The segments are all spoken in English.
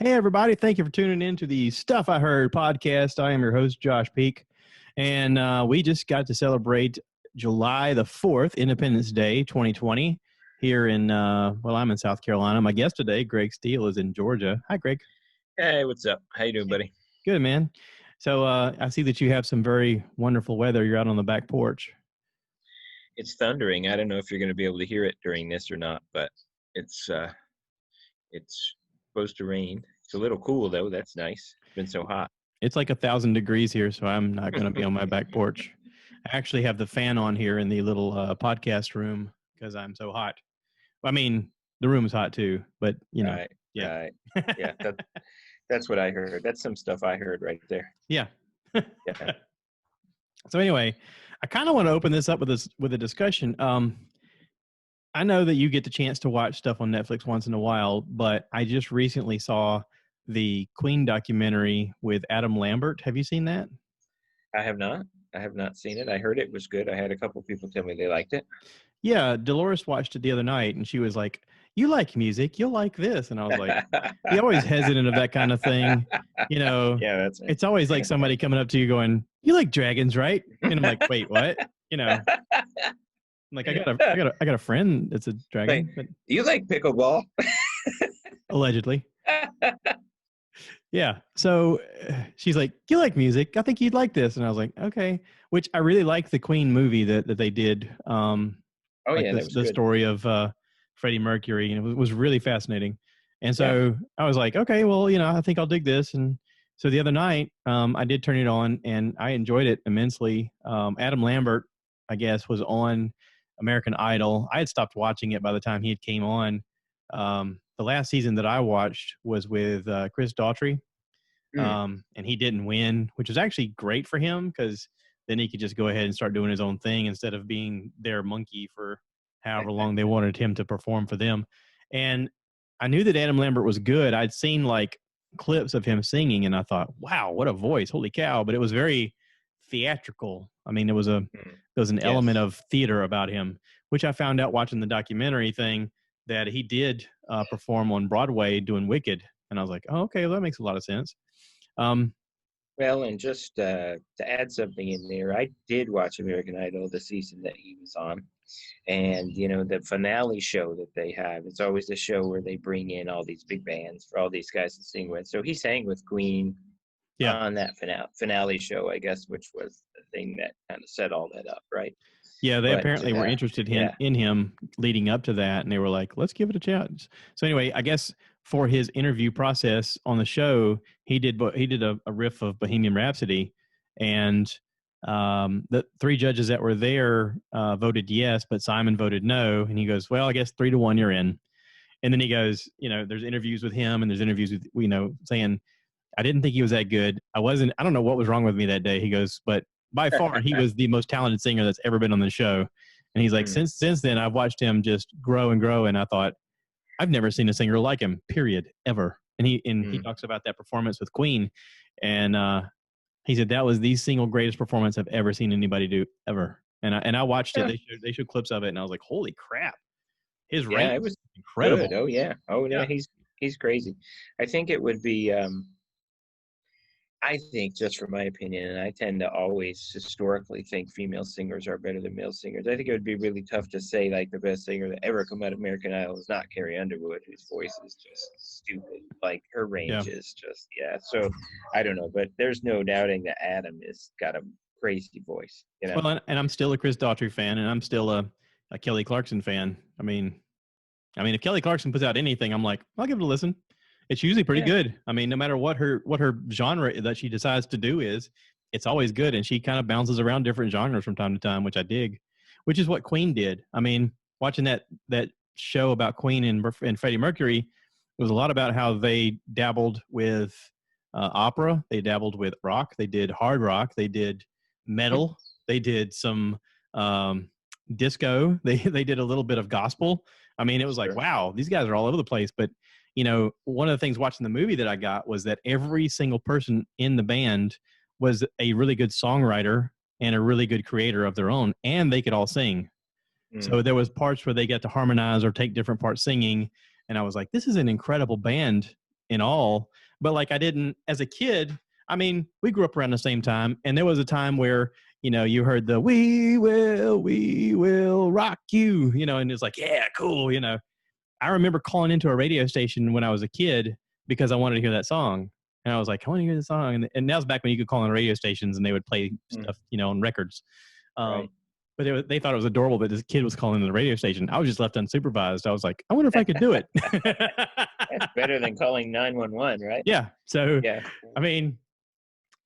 Hey, everybody. Thank you for tuning in to the Stuff I Heard podcast. I am your host, Josh Peak. And we just got to celebrate July the 4th, Independence Day 2020, here in, I'm in South Carolina. My guest today, Greg Steele, is in Georgia. Hi, Greg. Hey, what's up? How you doing, buddy? Good, man. So I see that you have some very wonderful weather. You're out on the back porch. It's thundering. I don't know if you're going to be able to hear it during this or not, but it's supposed to rain. It's a little cool though. That's nice. It's been so hot. It's like 1,000 degrees here, so I'm not going to be on my back porch. I actually have the fan on here in the little podcast room because I'm so hot. I mean, the room is hot too, but Right. Yeah. That's what I heard. That's some stuff I heard right there. Yeah. Yeah. So anyway, I kind of want to open this up with a discussion. I know that you get the chance to watch stuff on Netflix once in a while, but I just recently saw the Queen documentary with Adam Lambert. Have you seen that? I have not. I have not seen it. I heard it was good. I had a couple people tell me they liked it. Yeah, Dolores watched it the other night, and she was like, "You like music, you'll like this." And I was like, "You're always hesitant of that kind of thing, Yeah, that's right. It's always like somebody coming up to you going, "You like dragons, right?" And I'm like, "Wait, what?" I'm like, I got a friend that's a dragon, Wait, but do you like pickleball? allegedly. Yeah. So she's like, "You like music? I think you'd like this." And I was like, "Okay." Which I really like the Queen movie that they did. Oh Like yeah, that was the good. story of Freddie Mercury, and it was really fascinating. And Yeah. so I was like, okay, well, I think I'll dig this. And so the other night, I did turn it on, and I enjoyed it immensely. Adam Lambert, I guess, was on American Idol. I had stopped watching it by the time he had came on. The last season that I watched was with Chris Daughtry, and he didn't win, which was actually great for him because then he could just go ahead and start doing his own thing instead of being their monkey for however long they wanted him to perform for them. And I knew that Adam Lambert was good. I'd seen like clips of him singing, and I thought, wow, what a voice. Holy cow. But it was very theatrical. I mean, there was an element of theater about him, which I found out watching the documentary thing that he did perform on Broadway doing Wicked. And I was like, oh, okay, well, that makes a lot of sense. Well, and just to add something in there, I did watch American Idol the season that he was on. And, the finale show that they have, it's always a show where they bring in all these big bands for all these guys to sing with. So he sang with Queen on that finale show, I guess, which was the thing that kind of set all that up, right? Yeah, they apparently were interested in him leading up to that, and they were like, let's give it a chance. So anyway, I guess for his interview process on the show, he did a riff of Bohemian Rhapsody, and the three judges that were there voted yes, but Simon voted no, and he goes, well, I guess 3-1 you're in. And then he goes, there's interviews with him, and there's interviews with, saying, I didn't think he was that good. I don't know what was wrong with me that day. He goes, but by far, he was the most talented singer that's ever been on the show. And he's like, since then, I've watched him just grow and grow. And I thought, I've never seen a singer like him, period, ever. And he talks about that performance with Queen. And he said, that was the single greatest performance I've ever seen anybody do, ever. And I watched it. They showed clips of it. And I was like, holy crap. His range it was incredible. Good. Oh, yeah. He's crazy. I think it would be... I think, just from my opinion, and I tend to always historically think female singers are better than male singers. I think it would be really tough to say like the best singer that ever come out of American Idol is not Carrie Underwood, whose voice is just stupid. Like her range is just So I don't know, but there's no doubting that Adam has got a crazy voice. Well, and I'm still a Chris Daughtry fan, and I'm still a Kelly Clarkson fan. I mean, if Kelly Clarkson puts out anything, I'm like, I'll give it a listen. It's usually pretty good. I mean, no matter what her genre that she decides to do is, it's always good. And she kind of bounces around different genres from time to time, which I dig, which is what Queen did. I mean, watching that show about Queen and Freddie Mercury, it was a lot about how they dabbled with opera. They dabbled with rock. They did hard rock. They did metal. They did some disco. They did a little bit of gospel. I mean, it was like, wow, these guys are all over the place. But one of the things watching the movie that I got was that every single person in the band was a really good songwriter and a really good creator of their own, and they could all sing. So there was parts where they got to harmonize or take different parts singing, and I was like, this is an incredible band. in all. But like I didn't as a kid. I mean, we grew up around the same time, and there was a time where you heard the "We will rock you," and it's like, yeah, cool, I remember calling into a radio station when I was a kid because I wanted to hear that song. And I was like, I want to hear the song. And that was back when you could call in radio stations and they would play stuff, on records. Right. But they thought it was adorable that this kid was calling in the radio station. I was just left unsupervised. I was like, I wonder if I could do it. That's better than calling 911, right? Yeah. So, yeah. I mean,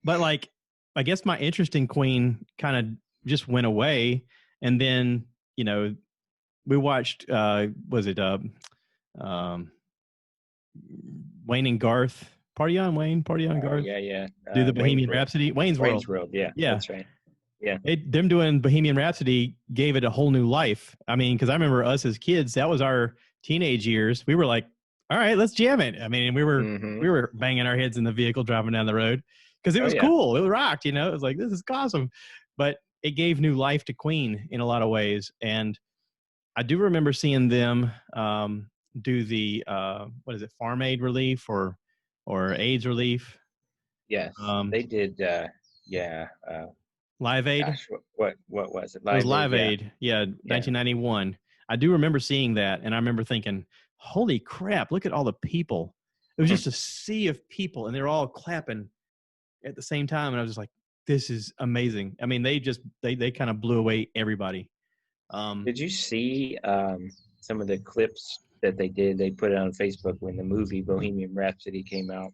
but like, I guess my interest in Queen kind of just went away. And then, we watched, was it Wayne and Garth? Party on, Wayne. Party on, Garth. Yeah. Do the Bohemian Rhapsody. Wayne's World. Yeah. That's right. Yeah. Them doing Bohemian Rhapsody gave it a whole new life. I mean, because I remember us as kids, that was our teenage years. We were like, all right, let's jam it. I mean, we were banging our heads in the vehicle driving down the road because it was cool. It rocked, It was like, this is awesome. But it gave new life to Queen in a lot of ways. And I do remember seeing them do the Farm Aid relief or AIDS relief. Yes, they did. Live Aid. Gosh, what was it? It was Live Aid. Yeah, 1991. I do remember seeing that, and I remember thinking, "Holy crap! Look at all the people." It was just a sea of people, and they're all clapping at the same time, and I was just like, "This is amazing." I mean, they kind of blew away everybody. Did you see some of the clips that they did? They put it on Facebook when the movie Bohemian Rhapsody came out,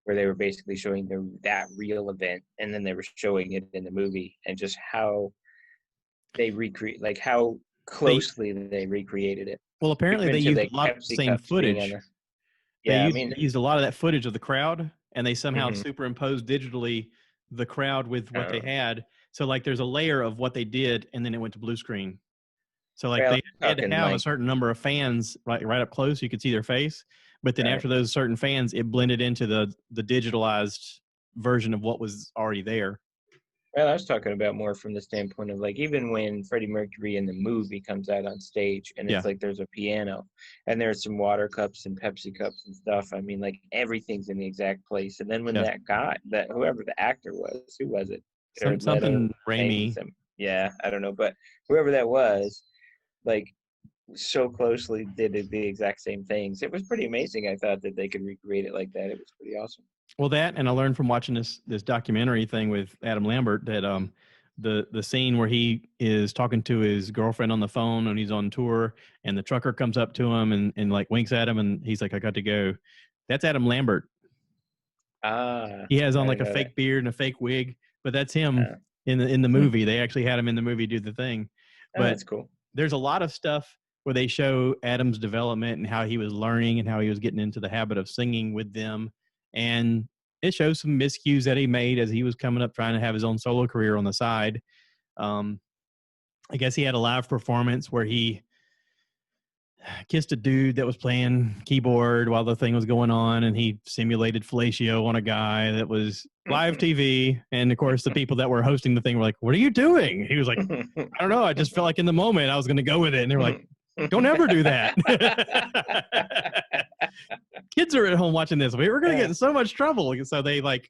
where they were basically showing that real event, and then they were showing it in the movie, and just how they recreate, like how closely they recreated it. Well, apparently they used a lot of the same footage. They used a lot of that footage of the crowd, and they somehow superimposed digitally the crowd with what they had. So like there's a layer of what they did, and then it went to blue screen. So like they had to have a certain number of fans right up close, so you could see their face. But then after those certain fans, it blended into the digitalized version of what was already there. Well, I was talking about more from the standpoint of like even when Freddie Mercury in the movie comes out on stage and it's like there's a piano and there's some water cups and Pepsi cups and stuff. I mean, like everything's in the exact place. And then when that guy, whoever the actor was, who was it? Something Raimi. Yeah, I don't know, but whoever that was, like so closely did the exact same things. It was pretty amazing. I thought that they could recreate it like that. It was pretty awesome. Well, that, and I learned from watching this documentary thing with Adam Lambert that the scene where he is talking to his girlfriend on the phone and he's on tour and the trucker comes up to him and like winks at him and he's like, I got to go. That's Adam Lambert. He has on like a fake beard and a fake wig, but that's him in the movie. They actually had him in the movie do the thing. But that's cool. There's a lot of stuff where they show Adam's development and how he was learning and how he was getting into the habit of singing with them. And it shows some miscues that he made as he was coming up trying to have his own solo career on the side. I guess he had a live performance where he kissed a dude that was playing keyboard while the thing was going on, and he simulated fellatio on a guy that was live TV. And of course, the people that were hosting the thing were like, "What are you doing?" He was like, "I don't know. I just felt like in the moment I was going to go with it." And they were like, "Don't ever do that." Kids are at home watching this. We're going to get in so much trouble. So they like,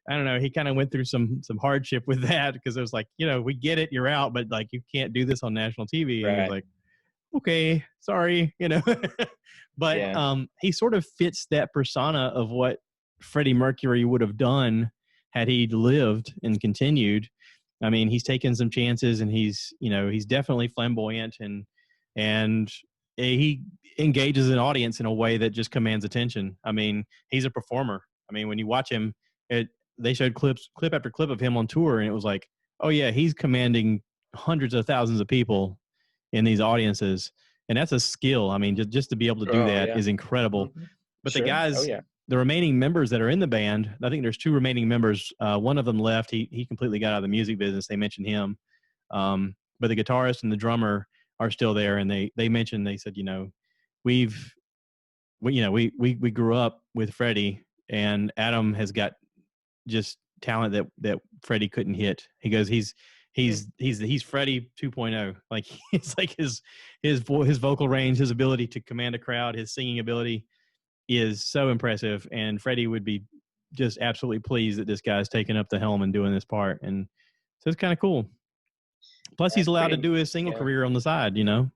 I don't know. He kind of went through some hardship with that because it was like, we get it, you're out, but like you can't do this on national TV. And he was like, okay, sorry, but he sort of fits that persona of what Freddie Mercury would have done had he lived and continued. I mean, he's taken some chances and he's definitely flamboyant and he engages an audience in a way that just commands attention. I mean, he's a performer. I mean, when you watch him, they showed clip after clip of him on tour, and it was like, oh yeah, he's commanding hundreds of thousands of people in these audiences, and that's a skill. I mean, just to be able to do that is incredible. But the guys, the remaining members that are in the band, I think there's 2 remaining members. One of them left. He completely got out of the music business. They mentioned him, but the guitarist and the drummer are still there, and they mentioned, they said, we grew up with Freddie, and Adam has got just talent that Freddie couldn't hit. He goes, he's Freddie 2.0. Like it's like his vocal range, his ability to command a crowd, his singing ability. is so impressive, and Freddie would be just absolutely pleased that this guy's taking up the helm and doing this part, and so it's kind of cool. Plus, he's That's allowed to pretty, do his single career on the side, you know.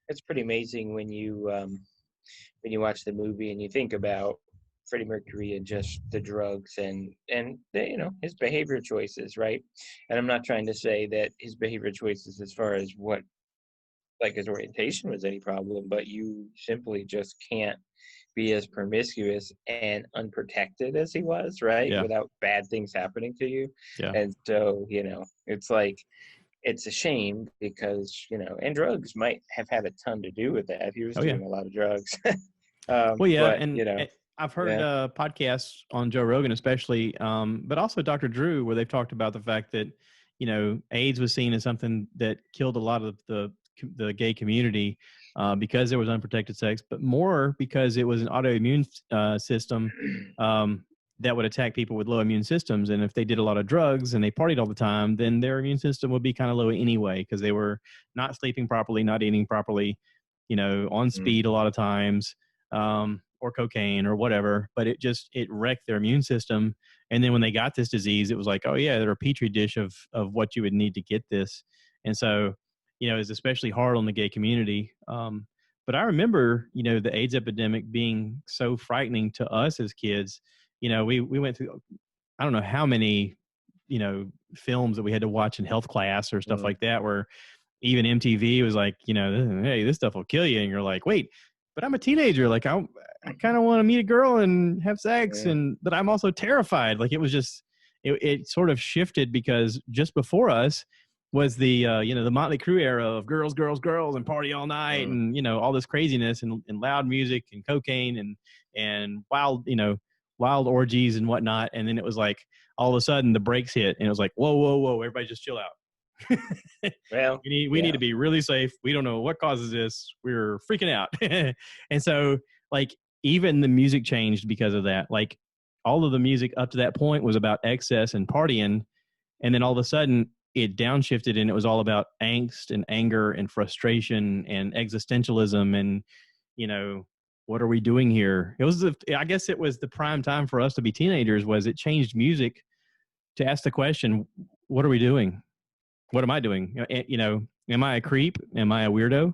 It's pretty amazing when you watch the movie and you think about Freddie Mercury and just the drugs and his behavior choices, right? And I'm not trying to say that his behavior choices as far as what like his orientation was any problem, but you simply just can't be as promiscuous and unprotected as he was, right? Yeah. Without bad things happening to you. Yeah. And so, it's like, it's a shame because, and drugs might have had a ton to do with that. He was doing a lot of drugs. Well, yeah. But, And I've heard podcasts on Joe Rogan, especially, but also Dr. Drew, where they've talked about the fact that, AIDS was seen as something that killed a lot of the gay community because there was unprotected sex, but more because it was an autoimmune system that would attack people with low immune systems. And if they did a lot of drugs and they partied all the time, then their immune system would be kind of low anyway, because they were not sleeping properly, not eating properly, on speed a lot of times, or cocaine or whatever. But it wrecked their immune system. And then when they got this disease, it was like, oh yeah, they're a petri dish of what you would need to get this. And so, it's especially hard on the gay community. But I remember, the AIDS epidemic being so frightening to us as kids. We went through, I don't know how many, films that we had to watch in health class or stuff like that, where even MTV was like, hey, this stuff will kill you. And you're like, wait, but I'm a teenager. Like I kind of want to meet a girl and have sex. But I'm also terrified. Like it was just, it sort of shifted because just before us was the, the Motley Crue era of girls, girls, girls and party all night and, all this craziness and loud music and cocaine and wild orgies and whatnot. And then it was like, all of a sudden the brakes hit and it was like, whoa, whoa, whoa, everybody just chill out. Well, we need to be really safe. We don't know what causes this. We're freaking out. And so like even the music changed because of that. Like all of the music up to that point was about excess and partying. And then all of a sudden it downshifted and it was all about angst and anger and frustration and existentialism and, what are we doing here? I guess it was the prime time for us to be teenagers. Was it changed music to ask the question, what are we doing? What am I doing? Am I a creep? Am I a weirdo?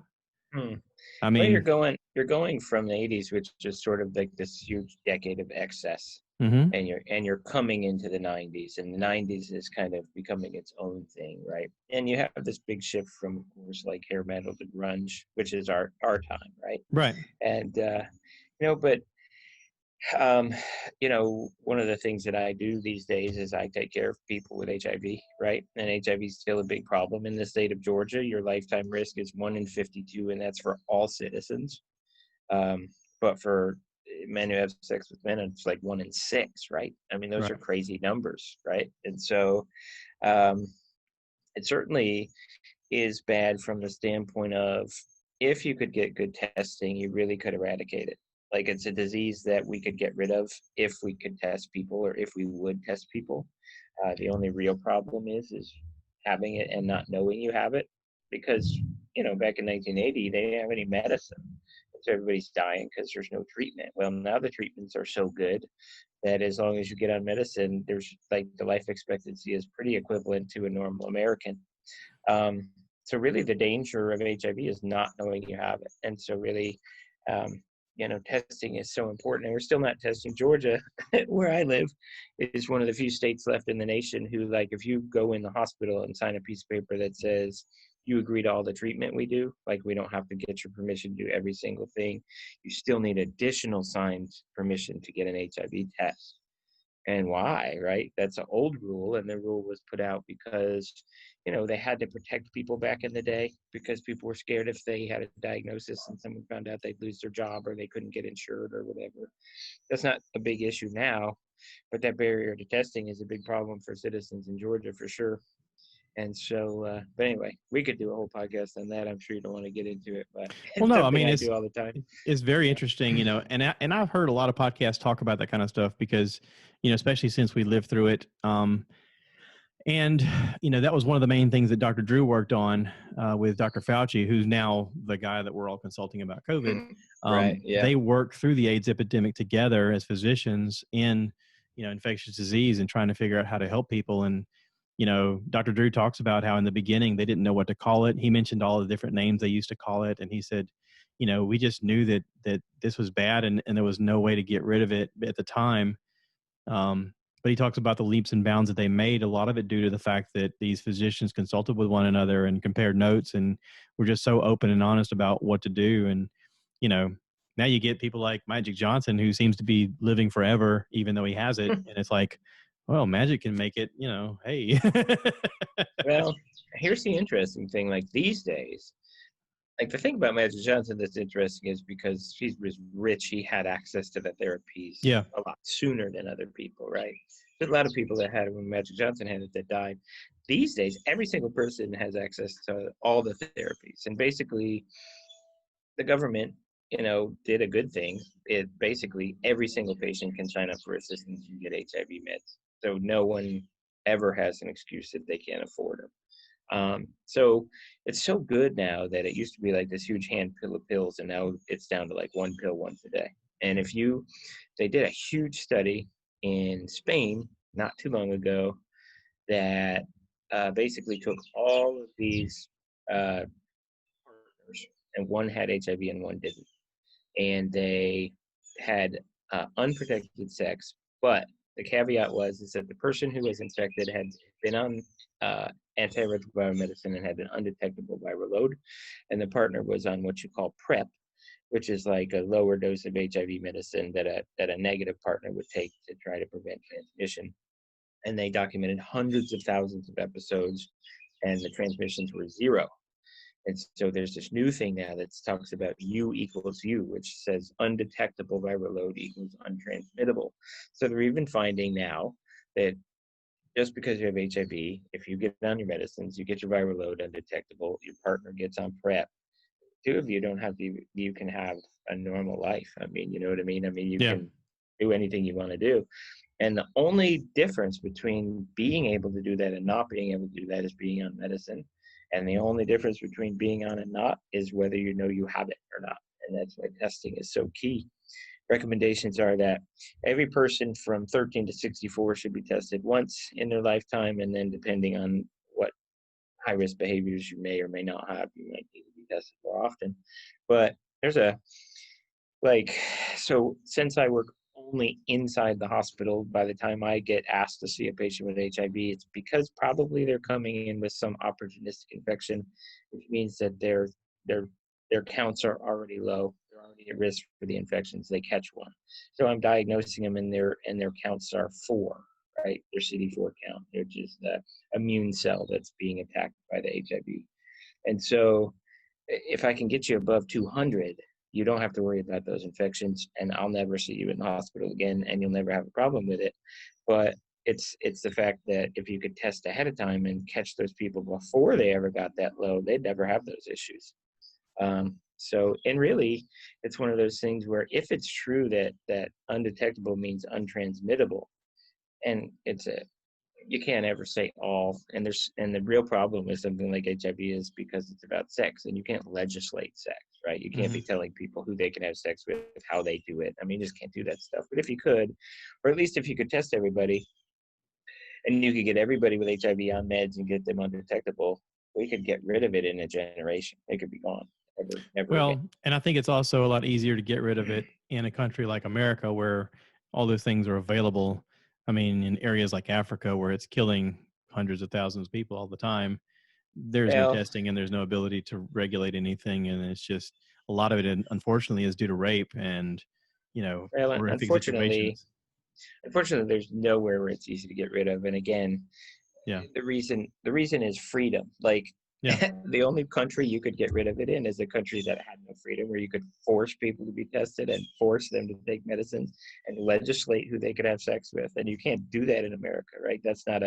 I mean, well, you're going from the 80s, which is sort of like this huge decade of excess, and you're coming into the 90s, and the 90s is kind of becoming its own thing, right? And you have this big shift from, of course, like hair metal to grunge, which is our time, right? Right. And but one of the things that I do these days is I take care of people with HIV, right? And HIV is still a big problem in the state of Georgia. Your lifetime risk is 1 in 52, and that's for all citizens. But for men who have sex with men, it's like 1 in 6, right? I mean, those are crazy numbers, right? And so it certainly is bad from the standpoint of if you could get good testing, you really could eradicate it. Like it's a disease that we could get rid of if we could test people or if we would test people. The only real problem is having it and not knowing you have it, because back in 1980 they didn't have any medicine, so everybody's dying because there's no treatment. Well, now the treatments are so good that as long as you get on medicine, there's like the life expectancy is pretty equivalent to a normal American. So really the danger of HIV is not knowing you have it, and so really testing is so important, and we're still not testing. Georgia, where I live, is one of the few states left in the nation who, like, if you go in the hospital and sign a piece of paper that says you agree to all the treatment we do, like we don't have to get your permission to do every single thing, you still need additional signed permission to get an HIV test. And why, right? That's an old rule, and the rule was put out because they had to protect people back in the day, because people were scared if they had a diagnosis and someone found out they'd lose their job or they couldn't get insured or whatever. That's not a big issue now, but that barrier to testing is a big problem for citizens in Georgia for sure. And so, but anyway, we could do a whole podcast on that. I'm sure you don't want to get into it, but well, no, I mean, I do all the time. It's very interesting, and I've heard a lot of podcasts talk about that kind of stuff because, especially since we lived through it. And, that was one of the main things that Dr. Drew worked on with Dr. Fauci, who's now the guy that we're all consulting about COVID. Right. Yeah. They worked through the AIDS epidemic together as physicians in, infectious disease and trying to figure out how to help people. And, Dr. Drew talks about how in the beginning they didn't know what to call it. He mentioned all the different names they used to call it. And he said, we just knew that this was bad and there was no way to get rid of it at the time. But he talks about the leaps and bounds that they made, a lot of it due to the fact that these physicians consulted with one another and compared notes and were just so open and honest about what to do. And, now you get people like Magic Johnson, who seems to be living forever, even though he has it. And it's like, well, Magic can make it, hey. Well, here's the interesting thing. Like these days, like the thing about Magic Johnson that's interesting is because he was rich, he had access to the therapies a lot sooner than other people, right? There's a lot of people that had it when Magic Johnson had it that died. These days, every single person has access to all the therapies. And basically, the government, did a good thing. It basically, every single patient can sign up for assistance and get HIV meds. So no one ever has an excuse that they can't afford them. So it's so good now that it used to be like this huge handful of pills, and now it's down to like one pill once a day. And they did a huge study in Spain not too long ago that basically took all of these partners, and one had HIV and one didn't. And they had unprotected sex, but the caveat is that the person who was infected had been on antiretroviral medicine and had an undetectable viral load, and the partner was on what you call PrEP, which is like a lower dose of HIV medicine that a negative partner would take to try to prevent transmission. And they documented hundreds of thousands of episodes, and the transmissions were zero. And so there's this new thing now that talks about U equals U, which says undetectable viral load equals untransmittable. So they're even finding now that just because you have HIV, if you get on your medicines, you get your viral load undetectable, your partner gets on PrEP, two of you you can have a normal life. I mean, you know what I mean? I mean, you can do anything you want to do. And the only difference between being able to do that and not being able to do that is being on medicine. And the only difference between being on and not is whether you know you have it or not. And that's why testing is so key. Recommendations are that every person from 13 to 64 should be tested once in their lifetime. And then depending on what high-risk behaviors you may or may not have, you might need to be tested more often. But so since I work only inside the hospital, by the time I get asked to see a patient with HIV, it's because probably they're coming in with some opportunistic infection, which means that their counts are already low. They're already at risk for the infections. They catch one. So I'm diagnosing them and their counts are 4, right? Their CD4 count. They're just the immune cell that's being attacked by the HIV. And so if I can get you above 200, you don't have to worry about those infections, and I'll never see you in the hospital again, and you'll never have a problem with it. But it's the fact that if you could test ahead of time and catch those people before they ever got that low, they'd never have those issues. And really, it's one of those things where if it's true that undetectable means untransmittable, and you can't ever say all, and the real problem with something like HIV is because it's about sex, and you can't legislate sex, right? You can't be telling people who they can have sex with, how they do it. I mean, you just can't do that stuff. But if you could, or at least if you could test everybody, and you could get everybody with HIV on meds and get them undetectable, we could get rid of it in a generation. It could be gone. Never again. And I think it's also a lot easier to get rid of it in a country like America, where all those things are available. I mean, in areas like Africa, where it's killing hundreds of thousands of people all the time, there's no testing and there's no ability to regulate anything. And it's just a lot of it, unfortunately, is due to rape and, horrific situations. Unfortunately, there's nowhere where it's easy to get rid of. And again, the reason is freedom. Like, the only country you could get rid of it in is a country that had no freedom, where you could force people to be tested and force them to take medicines and legislate who they could have sex with. And you can't do that in America, right? That's not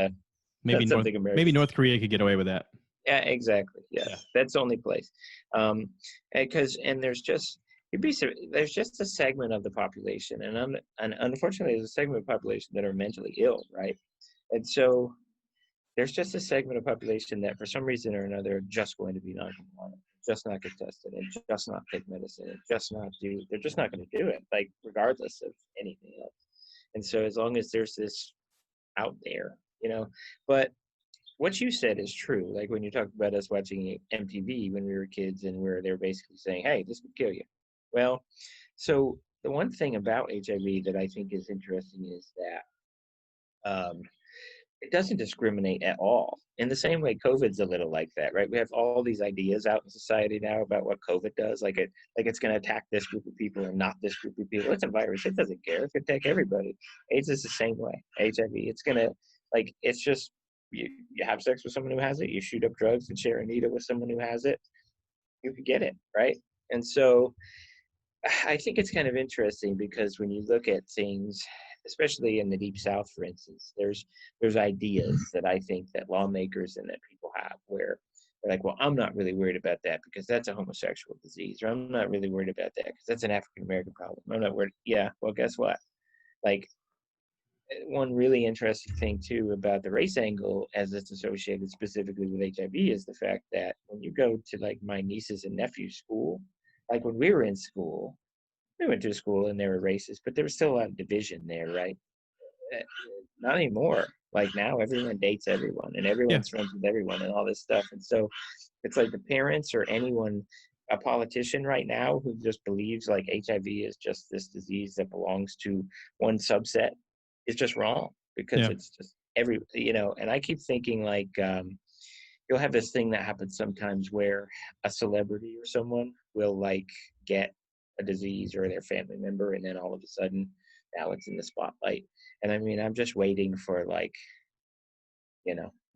maybe North Korea could get away with that. Yeah, exactly. Yeah. That's the only place. There's just a segment of the population, and unfortunately, there's a segment of the population that are mentally ill, right? And so there's just a segment of population that for some reason or another are just going to be non-compliant, just not get tested, and just not take medicine, and just not do. They're just not going to do it, like regardless of anything else. And so as long as there's this out there, but what you said is true. Like when you talk about us watching MTV when we were kids, and where they're basically saying, "Hey, this could kill you." Well, so the one thing about HIV that I think is interesting is that it doesn't discriminate at all. In the same way, COVID's a little like that, right? We have all these ideas out in society now about what COVID does, like it's going to attack this group of people and not this group of people. It's a virus; it doesn't care. It can attack everybody. AIDS is the same way. HIV, it's gonna it's just you have sex with someone who has it, you shoot up drugs and share a needle with someone who has it, you could get it, right? And so I think it's kind of interesting because when you look at things, especially in the Deep South, for instance, there's ideas that I think that lawmakers and that people have where they're like, well, I'm not really worried about that because that's a homosexual disease, or I'm not really worried about that because that's an African American problem. I'm not worried. Yeah, well, guess what? Like, one really interesting thing too about the race angle as it's associated specifically with HIV is the fact that when you go to like my nieces and nephews' school, like when we were in school, we went to school and they were racist, but there was still a lot of division there, right? Uh, Not anymore. Like now everyone dates everyone and Yeah. everyone's friends with everyone and all this stuff. And so it's like the parents or anyone, a politician right now who just believes like HIV is just this disease that belongs to one subset is just wrong, because Yeah. it's just and I keep thinking like, you'll have this thing that happens sometimes where a celebrity or someone will like get a disease or their family member, and then all of a sudden now it's in the spotlight. And I mean, I'm just waiting for like,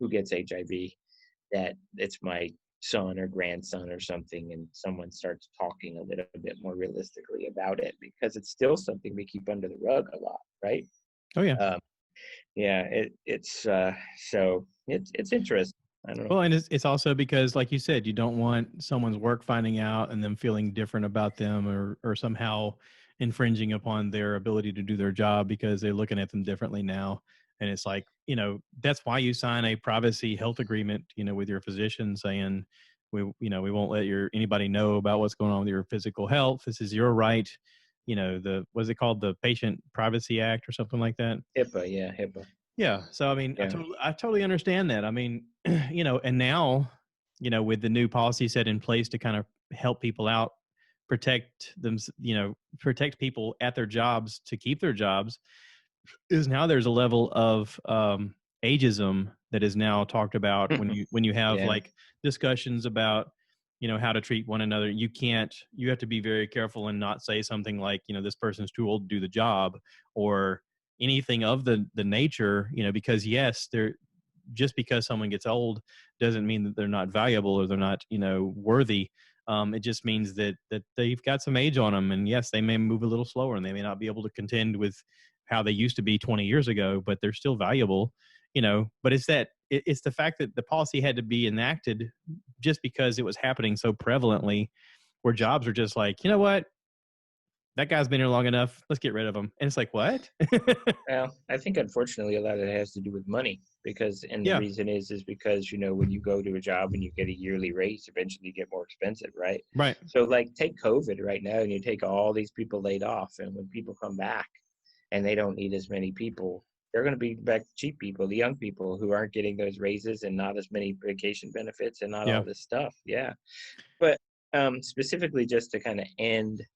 who gets HIV, that it's my son or grandson or something, and someone starts talking a little bit more realistically about it, because it's still something we keep under the rug a lot, right? Oh yeah. Um, yeah, so it's interesting. I don't know. Well, and it's also because, like you said, you don't want someone's work finding out and them feeling different about them, or somehow infringing upon their ability to do their job because they're looking at them differently now. And it's like, that's why you sign a privacy health agreement, with your physician, saying we won't let anybody know about what's going on with your physical health. This is your right. What's it called? The Patient Privacy Act or something like that. HIPAA, yeah, HIPAA. Yeah. So, I mean, Yeah. I totally understand that. I mean, and now, with the new policy set in place to kind of help people out, protect them, protect people at their jobs to keep their jobs, is now there's a level of ageism that is now talked about when you have Yeah. like discussions about how to treat one another. You have to be very careful and not say something like, this person's too old to do the job, or anything of the nature, because yes, they're just because someone gets old doesn't mean that they're not valuable or they're not worthy. It just means that they've got some age on them, and yes, they may move a little slower and they may not be able to contend with how they used to be 20 years ago, but they're still valuable. But it's the fact that the policy had to be enacted just because it was happening so prevalently, where jobs are just like, you know what, that guy's been here long enough, let's get rid of him. And it's like, what? Well, I think unfortunately a lot of it has to do with money, and the Yeah. reason is because when you go to a job and you get a yearly raise, eventually you get more expensive, right? Right. So like take COVID right now, and you take all these people laid off, and when people come back and they don't need as many people, they're going to be back cheap people, the young people who aren't getting those raises and not as many vacation benefits and not Yeah. all this stuff. Yeah. But specifically just to kind of end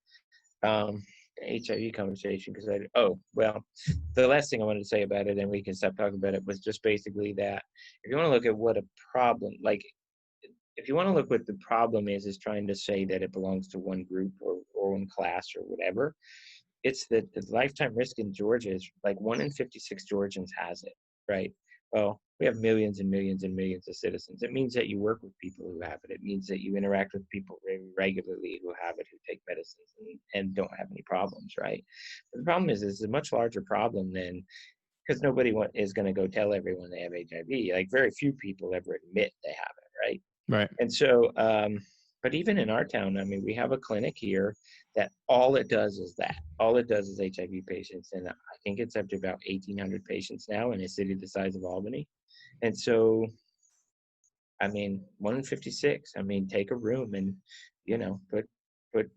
HIV conversation, because the last thing I wanted to say about it, and we can stop talking about it, was just basically that if you want to look at what a problem, like if you want to look what the problem is trying to say that it belongs to one group or one class or whatever, it's that the lifetime risk in Georgia is like 1 in 56 Georgians has it, right? Well, we have millions and millions and millions of citizens. It means that you work with people who have it. It means that you interact with people very regularly who have it, who take medicines and don't have any problems, right? But the problem is it's a much larger problem than, because nobody is going to go tell everyone they have HIV. Like very few people ever admit they have it, right? Right. And so, But even in our town, I mean, we have a clinic here that all it does is that. All it does is HIV patients. And I think it's up to about 1,800 patients now in a city the size of Albany. And so, I mean, 1 in 56, I mean, take a room and, put,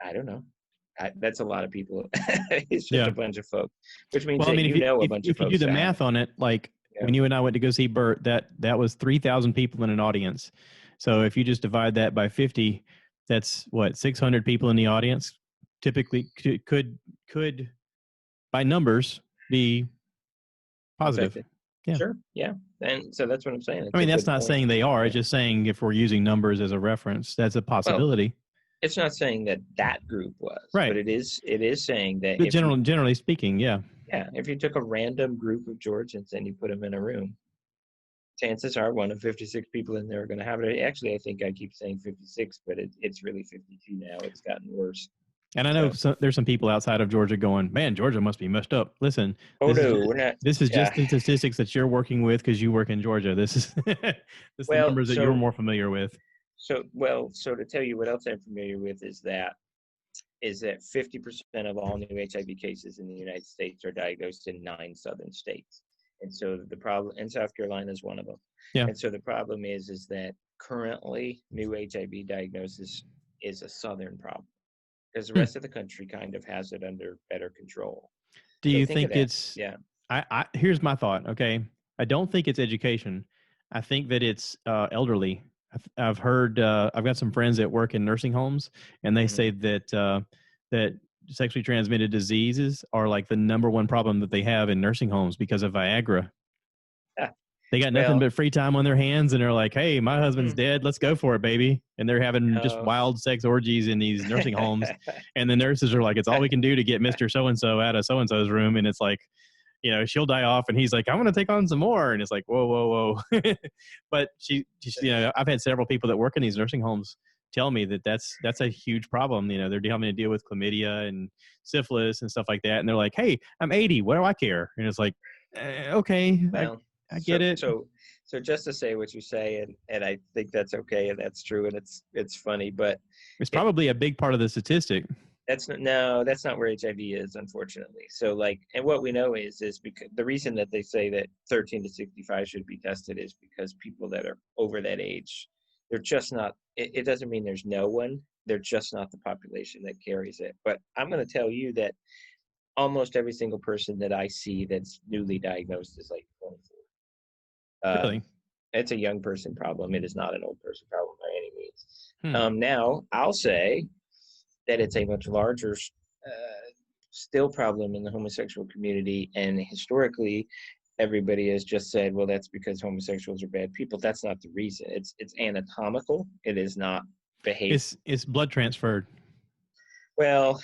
I don't know. That's a lot of people. It's just a bunch of folks, which means well, I that mean, a bunch of folks. If you do the math on it, like when you and I went to go see Bert, that was 3,000 people in an audience. So if you just divide that by 50, that's what, 600 people in the audience typically could by numbers be positive. Affected. Yeah. Sure. Yeah. And so that's what I'm saying. I mean, that's not saying they are. It's just saying if we're using numbers as a reference, that's a possibility. Well, it's not saying that group was, right, but it is saying that. But generally speaking, yeah. Yeah. If you took a random group of Georgians and you put them in a room, chances are 1 of 56 people in there are going to have it. Actually, I think I keep saying 56, but it's really 52 now. It's gotten worse. And I know there's some people outside of Georgia going, man, Georgia must be messed up. Listen, this is just the statistics that you're working with because you work in Georgia. This is the numbers that you're more familiar with. So to tell you what else I'm familiar with is that 50% of all new HIV cases in the United States are diagnosed in 9 southern states. And so the problem, and South Carolina is one of them. Yeah. And so the problem is that currently new HIV diagnosis is a southern problem because the rest of the country kind of has it under better control. Do you think it's, here's my thought. Okay. I don't think it's education. I think that it's elderly. I've heard, I've got some friends that work in nursing homes and they say that, that sexually transmitted diseases are like the number one problem that they have in nursing homes because of Viagra. They got nothing but free time on their hands and they're like, hey, my husband's dead. Let's go for it, baby. And they're having just wild sex orgies in these nursing homes. And the nurses are like, it's all we can do to get Mr. So-and-so out of so-and-so's room. And it's like, she'll die off and he's like, I'm going to take on some more. And it's like, whoa. But she, I've had several people that work in these nursing homes tell me that that's a huge problem. They're having to deal with chlamydia and syphilis and stuff like that. And they're like, hey, I'm 80. What do I care? And it's like, okay, well, I get it. So just to say what you say, and I think that's okay. And that's true. And it's funny, but it's probably a big part of the statistic. That's not where HIV is, unfortunately. So and what we know is because the reason that they say that 13 to 65 should be tested is because people that are over that age, they're just not, it doesn't mean there's no one, they're just not the population that carries it. But I'm going to tell you that almost every single person that I see that's newly diagnosed is like 24. Really? It's a young person problem. It is not an old person problem by any means. Now, I'll say that it's a much larger still problem in the homosexual community. And historically, everybody has just said, well, that's because homosexuals are bad people. That's not the reason. It's anatomical. It is not behavior. It's blood transferred. Well,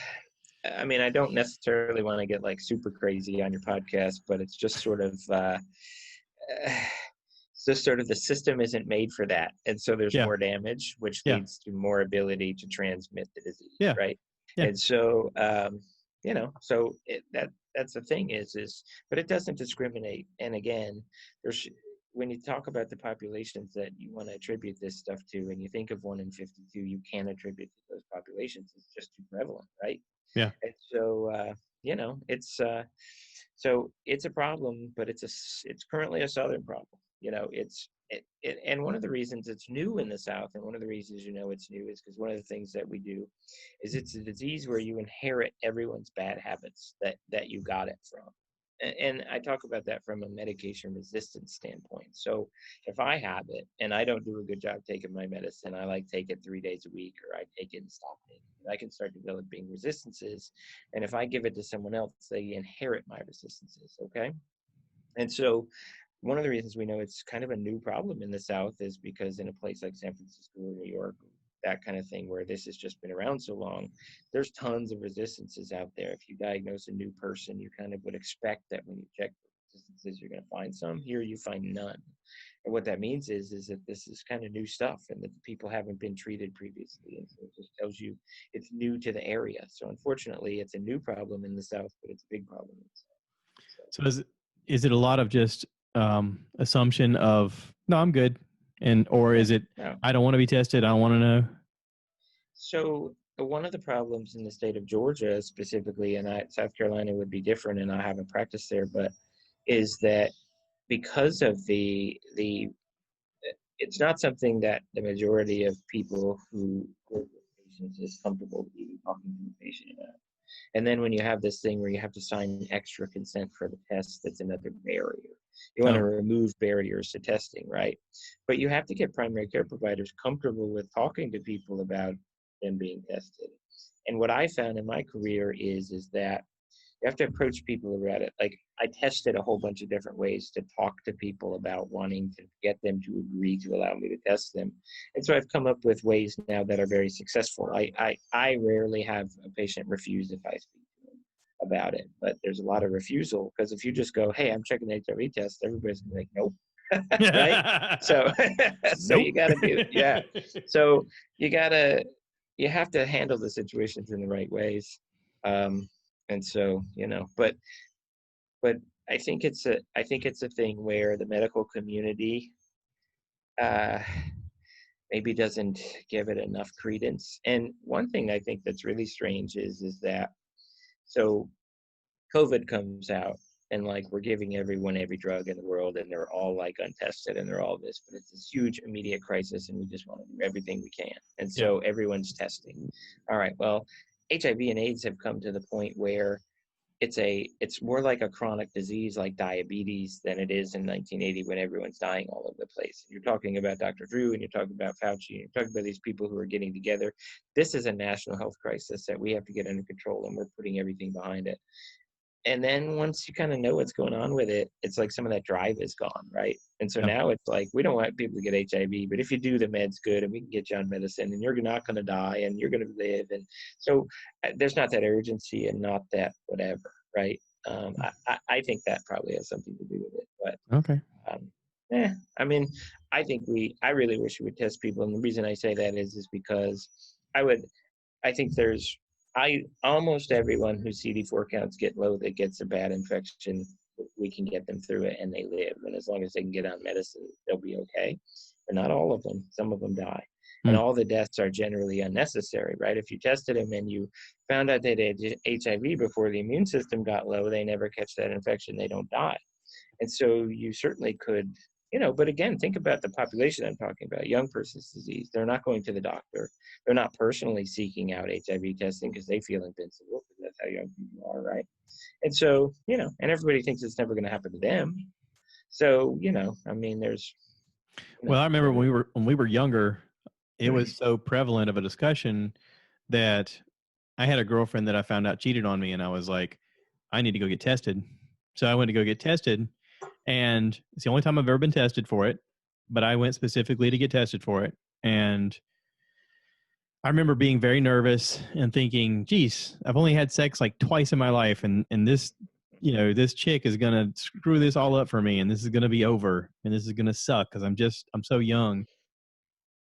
I mean, I don't necessarily want to get super crazy on your podcast, but it's just sort of the system isn't made for that. And so there's more damage, which leads to more ability to transmit the disease. Yeah. Right. Yeah. And so, so that's the thing but it doesn't discriminate. And again, when you talk about the populations that you want to attribute this stuff to, and you think of 1 in 52, you can attribute to those populations. It's just too prevalent. Right. Yeah. And so, so it's a problem, but it's currently a Southern problem. And one of the reasons it's new in the South, and one of the reasons it's new is because one of the things that we do is it's a disease where you inherit everyone's bad habits that you got it from. And I talk about that from a medication resistance standpoint. So if I have it and I don't do a good job taking my medicine, I take it 3 days a week, or I take it and stop taking it, I can start developing resistances. And if I give it to someone else, they inherit my resistances. Okay. And so one of the reasons we know it's kind of a new problem in the South is because in a place like San Francisco or New York, that kind of thing, where this has just been around so long, there's tons of resistances out there. If you diagnose a new person, you kind of would expect that when you check for resistances, you're going to find some. Here you find none. And what that means is that this is kind of new stuff and that the people haven't been treated previously. And so it just tells you it's new to the area. So unfortunately, it's a new problem in the South, but it's a big problem in the South. So is it a lot of just assumption of, no, I'm good? Or is it, I don't want to be tested, I don't want to know? So one of the problems in the state of Georgia specifically, and South Carolina would be different, and I haven't practiced there, but is that because of the it's not something that the majority of people who work with patients is comfortable even talking to the patient about. And then when you have this thing where you have to sign extra consent for the test, that's another barrier. You want to remove barriers to testing, right? But you have to get primary care providers comfortable with talking to people about them being tested. And what I found in my career is that you have to approach people about it. Like, I tested a whole bunch of different ways to talk to people about wanting to get them to agree to allow me to test them. And so I've come up with ways now that are very successful. I rarely have a patient refuse if I speak to them about it, but there's a lot of refusal because if you just go, hey, I'm checking the HIV test, everybody's gonna be like, nope. Right? So so Nope. you gotta do, yeah. So you have to handle the situations in the right ways. And so, but I think it's a thing where the medical community uh, maybe doesn't give it enough credence. And one thing I think that's really strange is that so COVID comes out and like we're giving everyone every drug in the world and they're all like untested and they're all this, but it's this huge immediate crisis and we just want to do everything we can. And so everyone's testing. All right, well, HIV and AIDS have come to the point where it's more like a chronic disease like diabetes than it is in 1980 when everyone's dying all over the place. You're talking about Dr. Drew and you're talking about Fauci and you're talking about these people who are getting together. This is a national health crisis that we have to get under control and we're putting everything behind it. And then once you kind of know what's going on with it, it's like some of that drive is gone, right? And so now it's like, we don't want people to get HIV, but if you do, the med's good and we can get you on medicine and you're not going to die and you're going to live. And so there's not that urgency and not that whatever, right? I think that probably has something to do with it. But Okay. I mean, I really wish we would test people. And the reason I say that is because I think almost everyone whose CD4 counts get low that gets a bad infection, we can get them through it and they live. And as long as they can get on medicine, they'll be okay. But not all of them. Some of them die. And all the deaths are generally unnecessary, right? If you tested them and you found out they had HIV before the immune system got low, they never catch that infection, they don't die. And so you certainly could, but again, think about the population I'm talking about, young person's disease. They're not going to the doctor. They're not personally seeking out HIV testing because they feel invincible, because that's how young people are, right? And so, and everybody thinks it's never going to happen to them. So, I mean, there's. Well, I remember when we were younger, it was so prevalent of a discussion that I had a girlfriend that I found out cheated on me, and I was like, I need to go get tested. So I went to go get tested, and it's the only time I've ever been tested for it, but I went specifically to get tested for it. And I remember being very nervous and thinking, geez, I've only had sex like twice in my life, and this, this chick is going to screw this all up for me, and this is going to be over, and this is going to suck because I'm so young.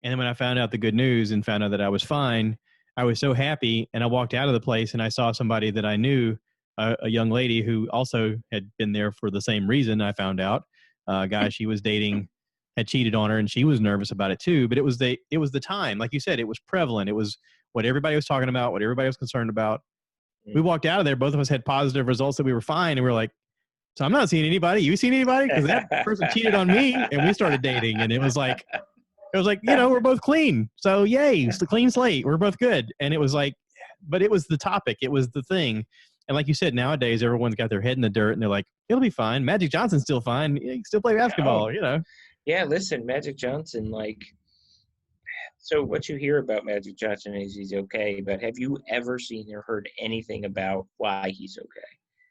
And then when I found out the good news and found out that I was fine, I was so happy. And I walked out of the place and I saw somebody that I knew, a young lady who also had been there for the same reason. I found out a guy she was dating had cheated on her, and she was nervous about it too. But it was the time, like you said, it was prevalent. It was what everybody was talking about, what everybody was concerned about. We walked out of there. Both of us had positive results that we were fine. And we were like, so I'm not seeing anybody. You seen anybody? Because that person cheated on me, and we started dating. And it was like, we're both clean. So yay, it's the clean slate. We're both good. And it was like, but it was the topic. It was the thing. And like you said, nowadays, everyone's got their head in the dirt and they're like, it'll be fine. Magic Johnson's still fine. He can still play basketball, Yeah, listen, Magic Johnson, so what you hear about Magic Johnson is he's okay, but have you ever seen or heard anything about why he's okay?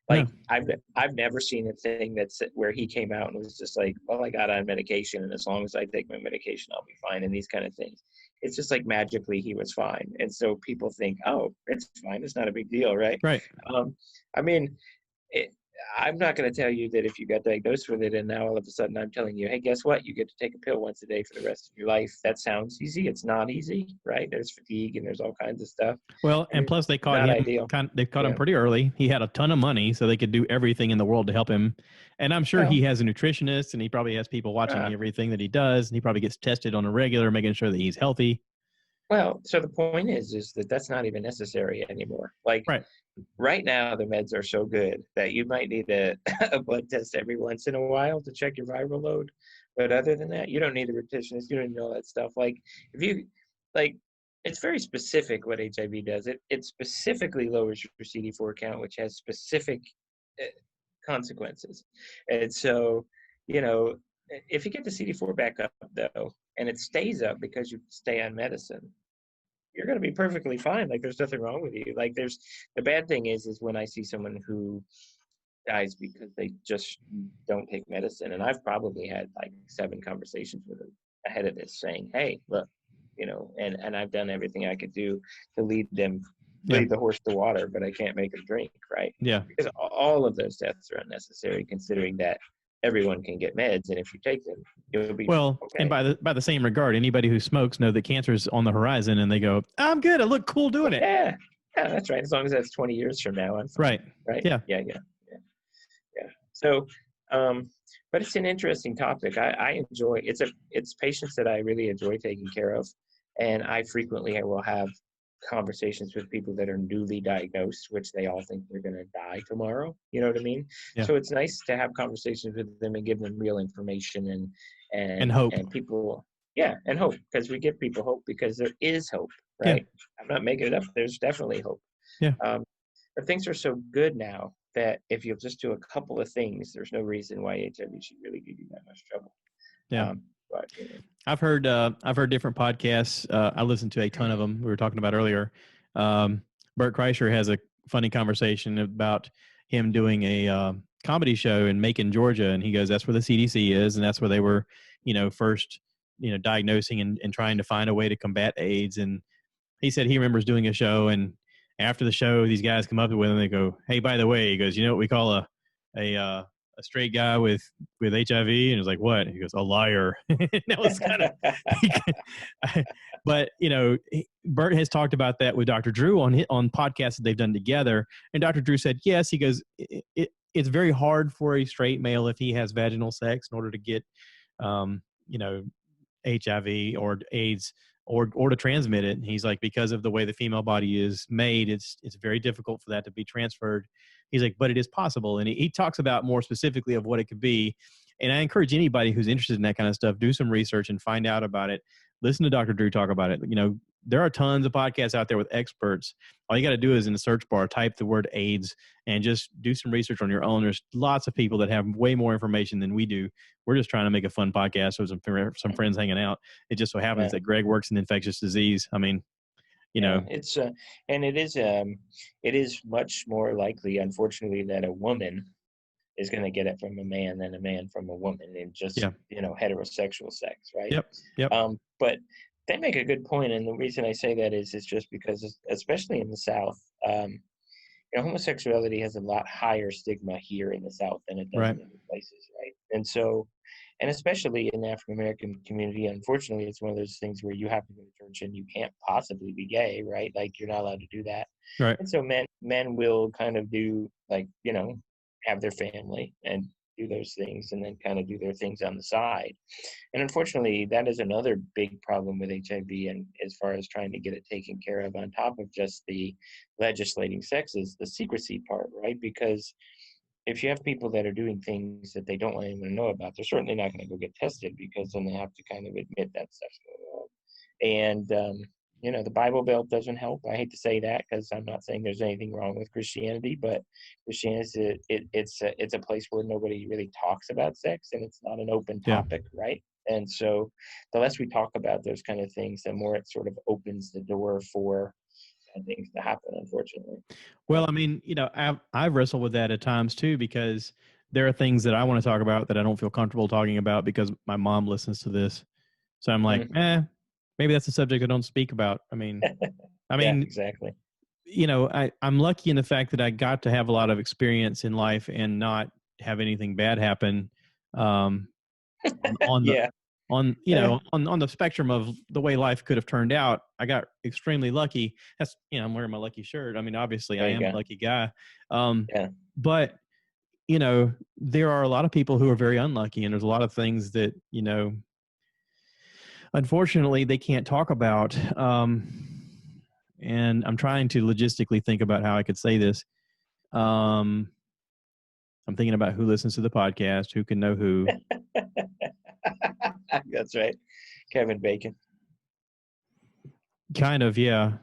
Like, no. I've never seen a thing that's where he came out and was just like, well, I got on medication, and as long as I take my medication, I'll be fine, and these kind of things. It's just like magically he was fine. And so people think, oh, it's fine. It's not a big deal, right? Right. I mean, I'm not going to tell you that if you got diagnosed with it and now all of a sudden I'm telling you, hey, guess what? You get to take a pill once a day for the rest of your life. That sounds easy. It's not easy, right? There's fatigue and there's all kinds of stuff. Well, and plus they caught him. They caught him pretty early. He had a ton of money, so they could do everything in the world to help him. And I'm sure he has a nutritionist, and he probably has people watching everything that he does. And he probably gets tested on a regular, making sure that he's healthy. Well, so the point is that that's not even necessary anymore. Like Right. right now, the meds are so good that you might need a blood test every once in a while to check your viral load. But other than that, you don't need a nutritionist. You don't need all that stuff. Like if you, like, it's very specific what HIV does. It specifically lowers your CD4 count, which has specific uh, consequences. And so, you know, if you get the CD4 back up though, and it stays up because you stay on medicine, you're going to be perfectly fine. Like there's nothing wrong with you. Like the bad thing is when I see someone who dies because they just don't take medicine. And I've probably had like 7 conversations with them ahead of this saying, hey, look, and I've done everything I could do to lead the horse to water, but I can't make them drink. Right. Yeah. Because all of those deaths are unnecessary considering that everyone can get meds. And if you take them, you'll be well, okay. And by the same regard, anybody who smokes know that cancer is on the horizon and they go, I'm good. I look cool doing it. Yeah. Yeah, that's right. As long as that's 20 years from now, I'm fine. Right. Yeah. Yeah. So, but it's an interesting topic. I enjoy it's patients that I really enjoy taking care of, and I will have conversations with people that are newly diagnosed, which they all think they're going to die tomorrow. You know what I mean? Yeah. So it's nice to have conversations with them and give them real information and hope. And people, and hope, because we give people hope because there is hope, right? Yeah. I'm not making it up. There's definitely hope. Yeah. But things are so good now that if you'll just do a couple of things, there's no reason why HIV should really give you that much trouble. Yeah. But I've heard different podcasts. I listened to a ton of them. We were talking about earlier. Bert Kreischer has a funny conversation about him doing a comedy show in Macon, Georgia, and he goes, "That's where the CDC is, and that's where they were, first, diagnosing and trying to find a way to combat AIDS." And he said he remembers doing a show, and after the show, these guys come up with him and they go, "Hey, by the way," he goes, "you know what we call a straight guy with HIV?" And he's like, "What?" He goes, "A liar." That was kind of, but Bert has talked about that with Dr. Drew on podcasts that they've done together. And Dr. Drew said, yes, he goes, it's very hard for a straight male if he has vaginal sex in order to get, HIV or AIDS or to transmit it. And he's like, because of the way the female body is made, it's very difficult for that to be transferred. He's like, but it is possible. And he talks about more specifically of what it could be. And I encourage anybody who's interested in that kind of stuff, do some research and find out about it. Listen to Dr. Drew talk about it. There are tons of podcasts out there with experts. All you got to do is in the search bar, type the word AIDS and just do some research on your own. There's lots of people that have way more information than we do. We're just trying to make a fun podcast with some friends hanging out. It just so happens that Greg works in infectious disease. I mean, it's and it is much more likely, unfortunately, that a woman is going to get it from a man than a man from a woman in just heterosexual sex, right? Yep. But they make a good point, and the reason I say that is just because, especially in the South, homosexuality has a lot higher stigma here in the South than it does in other places, right? And so, and especially in the African American community, unfortunately, it's one of those things where you have to go to church and you can't possibly be gay, right? Like you're not allowed to do that, right? And so men will kind of do have their family and do those things, and then kind of do their things on the side. And unfortunately, that is another big problem with HIV, and as far as trying to get it taken care of, on top of just the legislating sex, is the secrecy part, right? Because if you have people that are doing things that they don't want anyone to know about, they're certainly not going to go get tested, because then they have to kind of admit that stuff's going on. And the Bible Belt doesn't help. I hate to say that, because I'm not saying there's anything wrong with Christianity, but Christianity, it's a place where nobody really talks about sex, and it's not an open topic, right? And so the less we talk about those kind of things, the more it sort of opens the door for things to happen, unfortunately. Well, I mean, I've wrestled with that at times too, because there are things that I want to talk about that I don't feel comfortable talking about because my mom listens to this. So I'm like, maybe that's a subject I don't speak about. I mean, exactly. I'm lucky in the fact that I got to have a lot of experience in life and not have anything bad happen. On the spectrum of the way life could have turned out, I got extremely lucky. That's, I'm wearing my lucky shirt. I mean, obviously I am a lucky guy. But there are a lot of people who are very unlucky, and there's a lot of things that, unfortunately, they can't talk about. And I'm trying to logistically think about how I could say this. I'm thinking about who listens to the podcast, who can know who. That's right. Kevin Bacon. Kind of, yeah.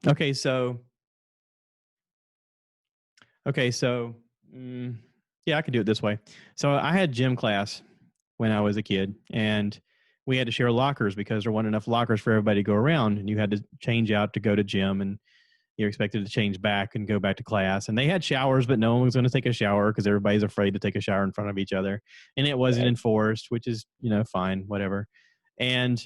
Okay, so yeah, I could do it this way. So I had gym class when I was a kid, and we had to share lockers because there weren't enough lockers for everybody to go around, and you had to change out to go to gym, and you're expected to change back and go back to class. And they had showers, but no one was going to take a shower because everybody's afraid to take a shower in front of each other. And it wasn't enforced, which is, fine, whatever. And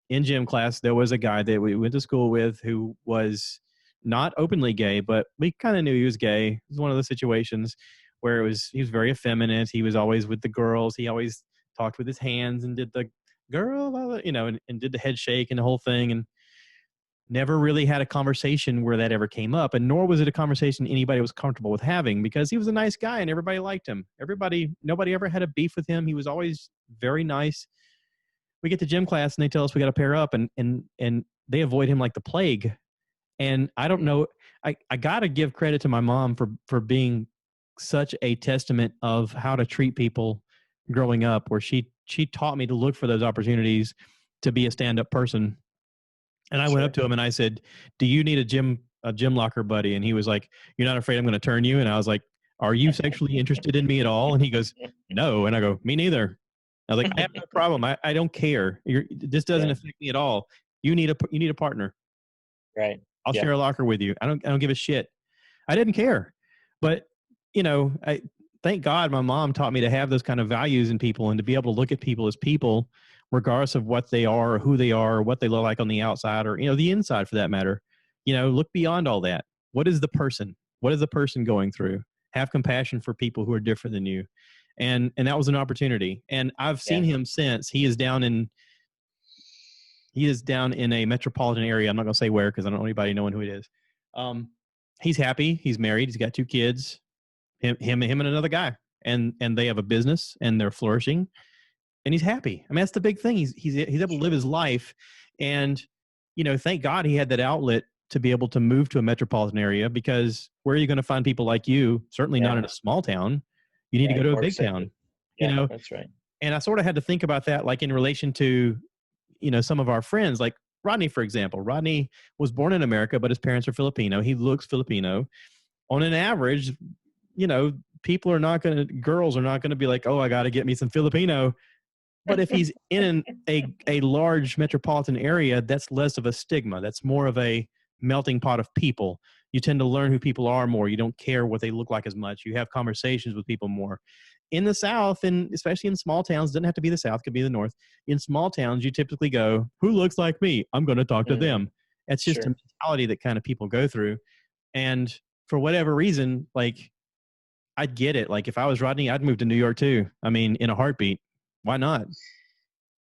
in gym class, there was a guy that we went to school with who was not openly gay, but we kind of knew he was gay. It was one of those situations where he was very effeminate. He was always with the girls. He always talked with his hands and did the girl, and did the head shake and the whole thing. And never really had a conversation where that ever came up, and nor was it a conversation anybody was comfortable with having because he was a nice guy and everybody liked him. Nobody ever had a beef with him. He was always very nice. We get to gym class and they tell us we got to pair up, and they avoid him like the plague. And I don't know, I got to give credit to my mom for being such a testament of how to treat people growing up, where she taught me to look for those opportunities to be a stand-up person. And I went up to him and I said, "Do you need a gym locker buddy?" And he was like, "You're not afraid I'm going to turn you?" And I was like, "Are you sexually interested in me at all?" And he goes, "No." And I go, "Me neither." I was like, "I have no problem. I don't care. This doesn't affect me at all. You need a partner. Right. I'll share a locker with you. I don't give a shit." I didn't care. But, I thank God my mom taught me to have those kind of values in people and to be able to look at people as people, regardless of what they are or who they are or what they look like on the outside or, the inside for that matter. Look beyond all that. What is the person? What is the person going through? Have compassion for people who are different than you. And that was an opportunity. And I've seen him since. He is down in a metropolitan area. I'm not going to say where because I don't want anybody knowing who it is. He's happy. He's married. He's got 2 kids, him and another guy. And they have a business and they're flourishing. And he's happy. I mean, that's the big thing. He's able to live his life. And, thank God he had that outlet to be able to move to a metropolitan area, because where are you going to find people like you? Certainly not in a small town. You need to go to a big town, That's right. And I sort of had to think about that, like in relation to, some of our friends, like Rodney, for example. Rodney was born in America, but his parents are Filipino. He looks Filipino. On an average, girls are not going to be like, "Oh, I got to get me some Filipino." But if he's in a large metropolitan area, that's less of a stigma. That's more of a melting pot of people. You tend to learn who people are more. You don't care what they look like as much. You have conversations with people more. In the South, and especially in small towns, doesn't have to be the South, could be the North. In small towns, you typically go, "Who looks like me? I'm going to talk to them." That's just a mentality that kind of people go through. And for whatever reason, like, I'd get it. Like, if I was Rodney, I'd move to New York too. I mean, in a heartbeat. Why not?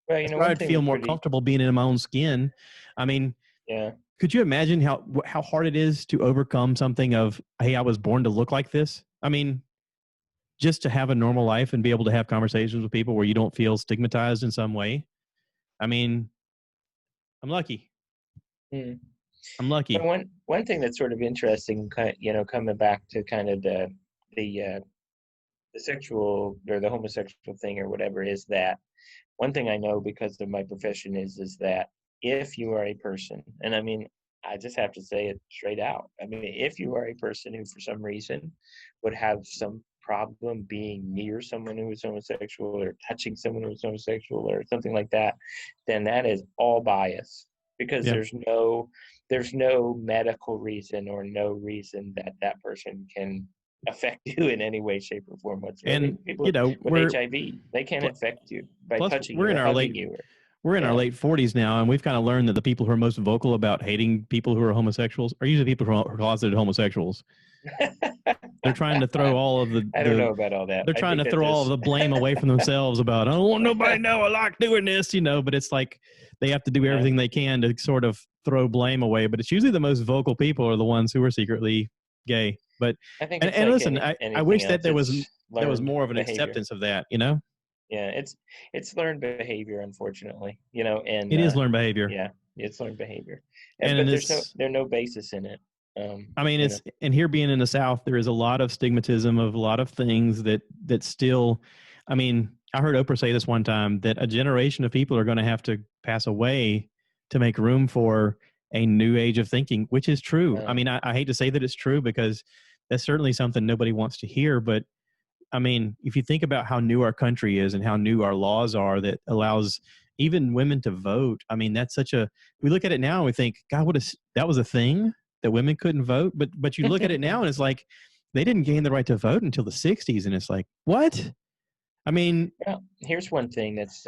Well, I'd feel more comfortable being in my own skin. I mean, could you imagine how hard it is to overcome something of, "Hey, I was born to look like this"? I mean, just to have a normal life and be able to have conversations with people where you don't feel stigmatized in some way. I mean, I'm lucky. I'm lucky. But one thing that's sort of interesting, coming back to kind of the sexual or the homosexual thing or whatever, is that one thing I know because of my profession is that if you are a person, and I mean, I just have to say it straight out. I mean, if you are a person who for some reason would have some problem being near someone who is homosexual or touching someone who is homosexual or something like that, then that is all bias, because there's no medical reason or no reason that person can affect you in any way, shape, or form whatsoever. And people with HIV, they can't affect you by touching you or hugging you. We're in our late 40s now, and we've kind of learned that the people who are most vocal about hating people who are homosexuals are usually people who are closeted homosexuals. They're trying to throw all of the... I don't know about all that. They're trying to throw all of the blame away from themselves about, "I don't want nobody to know I like doing this," but it's like they have to do everything they can to sort of throw blame away. But it's usually the most vocal people are the ones who are secretly gay. But I think and listen, I wish that there was more of an acceptance of that, Yeah, it's learned behavior, unfortunately, you know, and It is learned behavior. yeah, it's learned behavior, And but it's, there's no basis in it. I mean, You know, it's, and here being in the South, there is a lot of stigmatism of a lot of things that still, I mean, I heard Oprah say this one time that a generation of people are going to have to pass away to make room for a new age of thinking, which is true. I mean, I hate to say that it's true because that's certainly something nobody wants to hear. But I mean, if you think about how new our country is and how new our laws are that allows even women to vote, I mean, that's such a, we look at it now and we think, God, that was a thing that women couldn't vote. But you look at it now and it's like, they didn't gain the right to vote until the 60s. And it's like, what? I mean, well, here's one thing that's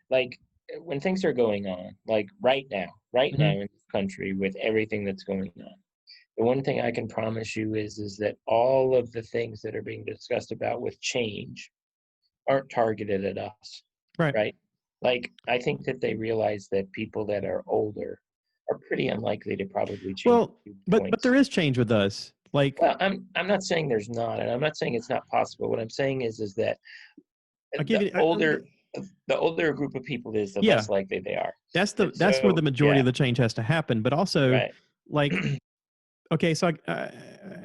like when things are going on, like right now in this country with everything that's going on. The one thing I can promise you is that all of the things that are being discussed about with change aren't targeted at us, right. right? Like I think that they realize that people that are older are pretty unlikely to probably change Well, but there is change with us. Like, well, I'm not saying there's not, and I'm not saying it's not possible. What I'm saying is that I'll give you, the older a group of people is, the yeah, less likely they are. that's where the majority of the change has to happen. But also, Right. like, okay, so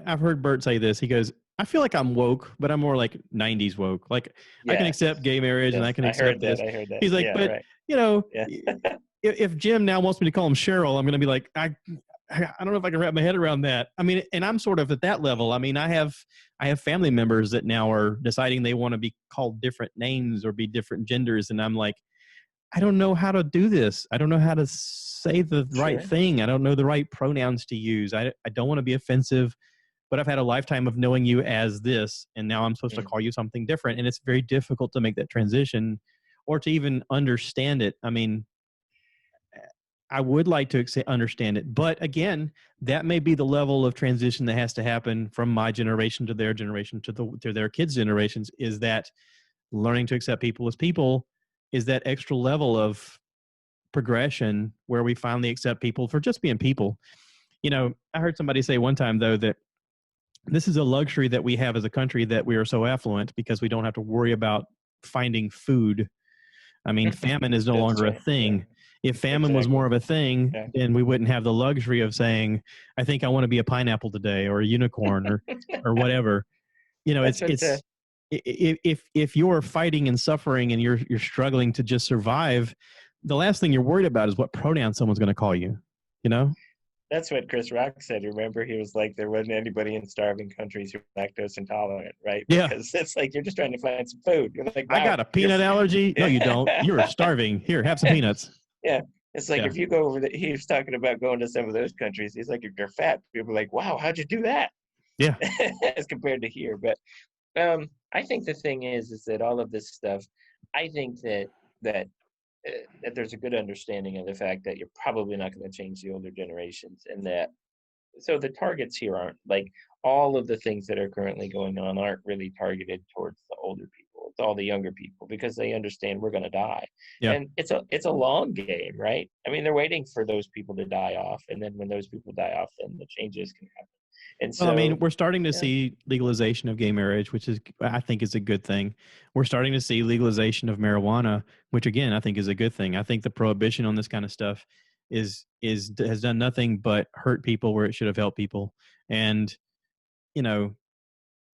I've heard Bert say this. He goes, I feel like I'm woke, but I'm more like 90s woke. Like, I can accept gay marriage and I can accept this. I heard that. He's like, Yeah, but, right. you know, Yeah. if Jim now wants me to call him Cheryl, I'm going to be like, I don't know if I can wrap my head around that. I mean, and I'm sort of at that level. I mean, I have family members that now are deciding they want to be called different names or be different genders. And I'm like, I don't know how to do this. I don't know how to say the right thing. I don't know the right pronouns to use. I don't want to be offensive, but I've had a lifetime of knowing you as this, and now I'm supposed to call you something different. And it's very difficult to make that transition or to even understand it. I mean, I would like to understand it, but again, that may be the level of transition that has to happen from my generation to their generation to their kids' generations. Is that learning to accept people as people? Is that extra level of progression where we finally accept people for just being people? You know, I heard somebody say one time though that this is a luxury that we have as a country, that we are so affluent because we don't have to worry about finding food. I mean, famine is no longer a thing. Yeah. If famine was more of a thing, then we wouldn't have the luxury of saying, I think I want to be a pineapple today or a unicorn or whatever. You know, if you're fighting and suffering and you're struggling to just survive, the last thing you're worried about is what pronoun someone's going to call you, you know? That's what Chris Rock said. Remember, he was like, there wasn't anybody in starving countries who were lactose intolerant, right? Yeah. Because it's like, you're just trying to find some food. You're like, wow, I got a peanut allergy. No, you don't. You're starving. Here, have some peanuts. Yeah. It's like, if you go over he was talking about going to some of those countries. He's like, if you're fat, people are like, wow, how'd you do that? Yeah. As compared to here. But I think the thing is that all of this stuff, I think that there's a good understanding of the fact that you're probably not going to change the older generations, and that so the targets here aren't like all of the things that are currently going on aren't really targeted towards the older people. It's all the younger people because they understand we're going to die. Yeah. And it's a long game, right? I mean, they're waiting for those people to die off, and then when those people die off, then the changes can happen. And so, well, I mean, we're starting to see legalization of gay marriage, which is, I think, is a good thing. We're starting to see legalization of marijuana, which again, I think is a good thing. I think the prohibition on this kind of stuff has done nothing but hurt people where it should have helped people. And, you know,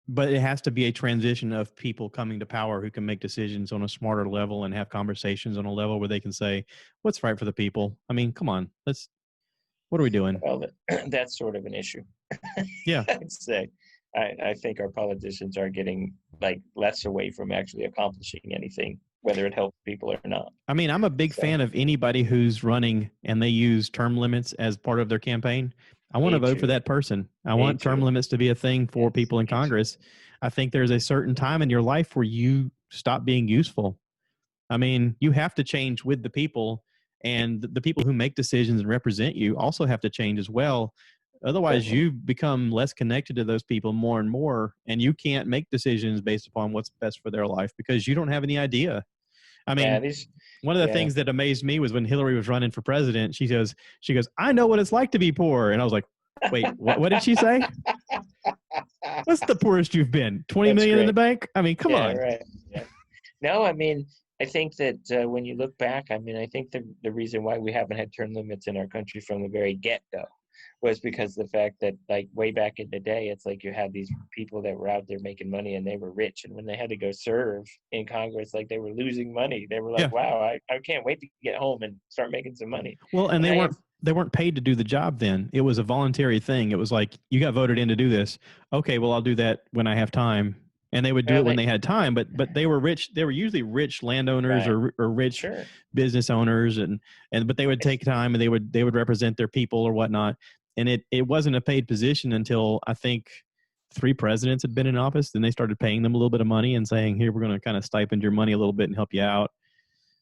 but it has to be a transition of people coming to power who can make decisions on a smarter level and have conversations on a level where they can say, what's right for the people? I mean, come on, what are we doing? Well, that's sort of an issue. Yeah. I'd say. I think our politicians are getting like less away from actually accomplishing anything, whether it helps people or not. I mean, I'm a big fan of anybody who's running and they use term limits as part of their campaign. I want to vote for that person. I want term limits to be a thing for people in Congress. I think there's a certain time in your life where you stop being useful. I mean, you have to change with the people, and the people who make decisions and represent you also have to change as well. Otherwise, you become less connected to those people more and more, and you can't make decisions based upon what's best for their life because you don't have any idea. I mean, one of the things that amazed me was when Hillary was running for president, she goes, I know what it's like to be poor. And I was like, wait, what did she say? What's the poorest you've been? 20 million in the bank? I mean, come on. Right. Yeah. No, I mean, I think that when you look back, I mean, I think the reason why we haven't had term limits in our country from the very get-go was because the fact that, like, way back in the day, it's like you had these people that were out there making money and they were rich, and when they had to go serve in Congress, like, they were losing money. They were like, Yeah. wow, I can't wait to get home and start making some money. Well, and they weren't paid to do the job then. It was a voluntary thing. It was like, you got voted in to do this. Okay, well, I'll do that when I have time. And they would do it when they had time, but they were rich. They were usually rich landowners or rich business owners, but they would take time and they would represent their people or whatnot. And it wasn't a paid position until I think 3 presidents had been in office. Then they started paying them a little bit of money and saying, here, we're going to kind of stipend your money a little bit and help you out.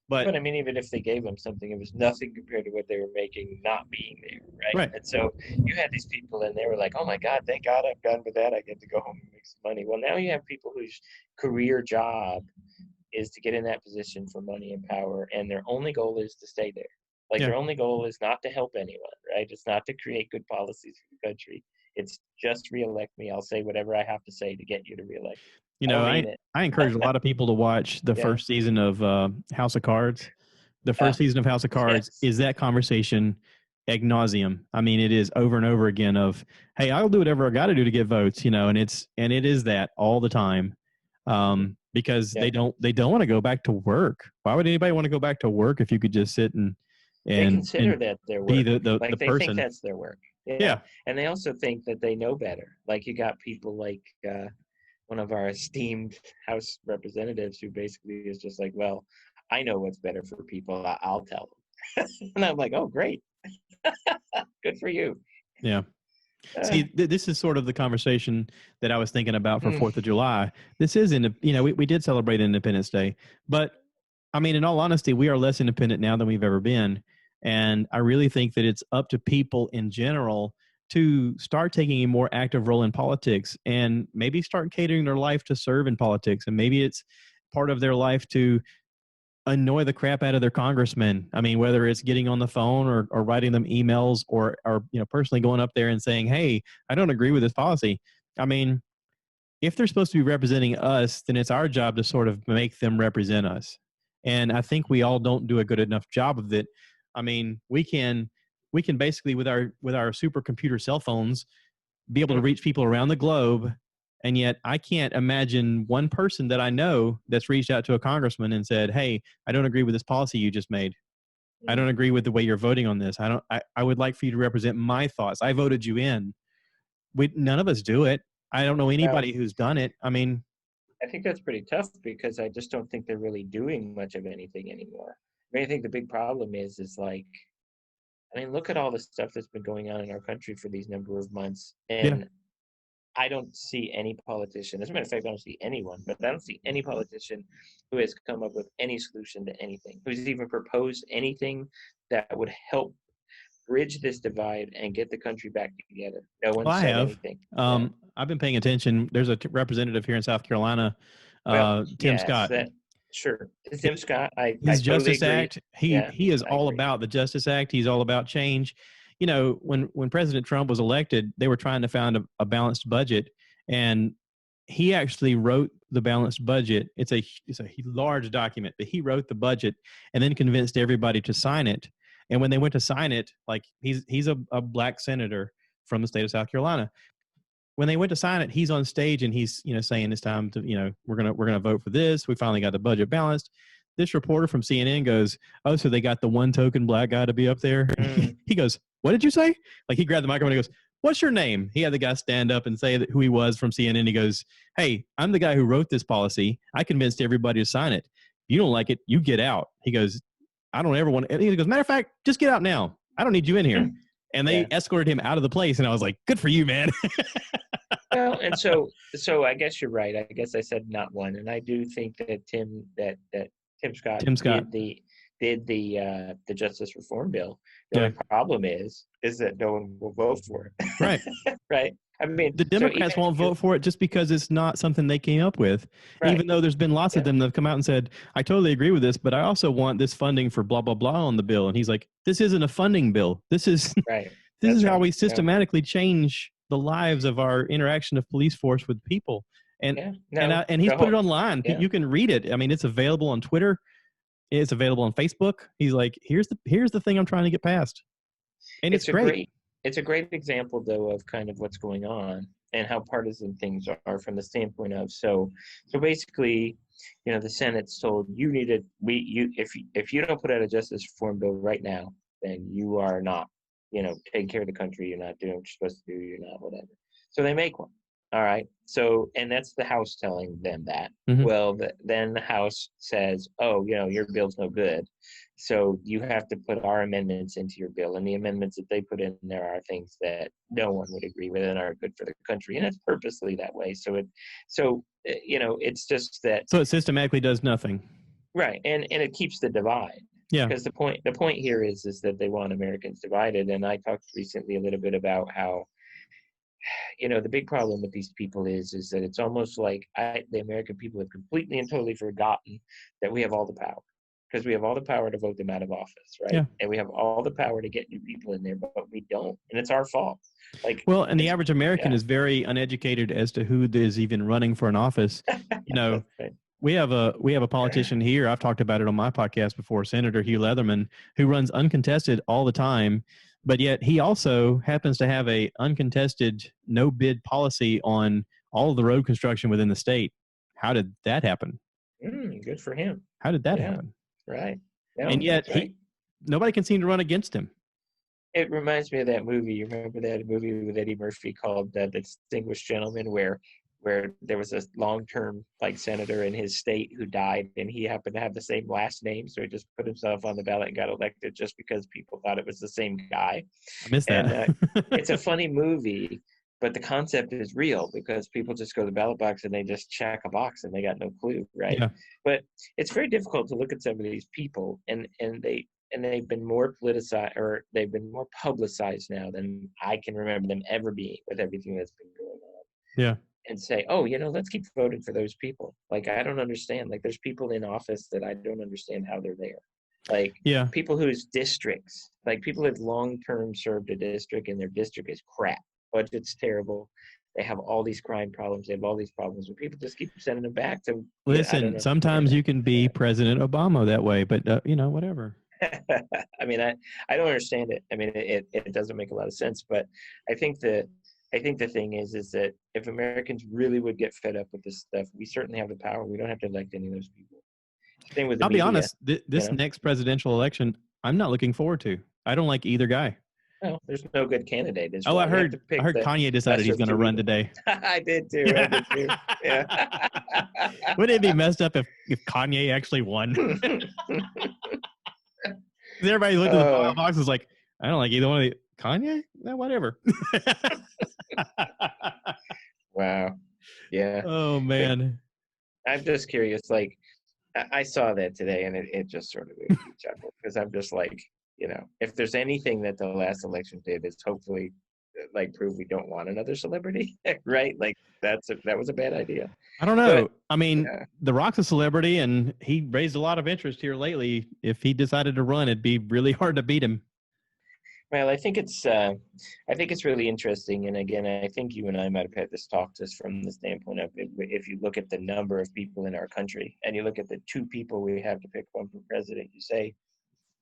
But I mean, even if they gave them something, it was nothing compared to what they were making not being there, right? And so you had these people, and they were like, "Oh my God, thank God I'm done with that. I get to go home and make some money." Well, now you have people whose career job is to get in that position for money and power, and their only goal is to stay there. Like their only goal is not to help anyone, right? It's not to create good policies for the country. It's just reelect me. I'll say whatever I have to say to get you to reelect me. You know, I encourage a lot of people to watch the first season of House of Cards. The first season of House of Cards is that conversation ad nauseum. I mean, it is over and over again of, hey, I'll do whatever I got to do to get votes, you know, and it is that all the time because they don't want to go back to work. Why would anybody want to go back to work if you could just sit and they consider that their work? Be the like they person. think that's their work. Yeah. And they also think that they know better. Like you got people like one of our esteemed House representatives who basically is just like, well, I know what's better for people. I'll tell them. And I'm like, oh, great. Good for you. Yeah. See, this is sort of the conversation that I was thinking about for 4th of July. This isn't, you know, we did celebrate Independence Day, but I mean, in all honesty, we are less independent now than we've ever been. And I really think that it's up to people in general to start taking a more active role in politics and maybe start catering their life to serve in politics. And maybe it's part of their life to annoy the crap out of their congressmen. I mean, whether it's getting on the phone or writing them emails or, you know, personally going up there and saying, hey, I don't agree with this policy. I mean, if they're supposed to be representing us, then it's our job to sort of make them represent us. And I think we all don't do a good enough job of it. I mean, we can basically with our supercomputer cell phones be able to reach people around the globe. And yet I can't imagine one person that I know that's reached out to a congressman and said, hey, I don't agree with this policy you just made. I don't agree with the way you're voting on this. I would like for you to represent my thoughts. I voted you in. None of us do it. I don't know anybody who's done it. I mean, I think that's pretty tough because I just don't think they're really doing much of anything anymore. I mean, I think the big problem is like, I mean, look at all the stuff that's been going on in our country for these number of months. And I don't see any politician, as a matter of fact, I don't see anyone, but I don't see any politician who has come up with any solution to anything, who's even proposed anything that would help bridge this divide and get the country back together. No one said anything. I've been paying attention. There's a representative here in South Carolina, Tim Scott. Sure. Tim Scott. His Justice Act, he is all about the Justice Act. He's all about change. You know, when President Trump was elected, they were trying to find a balanced budget, and he actually wrote the balanced budget. It's a large document, but he wrote the budget and then convinced everybody to sign it. And when they went to sign it, like he's a black senator from the state of South Carolina. When they went to sign it, he's on stage and he's, you know, saying it's time to, you know, we're gonna vote for this. We finally got the budget balanced. This reporter from CNN goes, oh, so they got the one token black guy to be up there. He goes, what did you say? Like he grabbed the microphone and he goes, what's your name? He had the guy stand up and say who he was from CNN. He goes, hey, I'm the guy who wrote this policy. I convinced everybody to sign it. If you don't like it, you get out. He goes, I don't ever want to. He goes, matter of fact, just get out now. I don't need you in here. And they escorted him out of the place. And I was like, good for you, man. Well, and so I guess you're right. I guess I said not one. And I do think that Tim Scott did the Justice Reform Bill. The only problem is that no one will vote for it. Right. Right. I mean, the Democrats won't vote for it just because it's not something they came up with, even though there's been lots of them that have come out and said, I totally agree with this, but I also want this funding for blah, blah, blah on the bill. And he's like, this isn't a funding bill. This is this is how we systematically change the lives of our interaction of police force with people. And Yeah. No, and he's put it online. Yeah. You can read it. I mean, it's available on Twitter. It's available on Facebook. He's like, here's the thing I'm trying to get past. And it's great. It's a great example, though, of kind of what's going on and how partisan things are from the standpoint of so basically, you know, the Senate's told if you don't put out a justice reform bill right now, then you are not, you know, taking care of the country. You're not doing what you're supposed to do. You're not whatever. So they make one. All right. So, and that's the House telling them that. Mm-hmm. Well, then the House says, oh, you know, your bill's no good. So you have to put our amendments into your bill. And the amendments that they put in there are things that no one would agree with and are good for the country. And it's purposely that way. So you know, it's just that. So it systematically does nothing. Right. And it keeps the divide. Yeah. Because the point here is that they want Americans divided. And I talked recently a little bit about how, you know, the big problem with these people is that it's almost like the American people have completely and totally forgotten that we have all the power, because we have all the power to vote them out of office, right? Yeah. And we have all the power to get new people in there, but we don't, and it's our fault. Like, well, and the average American is very uneducated as to who is even running for an office. You know, right. we have a politician here. I've talked about it on my podcast before, Senator Hugh Leatherman, who runs uncontested all the time. But yet he also happens to have a uncontested no bid policy on all of the road construction within the state. How did that happen? Good for him. How did that happen? Right. No, and yet nobody can seem to run against him. It reminds me of that movie. You remember that movie with Eddie Murphy called The Distinguished Gentleman, where there was a long-term like senator in his state who died, and he happened to have the same last name, so he just put himself on the ballot and got elected just because people thought it was the same guy. I missed that. And, it's a funny movie, but the concept is real because people just go to the ballot box and they just check a box and they got no clue, right? Yeah. But it's very difficult to look at some of these people, and they've been more politicized, or they've been more publicized now than I can remember them ever being, with everything that's been going on. Yeah. And say, oh, you know, let's keep voting for those people. Like, I don't understand. Like, there's people in office that I don't understand how they're there. Like, people whose districts, like people who have long-term served a district and their district is crap. Budget's terrible. They have all these crime problems. They have all these problems. And people just keep sending them back to. Listen, sometimes you can be President Obama that way, but, you know, whatever. I mean, I don't understand it. I mean, it doesn't make a lot of sense. But I think the thing is that if Americans really would get fed up with this stuff, we certainly have the power. We don't have to elect any of those people. Same with the media. I'll be honest, this next presidential election, I'm not looking forward to. I don't like either guy. Well, there's no good candidate. I heard Kanye decided he's going to run today. I did too. Yeah. Wouldn't it be messed up if Kanye actually won? Everybody looked at the ballot box and was like, I don't like either one of the Kanye? No, whatever. Wow. Yeah. Oh, man. I'm just curious. Like, I saw that today, and it just sort of made me chuckle, because I'm just like, you know, if there's anything that the last election did, is hopefully like prove we don't want another celebrity, right? Like that was a bad idea. I don't know. But, I mean, The Rock's a celebrity, and he raised a lot of interest here lately. If he decided to run, it'd be really hard to beat him. Well, I think it's really interesting, and again, I think you and I might have had this talk just from the standpoint of if you look at the number of people in our country, and you look at the two people we have to pick one for president, you say,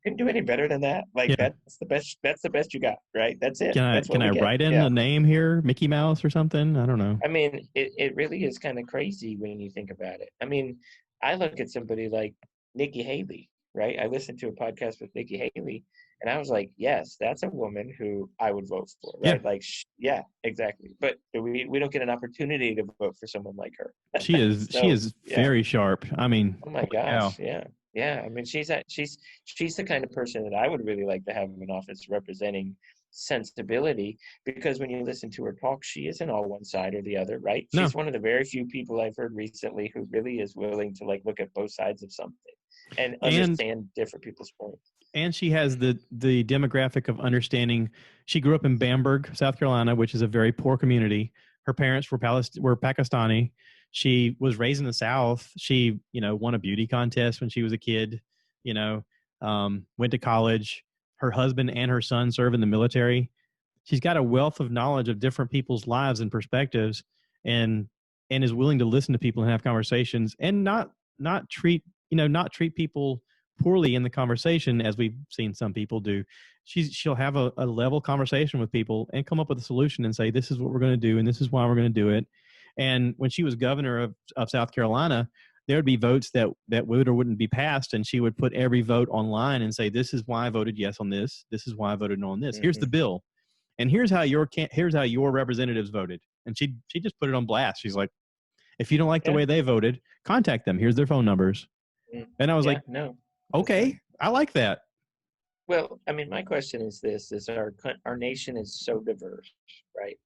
couldn't do any better than that. Like that's the best. That's the best you got, right? That's it. Can I write in a name here, Mickey Mouse or something? I don't know. I mean, it really is kind of crazy when you think about it. I mean, I look at somebody like Nikki Haley, right? I listened to a podcast with Nikki Haley, and I was like, yes, that's a woman who I would vote for, right? Yeah. Like, yeah, exactly. But we don't get an opportunity to vote for someone like her. She is very sharp. I mean, oh my gosh, yeah. Yeah, I mean, she's the kind of person that I would really like to have in office, representing sensibility, because when you listen to her talk, she isn't all one side or the other, right? No. She's one of the very few people I've heard recently who really is willing to like look at both sides of something and understand different people's points. And she has the demographic of understanding. She grew up in Bamberg, South Carolina, which is a very poor community. Her parents were Pakistani. She was raised in the South. She, won a beauty contest when she was a kid, went to college. Her husband and her son serve in the military. She's got a wealth of knowledge of different people's lives and perspectives. And and is willing to listen to people and have conversations and not treat people poorly in the conversation, as we've seen some people do. She'll have a level conversation with people and come up with a solution and say, this is what we're going to do and this is why we're going to do it. And when she was governor of South Carolina, there would be votes that would or wouldn't be passed, and she would put every vote online and say, this is why I voted yes on this, this is why I voted no on this. Here's the bill, and here's how your representatives voted. And she just put it on blast. She's like, if you don't like the way they voted, contact them. Here's their phone numbers. And I was like, no, okay, I like that. Well, I mean, my question is this: is our nation is so diverse, right?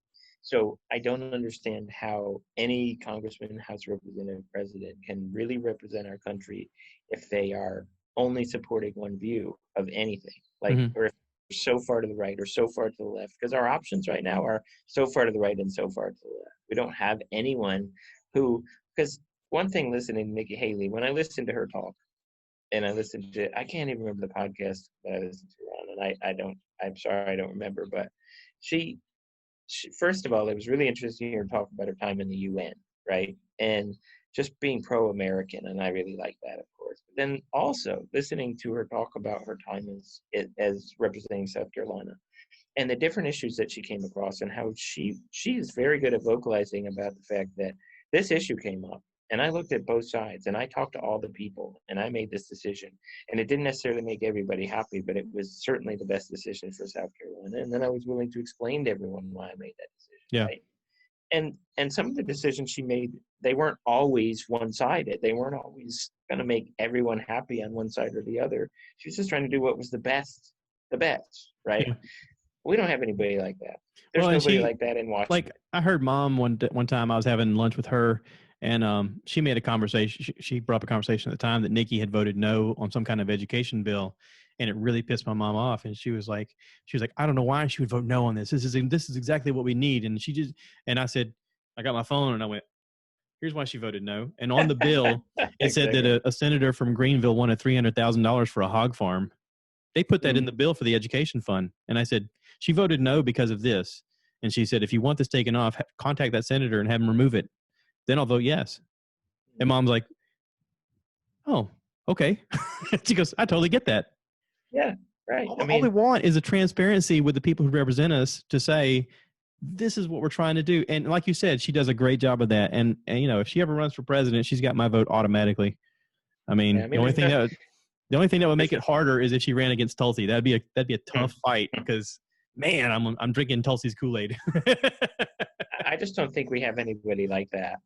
So I don't understand how any congressman, House representative, president can really represent our country if they are only supporting one view of anything, like, or if they're so far to the right or so far to the left, because our options right now are so far to the right and so far to the left. We don't have anyone who, because one thing listening to Nikki Haley, when I listened to her talk, and I listened to, I can't even remember the podcast that I listened to her on, and I'm sorry, I don't remember, but she first of all, it was really interesting to hear her talk about her time in the UN, right? And just being pro-American, and I really like that, of course. But then also listening to her talk about her time as representing South Carolina and the different issues that she came across, and how she is very good at vocalizing about the fact that this issue came up. And I looked at both sides, and I talked to all the people, and I made this decision. And it didn't necessarily make everybody happy, but it was certainly the best decision for South Carolina. And then I was willing to explain to everyone why I made that decision. Yeah. Right? And some of the decisions she made, they weren't always one-sided. They weren't always going to make everyone happy on one side or the other. She was just trying to do what was the best, right? Yeah. We don't have anybody like that. There's nobody like that in Washington. Like, I heard Mom one time, I was having lunch with her, and she made a conversation. She brought up a conversation at the time that Nikki had voted no on some kind of education bill, and it really pissed my mom off. And she was like, I don't know why she would vote no on this. This is exactly what we need. And I said, I got my phone and I went, here's why she voted no. And on the bill, it said that a senator from Greenville wanted $300,000 for a hog farm. They put that in the bill for the education fund. And I said, she voted no because of this. And she said, if you want this taken off, contact that senator and have him remove it. Then I'll vote yes. And Mom's like, oh, okay. She goes, I totally get that. Yeah, right. All we want is a transparency with the people who represent us to say, this is what we're trying to do. And like you said, she does a great job of that. And if she ever runs for president, she's got my vote automatically. I mean, the only thing that would make it harder is if she ran against Tulsi. That'd be a tough fight, because man, I'm drinking Tulsi's Kool-Aid. I just don't think we have anybody like that.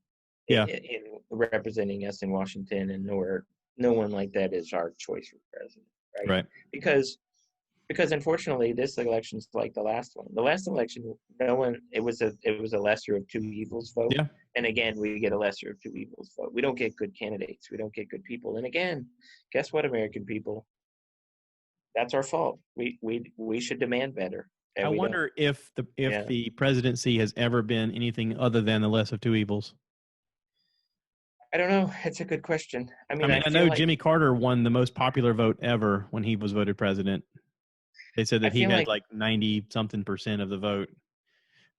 Yeah. In representing us in Washington, and no one like that is our choice for president, right? Right. Because unfortunately, this election is like the last one. The last election, it was a lesser of two evils vote. Yeah. And again, we get a lesser of two evils vote. We don't get good candidates. We don't get good people. And again, guess what, American people? That's our fault. We should demand better. I wonder if the presidency has ever been anything other than the less of two evils. I don't know. It's a good question. I know Jimmy Carter won the most popular vote ever when he was voted president. They said that he had like 90-something% of the vote.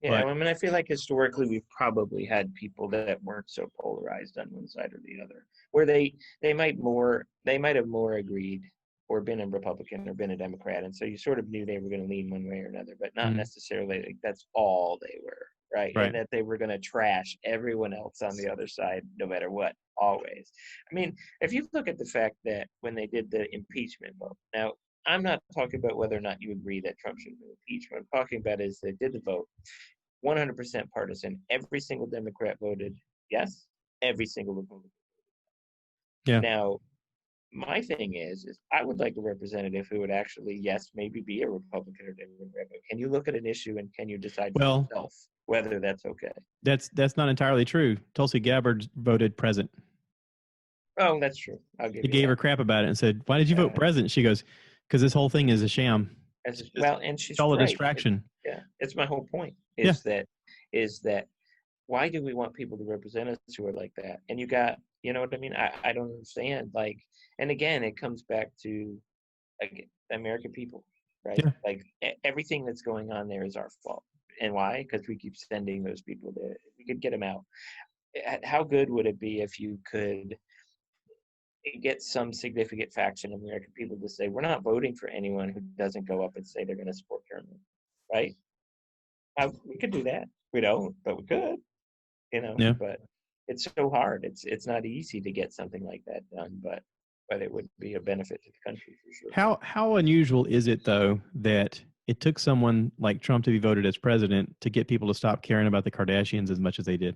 Yeah, but, I feel like historically we've probably had people that weren't so polarized on one side or the other, where they might have more agreed or been a Republican or been a Democrat, and so you sort of knew they were going to lean one way or another, but not necessarily like that's all they were. Right. And that they were going to trash everyone else on the other side, no matter what, always. I mean, if you look at the fact that when they did the impeachment vote, now I'm not talking about whether or not you agree that Trump should be impeached. What I'm talking about is they did the vote 100% partisan. Every single Democrat voted yes. Every single Republican voted yes. Yeah. Now, my thing is I would like a representative who would actually, yes, maybe be a Republican or Democrat. But can you look at an issue and can you decide for yourself whether that's okay? That's not entirely true. Tulsi Gabbard voted present. Oh, that's true. He gave her crap about it and said, "Why did you vote present?" She goes, "Because this whole thing is a sham." And she's all right. a distraction. It's my whole point. Is that why do we want people to represent us who are like that? And you got, you know what I mean? I don't understand. Like, and again, it comes back to American people, right? Yeah. Like everything that's going on there is our fault. And why? Because we keep sending those people there. We could get them out. how good would it be if you could get some significant faction of American people to say, we're not voting for anyone who doesn't go up and say they're going to support Germany, right? We could do that. We don't, but we could, Yeah. but it's so hard. It's not easy to get something like that done, but it would be a benefit to the country for sure. How unusual is it, though, that it took someone like Trump to be voted as president to get people to stop caring about the Kardashians as much as they did?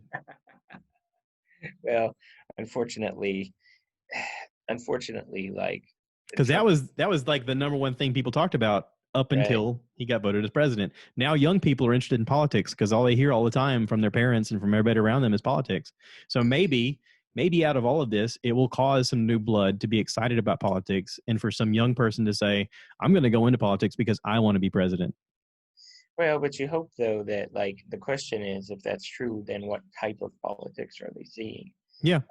Well, unfortunately, like Because that Trump, was like the number one thing people talked about up right? until he got voted as president. Now young people are interested in politics because all they hear all the time from their parents and from everybody around them is politics. So maybe out of all of this, it will cause some new blood to be excited about politics, and for some young person to say, I'm going to go into politics because I want to be president. Well, but you hope though that, like, the question is, if that's true, then what type of politics are they seeing? Yeah.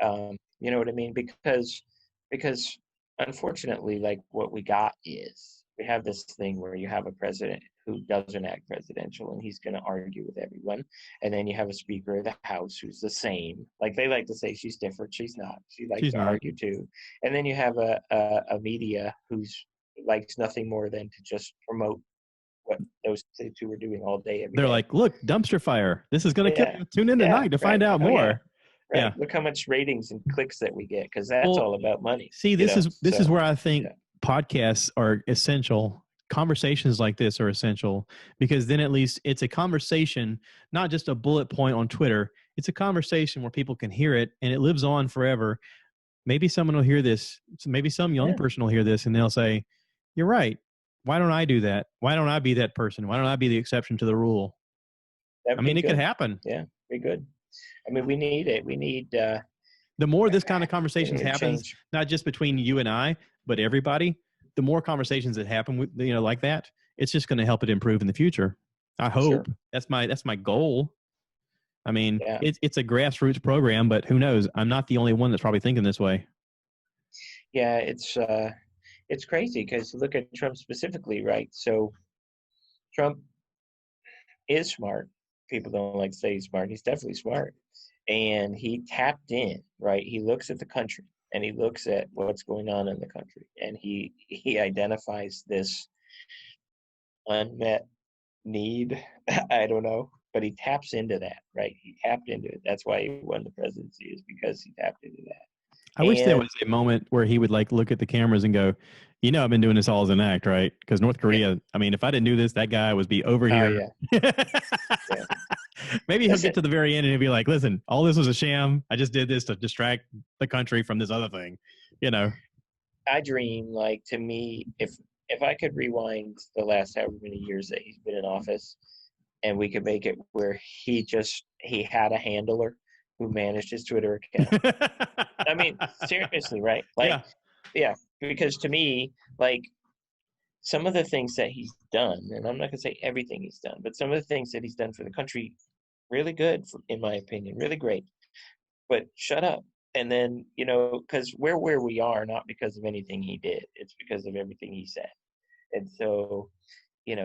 You know what I mean? Because unfortunately, like, what we got is we have this thing where you have a president who doesn't act presidential and he's going to argue with everyone, and then you have a Speaker of the House who's the same. Like, they like to say she's different, she's not. She likes She's to not. argue too, and then you have a media who's likes nothing more than to just promote what those two were doing all day, every They're day. like, look, dumpster fire. This is going to kill you. Tune in tonight to find out Oh, more. Right. Yeah. Look how much ratings and clicks that we get, because that's all about money. See, this is where I think podcasts are essential. Conversations like this are essential because then at least it's a conversation, not just a bullet point on Twitter. It's a conversation where people can hear it and it lives on forever. Maybe someone will hear this. Maybe some young person will hear this and they'll say, you're right. Why don't I do that? Why don't I be that person? Why don't I be the exception to the rule? I mean, it could happen. Yeah, be good. I mean, we need it. We need the more this kind of conversations happens, not just between you and I, but everybody, the more conversations that happen with, like that, it's just going to help it improve in the future. I hope. That's my goal. I mean, it's a grassroots program, but who knows? I'm not the only one that's probably thinking this way. Yeah, it's crazy because look at Trump specifically, right? So Trump is smart. People don't like to say he's smart. He's definitely smart. And he tapped in, right? He looks at the country and he looks at what's going on in the country, and he identifies this unmet need. I don't know, but he taps into that, right? He tapped into it. That's why he won the presidency, is because he tapped into that. I wish there was a moment where he would like look at the cameras and go, I've been doing this all as an act, right? Because North Korea, I mean, if I didn't do this, that guy would be over here. Maybe he'll get to the very end and he'll be like, listen, all this was a sham. I just did this to distract the country from this other thing, I dream, like, to me, if I could rewind the last however many years that he's been in office, and we could make it where he had a handler who managed his Twitter account. I mean, seriously, right? Like, yeah, because to me, like, some of the things that he's done, and I'm not going to say everything he's done, but some of the things that he's done for the country, really good, in my opinion, really great. But shut up. And then, because we're where we are, not because of anything he did, it's because of everything he said. And so,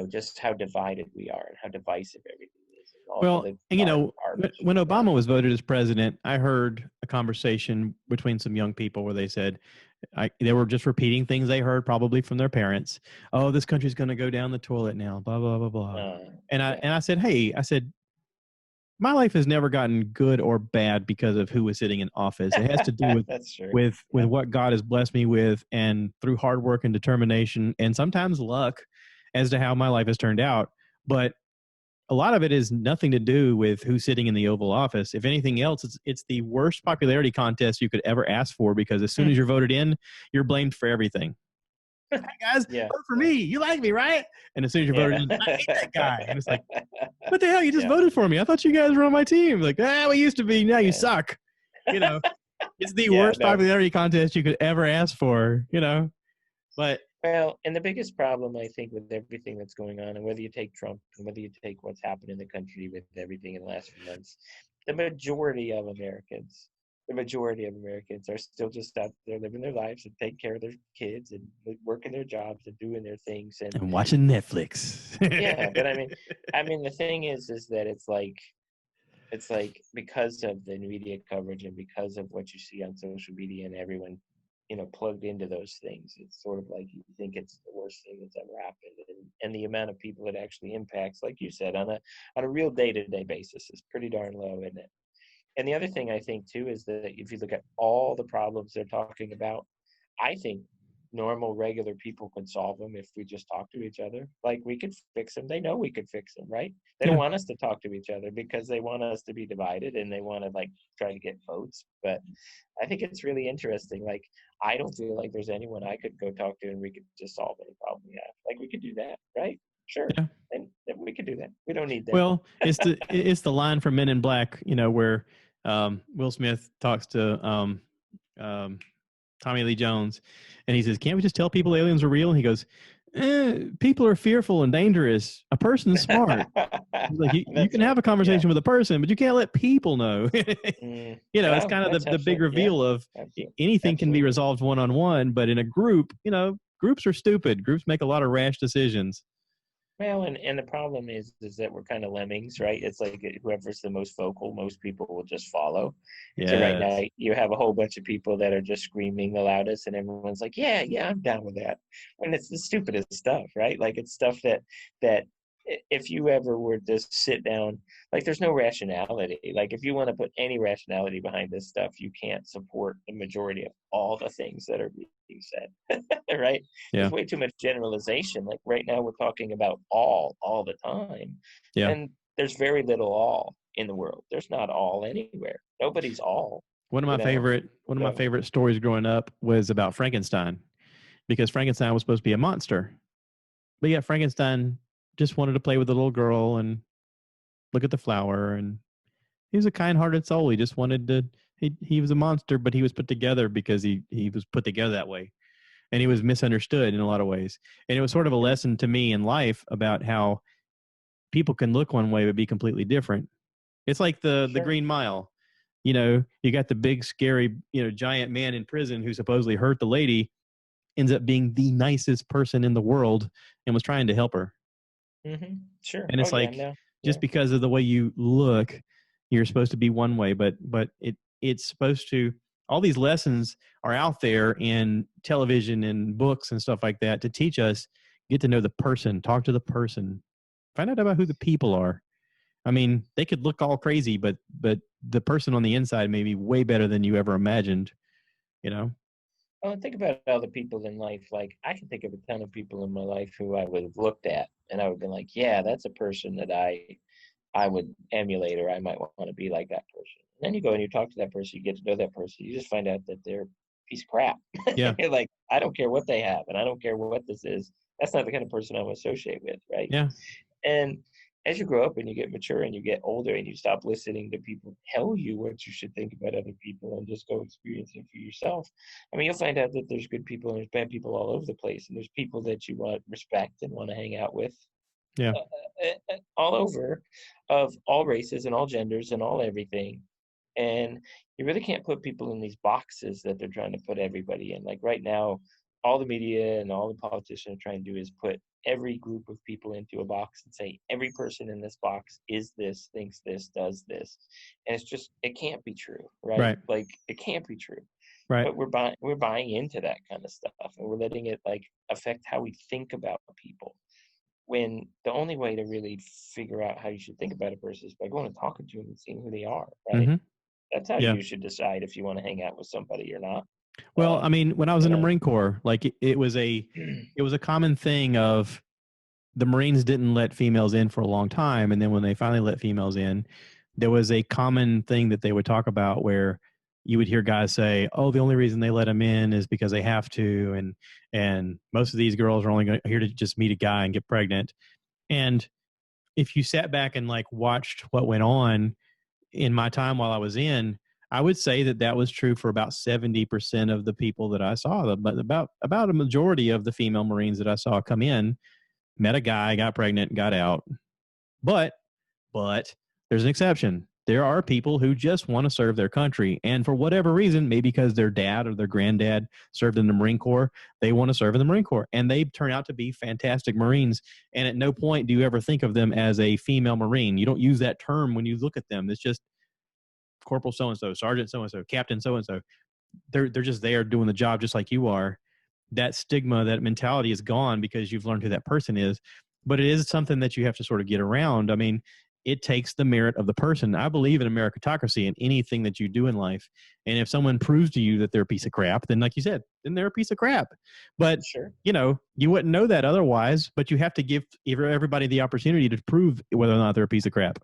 just how divided we are and how divisive everything is. Well, when Obama was voted as president, I heard a conversation between some young people where they said they were just repeating things they heard probably from their parents. Oh, this country's going to go down the toilet now, blah, blah, blah, blah. I said, hey, my life has never gotten good or bad because of who was sitting in office. It has to do with with what God has blessed me with, and through hard work and determination and sometimes luck as to how my life has turned out. But a lot of it is nothing to do with who's sitting in the Oval Office. If anything else, it's the worst popularity contest you could ever ask for, because as soon as you're voted in, you're blamed for everything. Hey guys, vote for me. You like me, right? And as soon as you're voted in, I hate that guy. And it's like, what the hell? You just voted for me. I thought you guys were on my team. Like, we used to be. Now you suck. It's the worst popularity contest you could ever ask for. But well, and the biggest problem, I think, with everything that's going on, and whether you take Trump and whether you take what's happened in the country with everything in the last few months, the majority of Americans are still just out there living their lives and taking care of their kids and working their jobs and doing their things and watching Netflix. Yeah, but I mean, the thing is that it's like, It's like because of the media coverage and because of what you see on social media and everyone, plugged into those things, it's sort of like you think it's the worst thing that's ever happened. And the amount of people it actually impacts, like you said, on a real day-to-day basis is pretty darn low, isn't it? And the other thing I think too is that if you look at all the problems they're talking about, I think normal, regular people could solve them if we just talk to each other. Like we could fix them. They know we could fix them, right? They don't want us to talk to each other because they want us to be divided and they want to like try to get votes. But I think it's really interesting. Like I don't feel like there's anyone I could go talk to and we could just solve any problem we have. Like we could do that, right? Sure. Yeah. And we could do that. We don't need them. Well, it's the line from Men in Black, where Will Smith talks to Tommy Lee Jones, and he says, "Can't we just tell people aliens are real?" And he goes, "People are fearful and dangerous. A person's smart." He's like, you can have a conversation with a person, but you can't let people know. It's kind of the big reveal of anything can be resolved one-on-one, but in a group, groups are stupid. Groups make a lot of rash decisions. Well, and the problem is that we're kind of lemmings, right? It's like whoever's the most vocal, most people will just follow. Yes. So right now you have a whole bunch of people that are just screaming the loudest and everyone's like, yeah, I'm down with that. And it's the stupidest stuff, right? Like it's stuff that if you ever were to sit down, like there's no rationality. Like if you want to put any rationality behind this stuff, you can't support the majority of all the things that are being said, right? Yeah. There's way too much generalization. Like right now we're talking about all the time. Yeah. And there's very little all in the world. There's not all anywhere. Nobody's all. One of my favorite stories growing up was about Frankenstein, because Frankenstein was supposed to be a monster. But yet Frankenstein just wanted to play with the little girl and look at the flower, and he was a kind-hearted soul. He just wanted to. He was a monster, but he was put together because he was put together that way, and he was misunderstood in a lot of ways. And it was sort of a lesson to me in life about how people can look one way but be completely different. It's like the Green Mile. You got the big, scary, giant man in prison who supposedly hurt the lady, ends up being the nicest person in the world and was trying to help her. Mm-hmm. Sure. And it's just because of the way you look, you're supposed to be one way, but it's supposed to, all these lessons are out there in television and books and stuff like that to teach us, get to know the person, talk to the person, find out about who the people are. I mean, they could look all crazy, but the person on the inside may be way better than you ever imagined, Well, think about other people in life. Like I can think of a ton of people in my life who I would have looked at and I would have been like, yeah, that's a person that I would emulate, or I might want to be like that person. And then you go and you talk to that person, you get to know that person, you just find out that they're a piece of crap. Yeah. You're like, I don't care what they have and I don't care what this is. That's not the kind of person I would associate with, right? Yeah. And as you grow up and you get mature and you get older and you stop listening to people tell you what you should think about other people and just go experience it for yourself, I mean, you'll find out that there's good people and there's bad people all over the place. And there's people that you want respect and want to hang out with. Yeah. All over, of all races and all genders and all everything. And you really can't put people in these boxes that they're trying to put everybody in. Like right now, all the media and all the politicians are trying to do is put every group of people into a box and say every person in this box is this, thinks this, does this. And it's just, it can't be true, right? Like it can't be true. Right. But we're buying into that kind of stuff, and we're letting it like affect how we think about people. When the only way to really figure out how you should think about a person is by going and talking to them and seeing who they are, right? Mm-hmm. That's how you should decide if you want to hang out with somebody or not. Well, I mean, when I was in the Marine Corps, like it was a common thing of the Marines didn't let females in for a long time. And then when they finally let females in, there was a common thing that they would talk about where you would hear guys say, oh, the only reason they let them in is because they have to. And most of these girls are only here to just meet a guy and get pregnant. And if you sat back and like watched what went on in my time while I was in, I would say that was true for about 70% of the people that I saw. But about a majority of the female Marines that I saw come in, met a guy, got pregnant, got out. But there's an exception. there are people who just want to serve their country. And for whatever reason, maybe because their dad or their granddad served in the Marine Corps, they want to serve in the Marine Corps. And they turn out to be fantastic Marines. And at no point do you ever think of them as a female Marine. You don't use that term when you look at them. It's just Corporal so-and-so, Sergeant so-and-so, Captain so-and-so. They're just there doing the job just like you are. That stigma, that mentality is gone because you've learned who that person is. But it is something that you have to sort of get around. I mean, it takes the merit of the person. I believe in a meritocracy in anything that you do in life. And if someone proves to you that they're a piece of crap, then like you said, then they're a piece of crap. But, Sure. you know, you wouldn't know that otherwise, but you have to give everybody the opportunity to prove whether or not they're a piece of crap.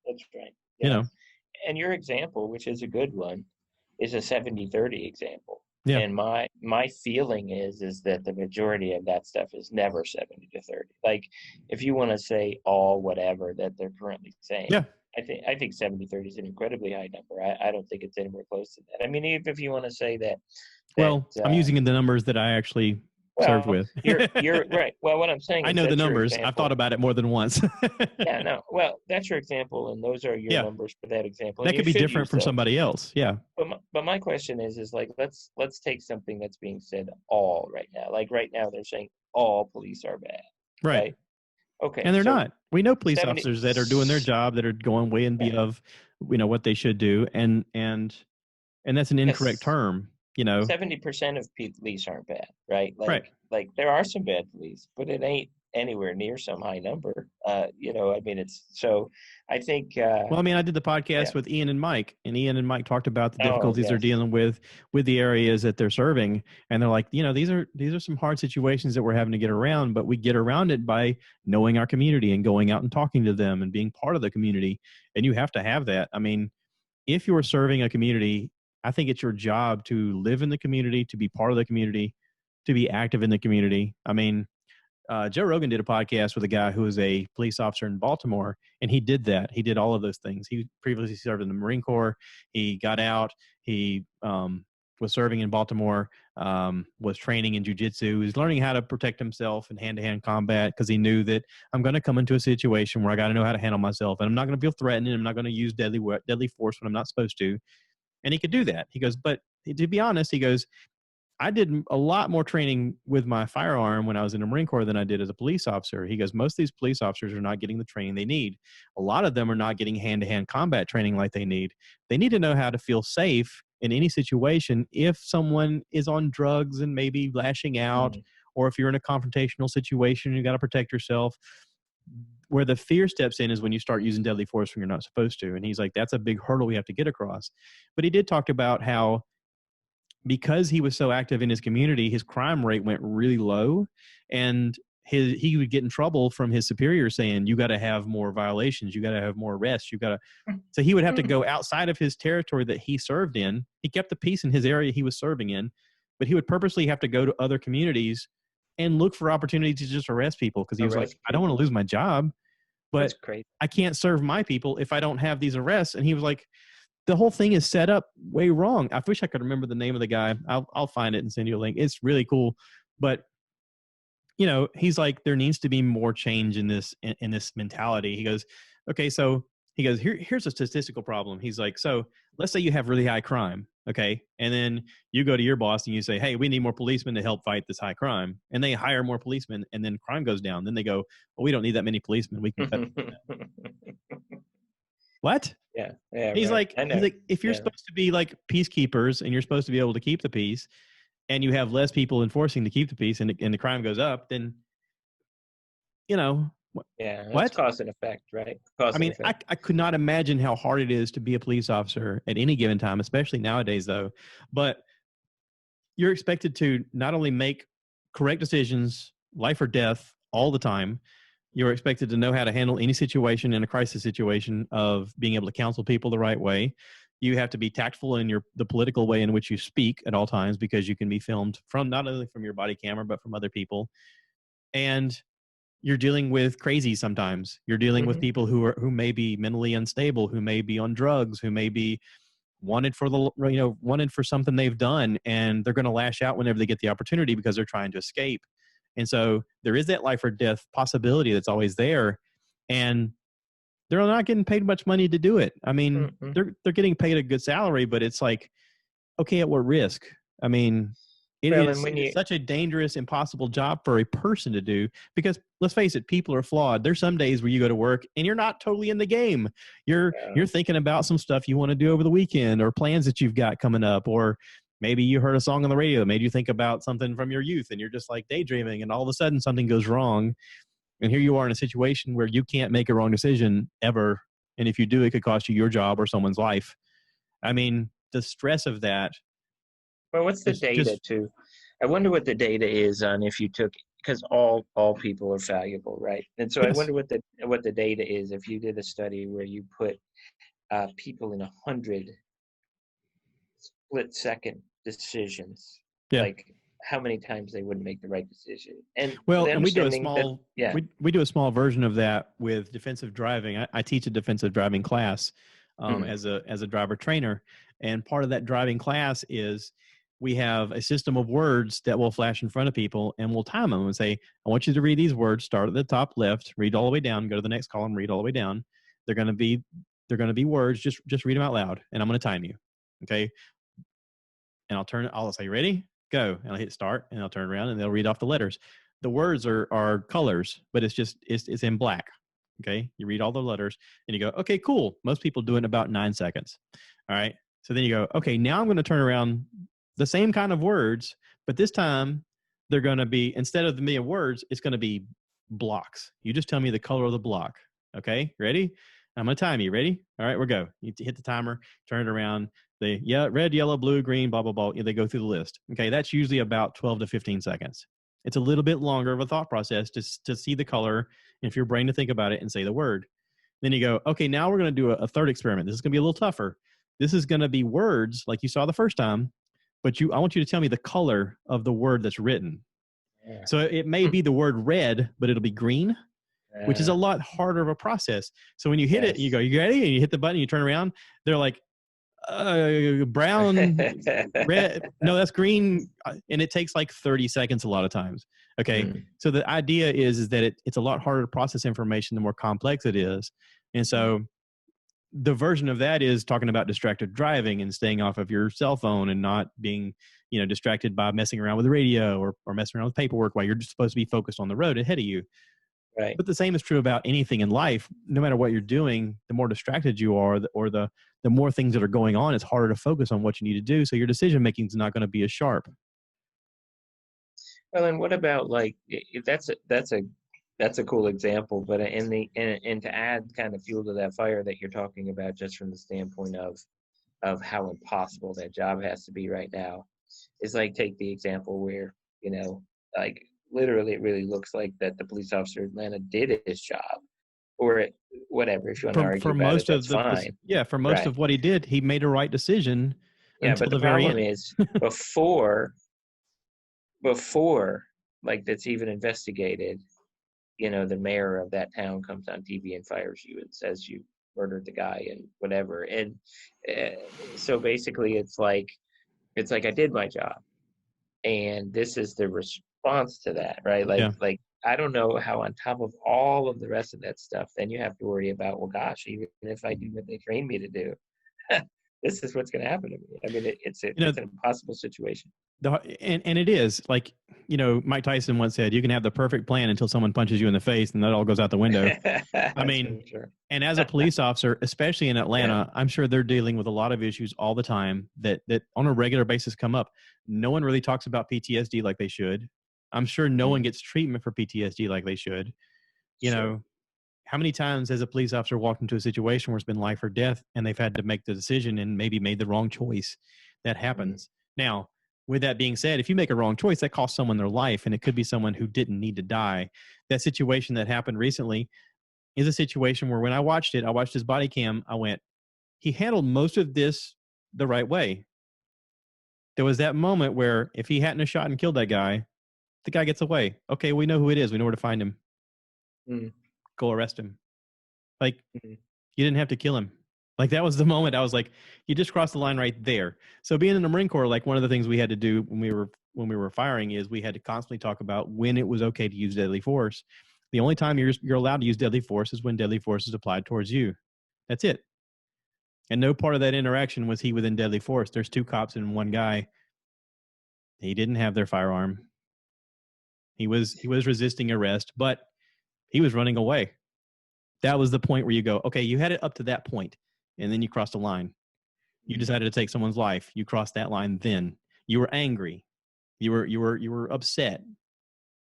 That's right. Yeah. You know, and your example, which is a good one, is a 70-30 example. Yeah. And my feeling is that the majority of that stuff is never 70-30. Like, if you want to say all whatever that they're currently saying, yeah, I think 70-30 is an incredibly high number. I don't think it's anywhere close to that. I mean, even if you want to say that. Well, I'm using the numbers that I actually served with. You're right. Well, what I'm saying is I know the numbers. I've thought about it more than once. Yeah, no. Well, that's your example, and those are your numbers for that example. That could be different from somebody else. Yeah. But my question is like, let's take something that's being said all right now. Like right now, they're saying all police are bad. Right. Okay. And they're not. We know police officers that are doing their job, that are going way and above, you know, what they should do, and that's an incorrect term. You know, 70% of police aren't bad, right? Like there are some bad police, but it ain't anywhere near some high number. You know, I mean, it's so. I think. Well, I mean, I did the podcast with Ian and Mike, and Ian and Mike talked about the difficulties they're dealing with the areas that they're serving, and they're like, you know, these are some hard situations that we're having to get around, but we get around it by knowing our community and going out and talking to them and being part of the community, and you have to have that. I mean, if you're serving a community, I think it's your job to live in the community, to be part of the community, to be active in the community. I mean, Joe Rogan did a podcast with a guy who was a police officer in Baltimore, and he did that. He did all of those things. He previously served in the Marine Corps. He got out. He was serving in Baltimore, was training in jiu-jitsu. He was learning how to protect himself in hand-to-hand combat because he knew that I'm going to come into a situation where I got to know how to handle myself, and I'm not going to feel threatened, and I'm not going to use deadly force when I'm not supposed to. And he could do that. He goes, but to be honest, he goes, I did a lot more training with my firearm when I was in the Marine Corps than I did as a police officer. He goes, most of these police officers are not getting the training they need. A lot of them are not getting hand-to-hand combat training like they need. They need to know how to feel safe in any situation if someone is on drugs and maybe lashing out, or if you're in a confrontational situation, you got to protect yourself. Where the fear steps in is when you start using deadly force when you're not supposed to. And he's like, that's a big hurdle we have to get across. But he did talk about how because he was so active in his community, his crime rate went really low, and he would get in trouble from his superiors saying, you got to have more violations. You got to have more arrests. So he would have to go outside of his territory that he served in. He kept the peace in his area he was serving in, but he would purposely have to go to other communities and look for opportunities to just arrest people. Cause he was like, I don't want to lose my job, but I can't serve my people if I don't have these arrests. And he was like, the whole thing is set up way wrong. I wish I could remember the name of the guy. I'll find it and send you a link. It's really cool. But, you know, he's like, there needs to be more change in this mentality. He goes, okay, so he goes, here's a statistical problem. He's like, so let's say you have really high crime. Okay. And then you go to your boss and you say, hey, we need more policemen to help fight this high crime. And they hire more policemen, and then crime goes down. Then they go, well, we don't need that many policemen. We can cut What? Yeah. He's like, if you're supposed to be like peacekeepers and you're supposed to be able to keep the peace, and you have less people enforcing to keep the peace, and the crime goes up, then, you know, it's cause and effect, right? I could not imagine how hard it is to be a police officer at any given time, especially nowadays, though. But you're expected to not only make correct decisions, life or death, all the time. You're expected to know how to handle any situation in a crisis situation, of being able to counsel people the right way. You have to be tactful in the political way in which you speak at all times, because you can be filmed from not only from your body camera, but from other people. And you're dealing with crazy sometimes. You're dealing with people who may be mentally unstable, who may be on drugs, who may be wanted for something they've done, and they're going to lash out whenever they get the opportunity because they're trying to escape. And so there is that life or death possibility that's always there. And they're not getting paid much money to do it. I mean, they're getting paid a good salary, but it's like, okay, at what risk? I mean, it is such a dangerous, impossible job for a person to do, because let's face it, people are flawed. There's some days where you go to work and you're not totally in the game. You're thinking about some stuff you want to do over the weekend, or plans that you've got coming up, or maybe you heard a song on the radio that made you think about something from your youth and you're just like daydreaming, and all of a sudden something goes wrong. And here you are in a situation where you can't make a wrong decision ever. And if you do, it could cost you your job or someone's life. I mean, the stress of that. Well, what's the data too? I wonder what the data is on if you took, because all people are valuable, right? And so I wonder what the data is if you did a study where you put people in 100 split-second decisions, like how many times they wouldn't make the right decision. And we do a small we do a small version of that with defensive driving. I teach a defensive driving class as a driver trainer, and part of that driving class is we have a system of words that will flash in front of people, and we'll time them and say, I want you to read these words, start at the top left, read all the way down, go to the next column, read all the way down. They're going to be words. Just read them out loud, and I'm going to time you. Okay. And I'll say, ready, go. And I'll hit start, and I'll turn around and they'll read off the letters. The words are colors, but it's in black. Okay. You read all the letters and you go, okay, cool. Most people do it in about 9 seconds. All right. So then you go, okay, now I'm going to turn around the same kind of words, but this time they're going to be, instead of the million words, it's going to be blocks. You just tell me the color of the block. Okay. Ready? I'm going to time you. Ready? All right, we'll go. You hit the timer, turn it around. Red, yellow, blue, green, blah, blah, blah. They go through the list. Okay. That's usually about 12 to 15 seconds. It's a little bit longer of a thought process to see the color and for your brain to think about it and say the word. Then you go, okay, now we're going to do a third experiment. This is going to be a little tougher. This is going to be words like you saw the first time, but I want you to tell me the color of the word that's written. Yeah. So it may be the word red, but it'll be green, which is a lot harder of a process. So when you hit it, you go, you ready? And you hit the button, you turn around. They're like, brown, red. No, that's green. And it takes like 30 seconds a lot of times. Okay. So the idea is that it's a lot harder to process information the more complex it is. And so the version of that is talking about distracted driving and staying off of your cell phone and not being, distracted by messing around with the radio or messing around with paperwork while you're just supposed to be focused on the road ahead of you. Right. But the same is true about anything in life. No matter what you're doing, the more distracted you are, or the more things that are going on, it's harder to focus on what you need to do. So your decision making is not going to be as sharp. Well, and what about that's a cool example, but and to add kind of fuel to that fire that you're talking about, just from the standpoint of how impossible that job has to be right now, is take the example where literally it really looks like that the police officer in Atlanta did his job, or whatever. If you want to argue about it, that's fine. Yeah, for most of what he did, he made a right decision. Yeah, but the problem is before that's even investigated, the mayor of that town comes on TV and fires you and says you murdered the guy and whatever. And so basically it's like I did my job, and this is the response to that, right? I don't know how on top of all of the rest of that stuff, then you have to worry about, well, gosh, even if I do what they trained me to do, this is what's going to happen to me. I mean, it's an impossible situation. And it is Mike Tyson once said, you can have the perfect plan until someone punches you in the face and that all goes out the window. I mean, sure. And as a police officer, especially in Atlanta, I'm sure they're dealing with a lot of issues all the time that on a regular basis come up. No one really talks about PTSD like they should. I'm sure no one gets treatment for PTSD like they should. How many times has a police officer walked into a situation where it's been life or death and they've had to make the decision and maybe made the wrong choice? That happens. Now, with that being said, if you make a wrong choice, that costs someone their life, and it could be someone who didn't need to die. That situation that happened recently is a situation where when I watched his body cam, I went, he handled most of this the right way. There was that moment where if he hadn't have shot and killed that guy, the guy gets away. Okay, we know who it is. We know where to find him. Go arrest him. You didn't have to kill him. That was the moment I was like, you just crossed the line right there. So being in the Marine Corps, one of the things we had to do when we were firing is we had to constantly talk about when it was okay to use deadly force. The only time you're allowed to use deadly force is when deadly force is applied towards you. That's it. And no part of that interaction was he within deadly force. There's 2 cops and 1 guy. He didn't have their firearm. He was resisting arrest, but he was running away. That was the point where you go, okay, you had it up to that point, and then you crossed a line. You decided to take someone's life. You crossed that line. Then you were angry. You were upset.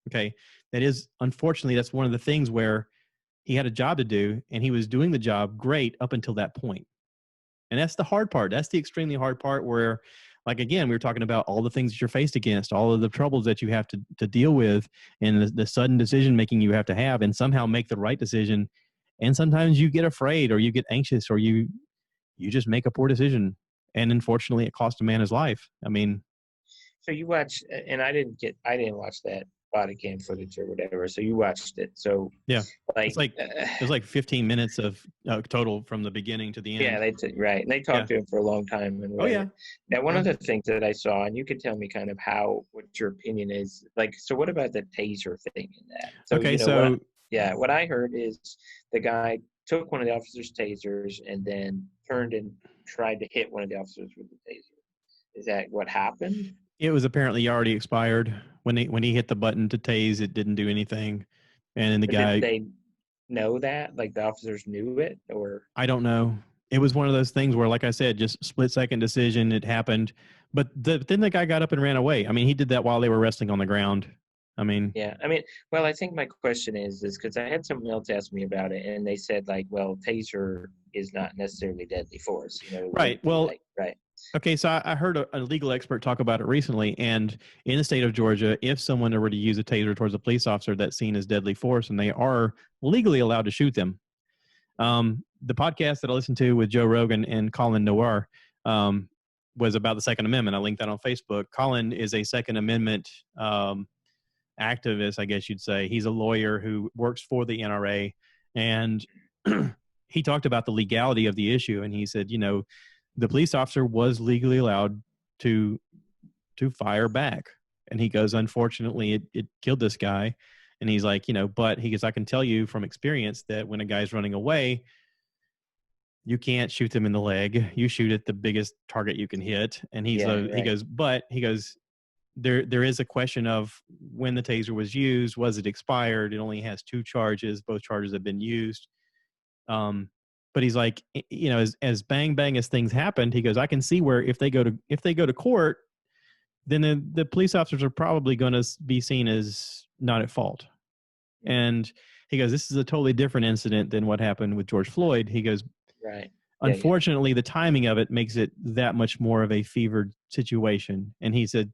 Okay, that is, unfortunately, that's one of the things where he had a job to do, and he was doing the job great up until that point. And that's the hard part. That's the extremely hard part where, like, again, we were talking about all the things that you're faced against, all of the troubles that you have to deal with, and the sudden decision making you have to have, and somehow make the right decision. And sometimes you get afraid, or you get anxious, or you just make a poor decision. And unfortunately, it cost a man his life. I mean, so you watched, and I didn't watch that body cam footage or whatever. So you watched it. So yeah, it's like it was like 15 minutes of total from the beginning to the end. Yeah, right. And they talked to him for a long time. And yeah. Now, one of the things that I saw, and you could tell me kind of what your opinion is. Like, so what about the taser thing in that? So, okay, what I heard is the guy took one of the officer's tasers and then turned and tried to hit one of the officers with the taser. Is that what happened? It was apparently already expired when he hit the button to tase. It didn't do anything, and then the guy. Did they know that? Like the officers knew it, or I don't know. It was one of those things where, like I said, just split-second decision. It happened, but then the guy got up and ran away. I mean, he did that while they were resting on the ground. I mean, yeah. I mean, well, I think my question is because I had someone else ask me about it, and they said like, well, taser is not necessarily deadly force. Right. Well, right. Okay, so I heard a legal expert talk about it recently, and in the state of Georgia, if someone were to use a taser towards a police officer, that's seen as deadly force, and they are legally allowed to shoot them. The podcast that I listened to with Joe Rogan and Colin Noir was about the Second Amendment. I linked that on Facebook. Colin is a Second Amendment activist, I guess you'd say. He's a lawyer who works for the NRA, and he talked about the legality of the issue, and he said, the police officer was legally allowed to fire back. And he goes, unfortunately, it killed this guy. And he's like, but he goes, I can tell you from experience that when a guy's running away, you can't shoot them in the leg. You shoot at the biggest target you can hit. And he goes, there is a question of when the taser was used. Was it expired? It only has 2 charges. Both charges have been used. But he's like, as bang as things happened, he goes, I can see where if they go to court, then the police officers are probably going to be seen as not at fault. And he goes, this is a totally different incident than what happened with George Floyd. He goes, right. Unfortunately, the timing of it makes it that much more of a fevered situation. And he said,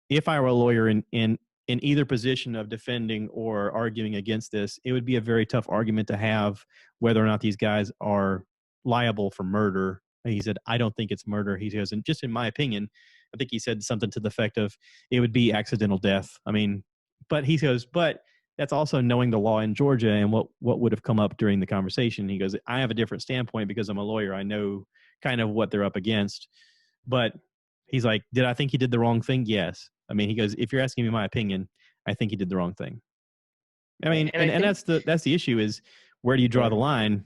if I were a lawyer in either position of defending or arguing against this, it would be a very tough argument to have whether or not these guys are liable for murder. And he said, I don't think it's murder. He goes, and just in my opinion, I think he said something to the effect of it would be accidental death. I mean, but he goes, but that's also knowing the law in Georgia and what would have come up during the conversation. He goes, I have a different standpoint because I'm a lawyer. I know kind of what they're up against. But he's like, did I think he did the wrong thing? Yes. I mean, he goes, if you're asking me my opinion, I think he did the wrong thing. I mean, and that's the issue is where do you draw the line?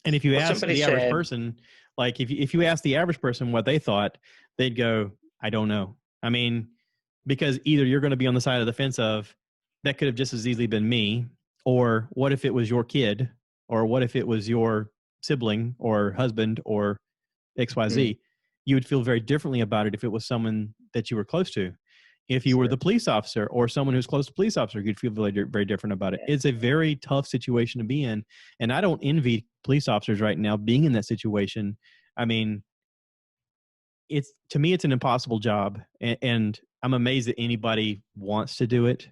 And if you ask the average person, like if you ask the average person what they thought, they'd go, I don't know. I mean, because either you're going to be on the side of the fence of that could have just as easily been me, or what if it was your kid, or what if it was your sibling or husband or XYZ. Mm-hmm. You would feel very differently about it if it was someone that you were close to. If you were the police officer or someone who's close to police officer, you'd feel very, very different about it. It's a very tough situation to be in. And I don't envy police officers right now being in that situation. I mean, to me, it's an impossible job. And I'm amazed that anybody wants to do it.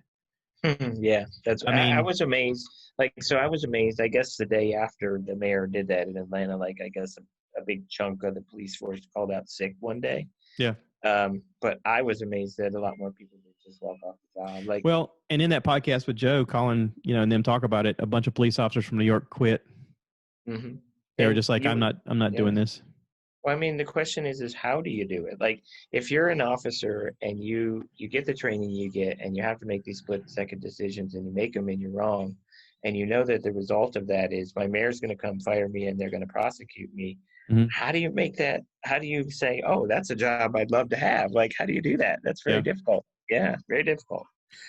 Yeah, I was amazed. I was amazed, I guess, the day after the mayor did that in Atlanta, I guess a big chunk of the police force called out sick one day. Yeah. But I was amazed that a lot more people would just walk off the job. Well, and in that podcast with Joe, Colin, and them talk about it, a bunch of police officers from New York quit. Mm-hmm. They were just like, I'm not doing this. Well, I mean, the question is how do you do it? Like, if you're an officer and you get the training you get, and you have to make these split-second decisions, and you make them and you're wrong, and you know that the result of that is my mayor's going to come fire me and they're going to prosecute me. Mm-hmm. How do you make that? How do you say, oh, that's a job I'd love to have? Like, how do you do that? That's very difficult. Yeah, very difficult.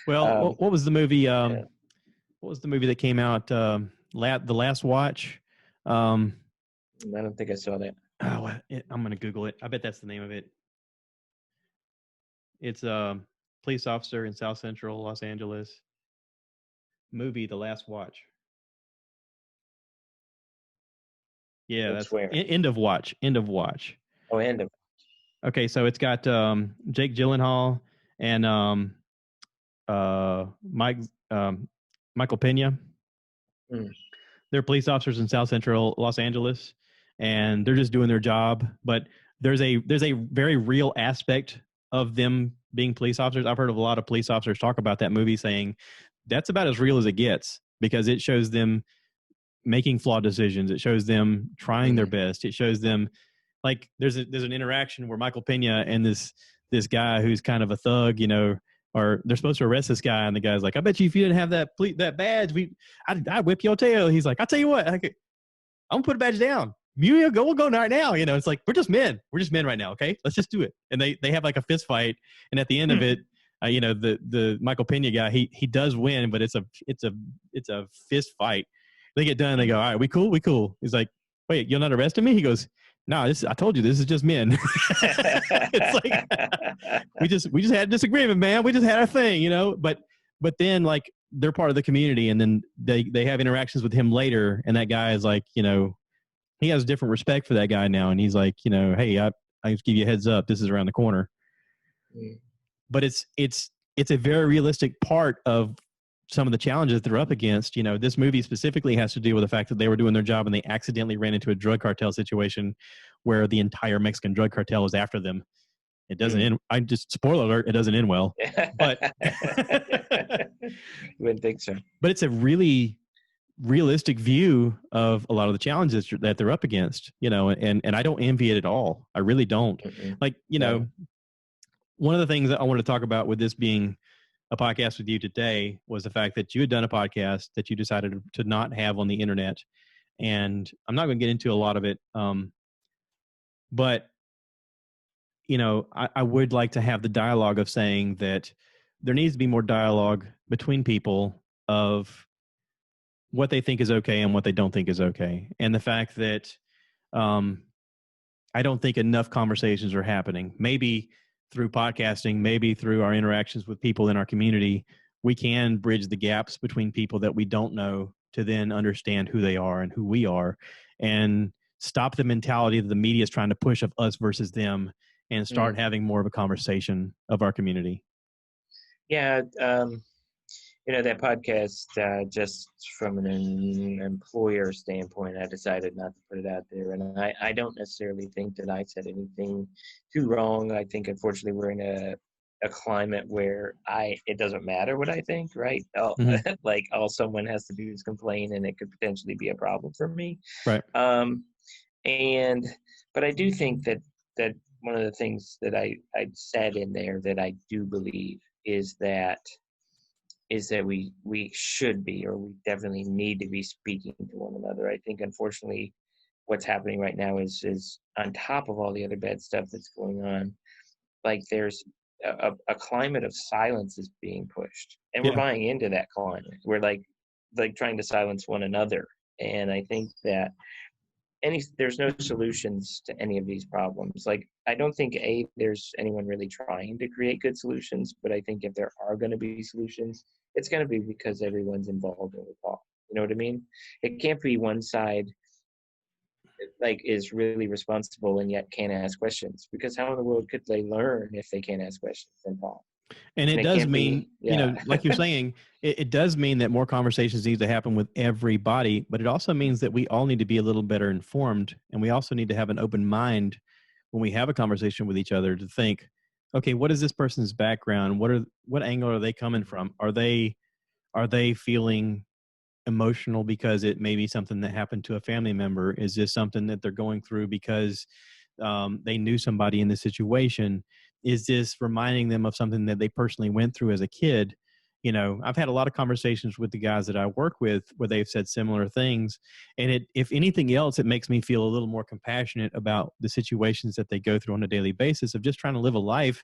Well, what was the movie? Yeah. What was the movie that came out? The Last Watch. I don't think I saw that. Oh, I'm gonna Google it. I bet that's the name of it. It's a police officer in South Central Los Angeles. Movie, The Last Watch. Yeah, that's where? End of Watch. End of Watch. Oh, End of. Okay, so it's got Jake Gyllenhaal and Michael Pena. They're police officers in South Central Los Angeles, and they're just doing their job. But there's a very real aspect of them being police officers. I've heard of a lot of police officers talk about that movie, saying that's about as real as it gets, because it shows them making flawed decisions. It shows them trying their best. It shows them, like, there's an interaction where Michael Pena and this guy who's kind of a thug, or they're supposed to arrest this guy, and the guy's like, I bet you if you didn't have that badge, I'd whip your tail. He's like, I'll tell you what, I'm gonna put a badge down. We'll go right now. It's like, we're just men right now. Okay, let's just do it. And they have like a fist fight, and at the end of it, the Michael Pena guy, he does win, but it's a fist fight. They get done, they go, all right, we cool. He's like, wait, you're not arresting me? He goes, no, I told you, this is just men. It's like, we just had a disagreement, man. We just had our thing, but then, like, they're part of the community, and then they have interactions with him later, and that guy is like, he has different respect for that guy now, and he's like, hey, I just give you a heads up, this is around the corner. But it's a very realistic part of some of the challenges they're up against. This movie specifically has to do with the fact that they were doing their job and they accidentally ran into a drug cartel situation where the entire Mexican drug cartel is after them. It doesn't end. Spoiler alert, it doesn't end well. But wouldn't think so. But it's a really realistic view of a lot of the challenges that they're up against, and I don't envy it at all. I really don't. Like, one of the things that I wanted to talk about with this being a podcast with you today was the fact that you had done a podcast that you decided to not have on the internet. And I'm not going to get into a lot of it. But, I would like to have the dialogue of saying that there needs to be more dialogue between people of what they think is okay and what they don't think is okay. And the fact that I don't think enough conversations are happening. Maybe through podcasting, maybe through our interactions with people in our community, we can bridge the gaps between people that we don't know to then understand who they are and who we are, and stop the mentality that the media is trying to push of us versus them, and start having more of a conversation of our community. Yeah. That podcast, just from an employer standpoint, I decided not to put it out there. And I don't necessarily think that I said anything too wrong. I think, unfortunately, we're in a climate where it doesn't matter what I think, right? Like, all someone has to do is complain, and it could potentially be a problem for me. Right. But I do think that one of the things that I said in there that I do believe is that we should be, or we definitely need to be, speaking to one another. I think, unfortunately, what's happening right now is on top of all the other bad stuff that's going on, like, there's a climate of silence is being pushed, and we're buying into that climate. We're like trying to silence one another. And I think that there's no solutions to any of these problems. Like, I don't think there's anyone really trying to create good solutions, but I think if there are going to be solutions, it's going to be because everyone's involved in the talk. You know what I mean? It can't be one side like is really responsible and yet can't ask questions, because how in the world could they learn if they can't ask questions and talk? And it does mean, like you're saying, it does mean that more conversations need to happen with everybody, but it also means that we all need to be a little better informed. And we also need to have an open mind when we have a conversation with each other to think, okay, what is this person's background? What angle are they coming from? Are they feeling emotional because it may be something that happened to a family member? Is this something that they're going through because they knew somebody in this situation? Is this reminding them of something that they personally went through as a kid? You know, I've had a lot of conversations with the guys that I work with where they've said similar things. And if anything else, it makes me feel a little more compassionate about the situations that they go through on a daily basis of just trying to live a life.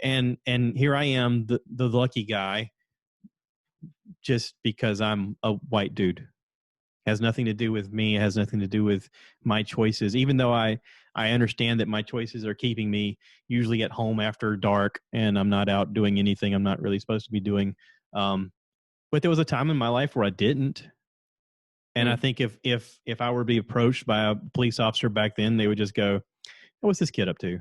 And here I am, the lucky guy, just because I'm a white dude. Has nothing to do with me. It has nothing to do with my choices, even though I understand that my choices are keeping me usually at home after dark and I'm not out doing anything I'm not really supposed to be doing. But there was a time in my life where I didn't. And I think if I were to be approached by a police officer back then, they would just go, what's this kid up to?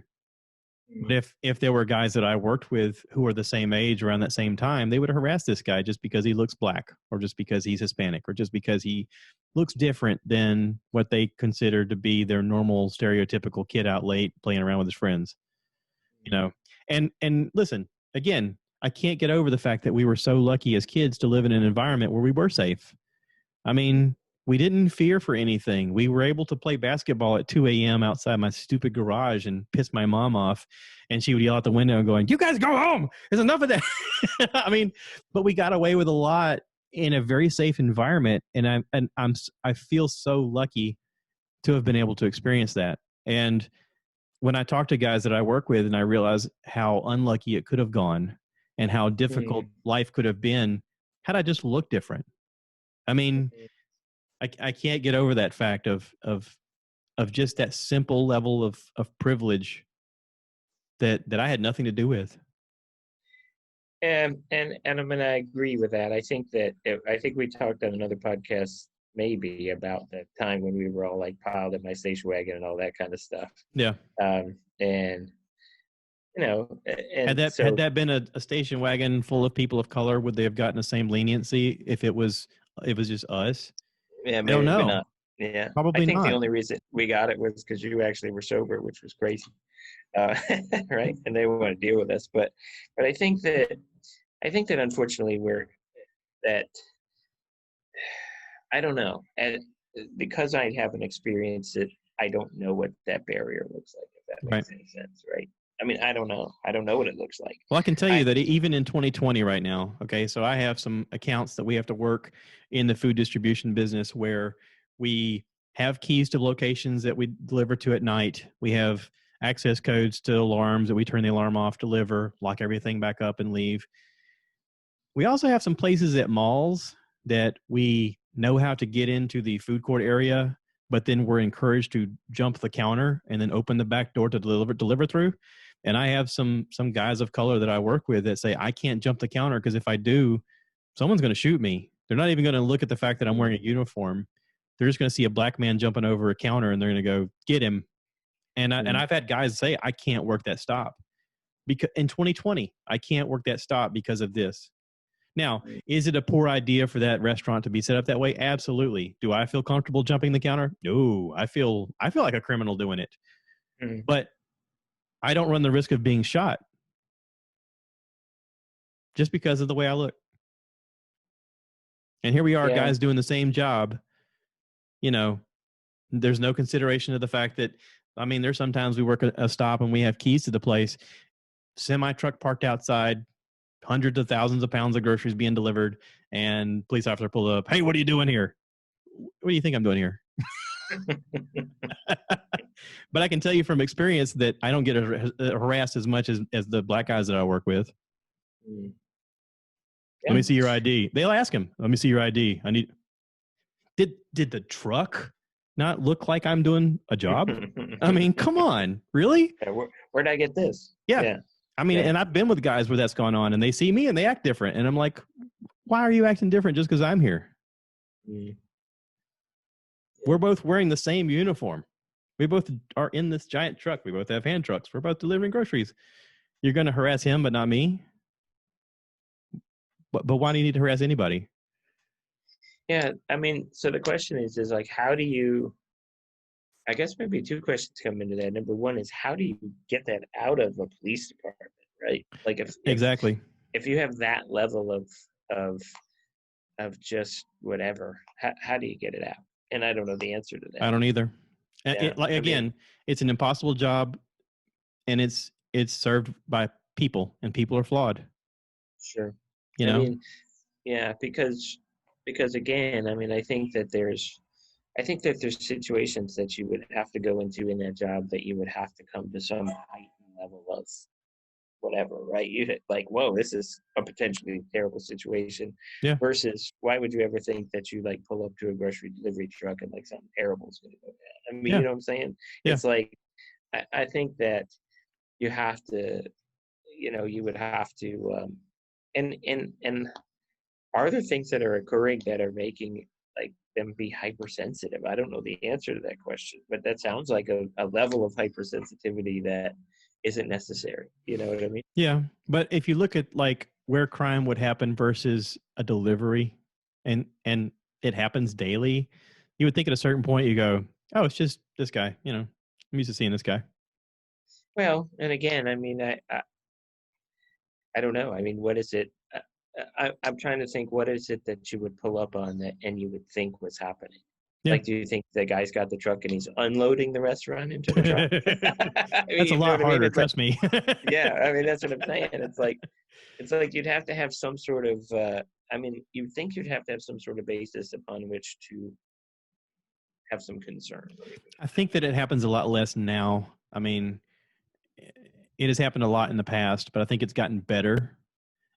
But if there were guys that I worked with who were the same age around that same time, they would harass this guy just because he looks black, or just because he's Hispanic, or just because he looks different than what they consider to be their normal stereotypical kid out late playing around with his friends. You know, and listen, again, I can't get over the fact that we were so lucky as kids to live in an environment where we were safe. I mean, we didn't fear for anything. We were able to play basketball at 2 a.m. outside my stupid garage and piss my mom off. And she would yell out the window and going, "You guys go home. There's enough of that." I mean, but we got away with a lot in a very safe environment. And I feel so lucky to have been able to experience that. And when I talk to guys that I work with and I realize how unlucky it could have gone and how difficult life could have been had I just looked different. I mean, I can't get over that fact of just that simple level of privilege that I had nothing to do with. And I'm going to agree with that. I think we talked on another podcast maybe about the time when we were all like piled in my station wagon and all that kind of stuff. Yeah. And you know, and had that been a station wagon full of people of color, would they have gotten the same leniency if it was just us? Yeah, maybe I don't know. not. Yeah, probably I think not. The only reason we got it was because you actually were sober, which was crazy, right? And they want to deal with us, but I think that unfortunately I don't know, and because I haven't experienced it, I don't know what that barrier looks like. If that makes any sense, right? I mean, I don't know. I don't know what it looks like. Well, I can tell you that even in 2020 right now, okay, so I have some accounts that we have to work in the food distribution business where we have keys to locations that we deliver to at night. We have access codes to alarms that we turn the alarm off, deliver, lock everything back up, and leave. We also have some places at malls that we know how to get into the food court area, but then we're encouraged to jump the counter and then open the back door to deliver through. And I have some guys of color that I work with that say, I can't jump the counter because if I do, someone's going to shoot me. They're not even going to look at the fact that I'm wearing a uniform. They're just going to see a black man jumping over a counter and they're going to go, get him. And I've had guys say, I can't work that stop because in 2020, I can't work that stop because of this. Now, is it a poor idea for that restaurant to be set up that way? Absolutely. Do I feel comfortable jumping the counter? No, I feel like a criminal doing it. But I don't run the risk of being shot just because of the way I look. And here we are, guys doing the same job. You know, there's no consideration of the fact that, I mean, there's sometimes we work a stop and we have keys to the place, semi-truck parked outside, hundreds of thousands of pounds of groceries being delivered, and police officer pull up, "Hey, what are you doing here?" What do you think I'm doing here? But I can tell you from experience that I don't get harassed as much as the black guys that I work with. Yeah. Let me see your ID. They'll ask him, "Let me see your ID. I need." Did the truck not look like I'm doing a job? I mean, come on, really? Yeah, where'd I get this? Yeah. I mean, and I've been with guys where that's gone on, and they see me and they act different, and I'm like, "Why are you acting different just because I'm here?" We're both wearing the same uniform. We both are in this giant truck. We both have hand trucks. We're both delivering groceries. You're going to harass him, but not me? But why do you need to harass anybody? Yeah, I mean, so the question is like, how do you, I guess maybe two questions come into that. Number one is, how do you get that out of a police department, right? Like exactly. If you have that level of just whatever, how do you get it out? And I don't know the answer to that. I don't either. Again, it's an impossible job, and it's served by people, and people are flawed. Sure. You know? Yeah, because again, I think that there's situations that you would have to go into in that job that you would have to come to some heightened level of whatever, right? You like, whoa, this is a potentially terrible situation. Yeah. Versus, why would you ever think that you like pull up to a grocery delivery truck and like something terrible is going to go down? You know what I'm saying? Yeah. It's like, I think that you have to, you would have to, and are there things that are occurring that are making like them be hypersensitive? I don't know the answer to that question, but that sounds like a level of hypersensitivity that isn't necessary. You know what I mean? Yeah. But if you look at like where crime would happen versus a delivery, and it happens daily, you would think at a certain point you go, oh, it's just this guy. I'm used to seeing this guy. Well, and again, I don't know. What is it? I'm trying to think. What is it that you would pull up on that, and you would think was happening? Yeah. Like, do you think the guy's got the truck and he's unloading the restaurant into the truck? That's a lot harder. Trust me. Yeah, that's what I'm saying. It's like you'd have to have some sort of. You'd think you'd have to have some sort of basis upon which to have some concern. I think that it happens a lot less now. It has happened a lot in the past, but I think it's gotten better.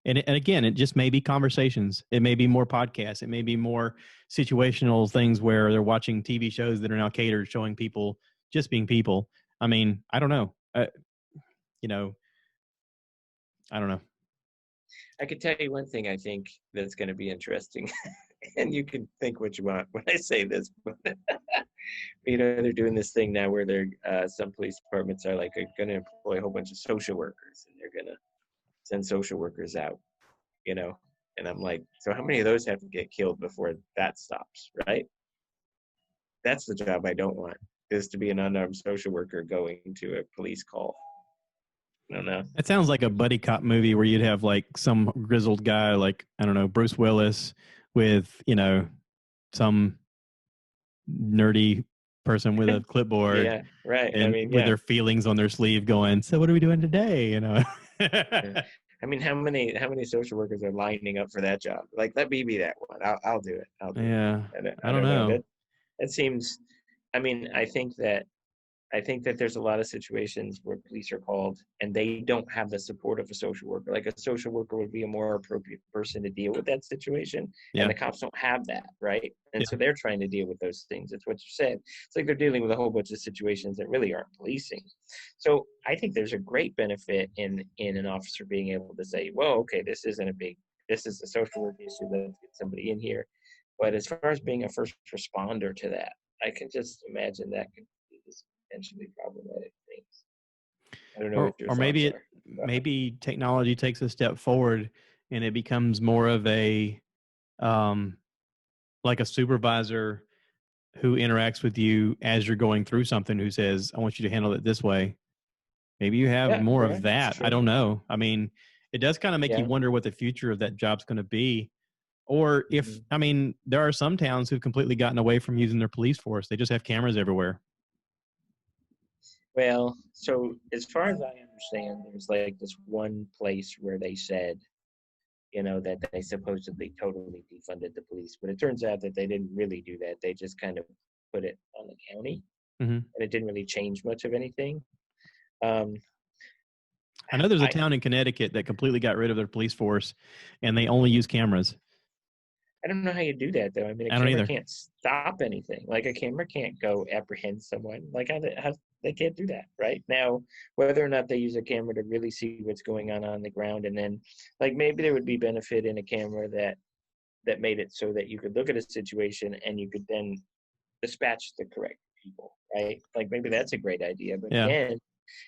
And again, it just may be conversations. It may be more podcasts. It may be more situational things where they're watching TV shows that are now catered, showing people just being people. I don't know. I don't know. I could tell you one thing I think that's going to be interesting, and you can think what you want when I say this, but they're doing this thing now where they're some police departments are like going to employ a whole bunch of social workers, and they're going to send social workers out, and I'm like, so how many of those have to get killed before that stops, right? That's the job I don't want, is to be an unarmed social worker going to a police call. I don't know. It sounds like a buddy cop movie where you'd have like some grizzled guy, like, I don't know, Bruce Willis with, some nerdy person with a clipboard. Yeah, right. And with their feelings on their sleeve going, so what are we doing today? Yeah. How many social workers are lining up for that job? Like, let me be that one. I'll do it. I'll do it. I don't know. That seems, I think that there's a lot of situations where police are called and they don't have the support of a social worker. Like, a social worker would be a more appropriate person to deal with that situation. Yeah. And the cops don't have that, right? And so they're trying to deal with those things. It's what you said. It's like they're dealing with a whole bunch of situations that really aren't policing. So I think there's a great benefit in an officer being able to say, well, okay, this is a social work issue. Let's get somebody in here. But as far as being a first responder to that, I can just imagine that could be potentially problematic things. I don't know what your thoughts are. Maybe technology takes a step forward and it becomes more of a like a supervisor who interacts with you as you're going through something, who says, I want you to handle it this way. Maybe you have more of that. I don't know. It does kind of make you wonder what the future of that job's going to be. Or if, there are some towns who've completely gotten away from using their police force. They just have cameras everywhere. Well, so as far as I understand, there's like this one place where they said, that they supposedly totally defunded the police. But it turns out that they didn't really do that. They just kind of put it on the county. Mm-hmm. And it didn't really change much of anything. I know there's a town in Connecticut that completely got rid of their police force and they only use cameras. I don't know how you do that, though. A camera can't stop anything. Like, a camera can't go apprehend someone. Like, how they can't do that, right? Now, whether or not they use a camera to really see what's going on the ground, and then, like, maybe there would be benefit in a camera that made it so that you could look at a situation and you could then dispatch the correct people, right? Like, maybe that's a great idea. But again,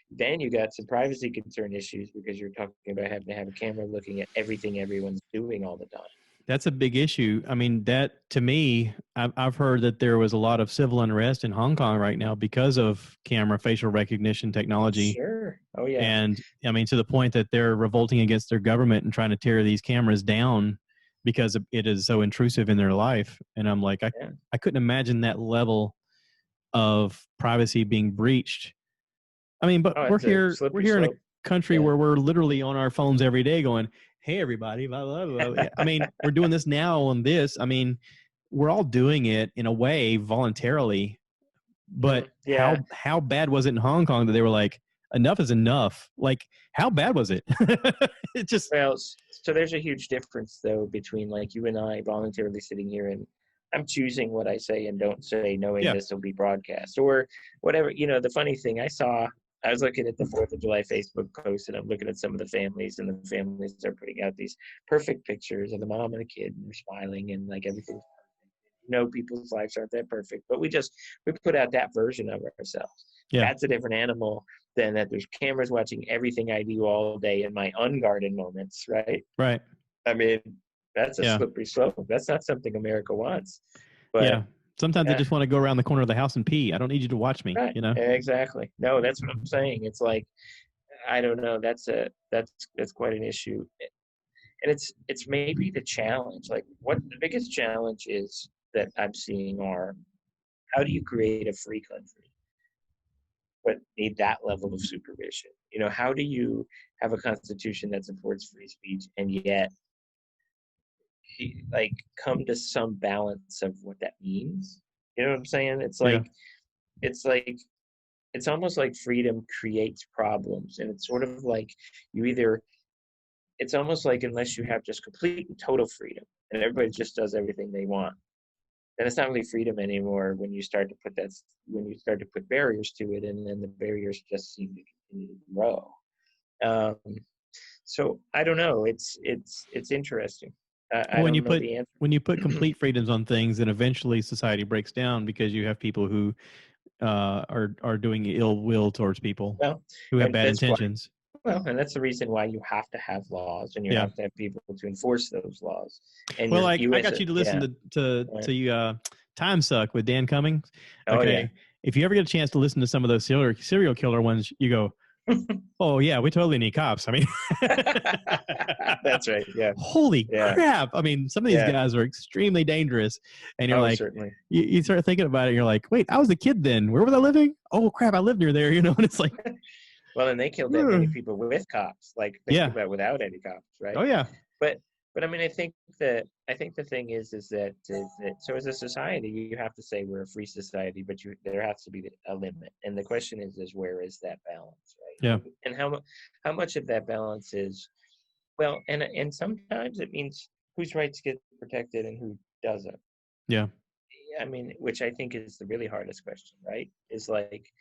then you got some privacy concern issues because you're talking about having to have a camera looking at everything everyone's doing all the time. That's a big issue. That, to me, I've heard that there was a lot of civil unrest in Hong Kong right now because of camera facial recognition technology. Sure. Oh, yeah. And, to the point that they're revolting against their government and trying to tear these cameras down because it is so intrusive in their life. And I'm like, I couldn't imagine that level of privacy being breached. I mean, but we're it's a here slippery in a slope. country where we're literally on our phones every day going, hey, everybody, blah, blah, blah. I mean, we're doing this now on this. I mean, we're all doing it in a way voluntarily, but how bad was it in Hong Kong that they were like, enough is enough? Like, how bad was it? It just, well, so there's a huge difference though between like you and I voluntarily sitting here and I'm choosing what I say and don't say, knowing this will be broadcast or whatever. You know, the funny thing I was looking at the 4th of July Facebook post and I'm looking at some of the families, and the families are putting out these perfect pictures of the mom and the kid and they're smiling and like everything's perfect. You know, people's lives aren't that perfect, but we put out that version of ourselves. Yeah. That's a different animal than that there's cameras watching everything I do all day in my unguarded moments, right? Right. I mean, that's a slippery slope. That's not something America wants. But sometimes I just want to go around the corner of the house and pee. I don't need you to watch me. Right. You know? Exactly. No, that's what I'm saying. It's like, I don't know. That's quite an issue, and it's maybe the challenge. Like, what the biggest challenge is that I'm seeing are, how do you create a free country, but need that level of supervision? You know, how do you have a constitution that supports free speech and yet like come to some balance of what that means? You know what I'm saying? It's like it's almost like freedom creates problems, and it's sort of like it's almost like unless you have just complete and total freedom and everybody just does everything they want, then it's not really freedom anymore when you start to put barriers to it, and then the barriers just seem to continue to grow. So I don't know. It's interesting. I don't know the answer. When you put complete freedoms on things, then eventually society breaks down because you have people who are doing ill will towards people who have bad intentions. And that's the reason why you have to have laws, and you have to have people to enforce those laws. And I got you to listen to Time Suck with Dan Cummings. Okay, if you ever get a chance to listen to some of those serial killer ones, you go, oh yeah, we totally need cops. I mean, that's right. Yeah. Holy crap! I mean, some of these guys are extremely dangerous, and you're like, you start thinking about it. And you're like, wait, I was a kid then. Where was I living? Oh crap, I lived near there. You know, and it's like, well, and they killed that many people with cops. Like, think about without any cops, right? Oh yeah. But I mean, I think the thing is that so as a society, you have to say we're a free society, but there has to be a limit. And the question is where is that balance, right? Yeah. And how much of that balance is, well, and sometimes it means whose rights get protected and who doesn't. Yeah. I mean, which I think is the really hardest question, right? It's like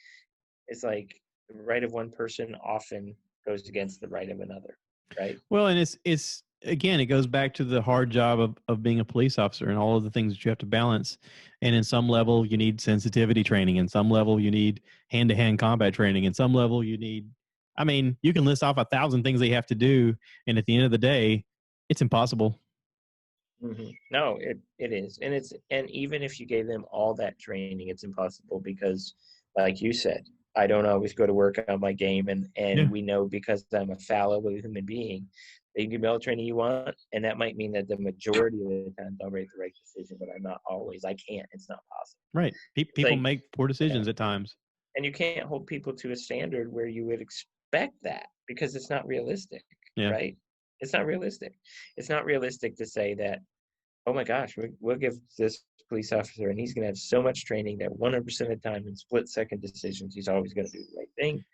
the right of one person often goes against the right of another, right? Well, and it's again, it goes back to the hard job of being a police officer and all of the things that you have to balance. And in some level, you need sensitivity training. In some level, you need hand-to-hand combat training. In some level, you need, I mean, you can list off 1,000 things they have to do. And at the end of the day, it's impossible. Mm-hmm. No, it is. And even if you gave them all that training, it's impossible because, like you said, I don't always go to work on my game. And we know because I'm a fallible human being, you can give me all the training you want, and that might mean that the majority of the time I'll make the right decision, but I'm not always. I can't. It's not possible. Right. People make poor decisions at times. And you can't hold people to a standard where you would expect that because it's not realistic, right? It's not realistic. It's not realistic to say that, oh my gosh, we'll give this police officer and he's going to have so much training that 100% of the time in split-second decisions, he's always going to do the right thing.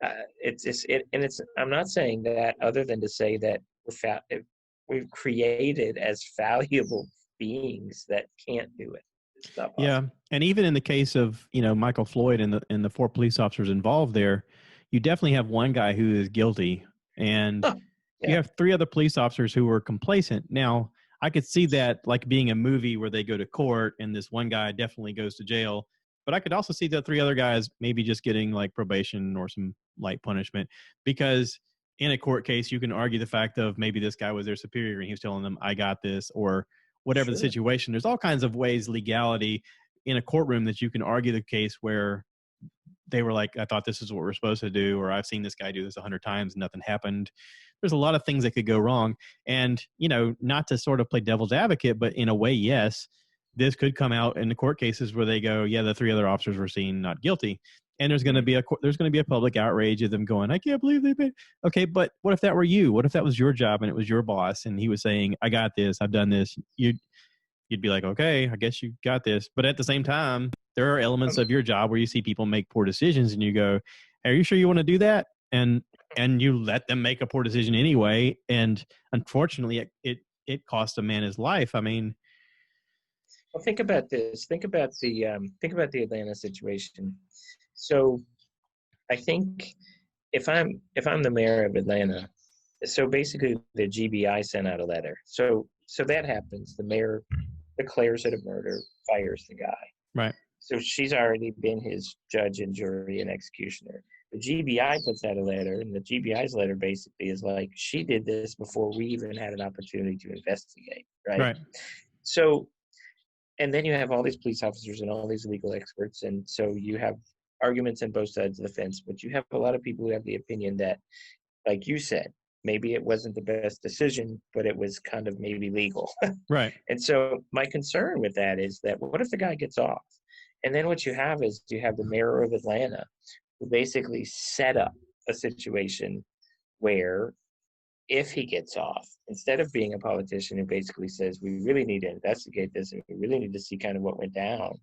I'm not saying that other than to say that we've created as valuable beings that can't do it. It's not possible. Yeah, and even in the case of Michael Floyd and the 4 police officers involved there, you definitely have one guy who is guilty, and you have 3 other police officers who were complacent. Now, I could see that like being a movie where they go to court and this one guy definitely goes to jail. But I could also see the 3 other guys maybe just getting like probation or some light punishment, because in a court case, you can argue the fact of maybe this guy was their superior and he was telling them, I got this, or whatever the situation. There's all kinds of ways, legality in a courtroom, that you can argue the case where they were like, I thought this is what we're supposed to do, or I've seen this guy do this 100 times and nothing happened. There's a lot of things that could go wrong. And, not to sort of play devil's advocate, but in a way, yes, this could come out in the court cases where they go, yeah, the 3 other officers were seen not guilty. And there's going to be a public outrage of them going, I can't believe they paid. Okay, but what if that were you? What if that was your job and it was your boss and he was saying, I got this, I've done this. You'd be like, okay, I guess you got this. But at the same time, there are elements of your job where you see people make poor decisions and you go, are you sure you want to do that? And you let them make a poor decision anyway. And unfortunately, it cost a man his life. I mean, well, think about this. Think about the Atlanta situation. So I think if I'm the mayor of Atlanta, so basically the GBI sent out a letter. So that happens. The mayor declares it a murder, fires the guy. Right. So she's already been his judge and jury and executioner. The GBI puts out a letter, and the GBI's letter basically is like, she did this before we even had an opportunity to investigate. Right. So, and then you have all these police officers and all these legal experts, and so you have arguments on both sides of the fence, but you have a lot of people who have the opinion that, like you said, maybe it wasn't the best decision, but it was kind of maybe legal. Right. And so my concern with that is that what if the guy gets off? And then what you have is you have the mayor of Atlanta who basically set up a situation where if he gets off, instead of being a politician who basically says, we really need to investigate this and we really need to see kind of what went down,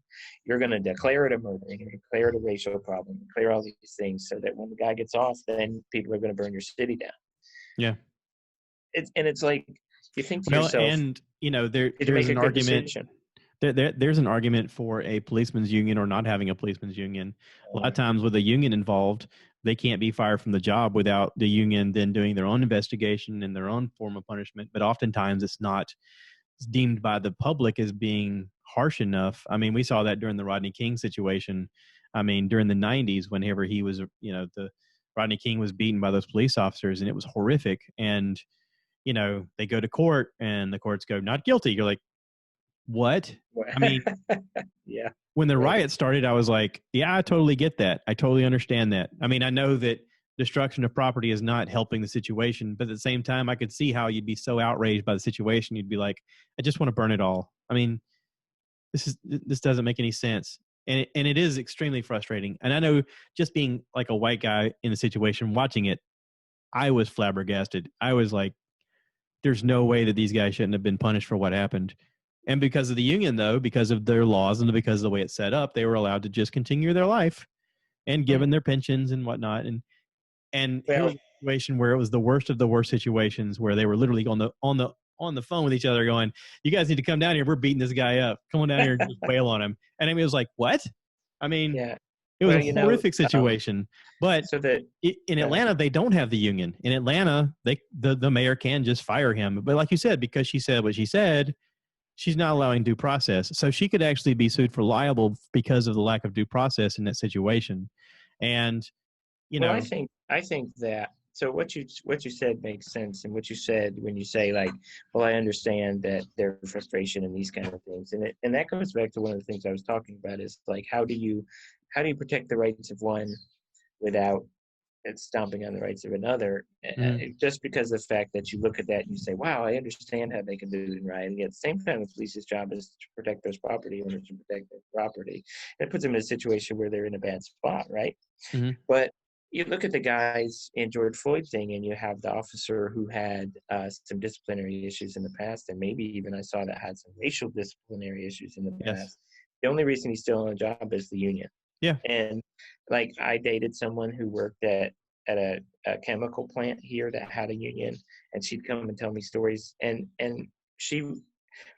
you're going to declare it a murder, you're going to declare it a racial problem, declare all these things so that when the guy gets off, then people are going to burn your city down. Yeah. It's like, you think to yourself, and there's an argument. There's an argument for a policeman's union or not having a policeman's union. A lot of times with a union involved, they can't be fired from the job without the union then doing their own investigation and their own form of punishment. But oftentimes it's deemed by the public as being harsh enough. I mean, we saw that during the Rodney King situation. I mean, during the 90s, whenever he was, the Rodney King was beaten by those police officers and it was horrific. And, they go to court and the courts go, not guilty. You're like, what? I mean, yeah. When the riot started, I was like, yeah, I totally get that. I totally understand that. I mean, I know that destruction of property is not helping the situation, but at the same time, I could see how you'd be so outraged by the situation. You'd be like, I just want to burn it all. I mean, this doesn't make any sense. And it is extremely frustrating. And I know just being like a white guy in the situation, watching it, I was flabbergasted. I was like, there's no way that these guys shouldn't have been punished for what happened. And because of the union, though, because of their laws and because of the way it's set up, they were allowed to just continue their life and given their pensions and whatnot. And here was a situation where it was the worst of the worst situations where they were literally on the phone with each other going, you guys need to come down here. We're beating this guy up. Come on down here and just wail on him. And I mean, it was like, what? I mean, it was a horrific situation. But in Atlanta, they don't have the union. In Atlanta, the mayor can just fire him. But like you said, because she said what she said, she's not allowing due process. So she could actually be sued for liable because of the lack of due process in that situation. And, I think that, so what you said makes sense. And what you said when you say like, well, I understand that their frustration and these kind of things. And that goes back to one of the things I was talking about is like, how do you protect the rights of one without it's stomping on the rights of another, just because of the fact that you look at that and you say, wow, I understand how they can do it right. And yet at the same time, the police's job is to protect those property owners, to protect their property. It puts them in a situation where they're in a bad spot, right? Mm-hmm. But you look at the guys in George Floyd thing, and you have the officer who had some disciplinary issues in the past, and maybe even I saw that had some racial disciplinary issues in the past. Yes. The only reason he's still on the job is the union. Yeah. And like I dated someone who worked at a chemical plant here that had a union, and she'd come and tell me stories. And she,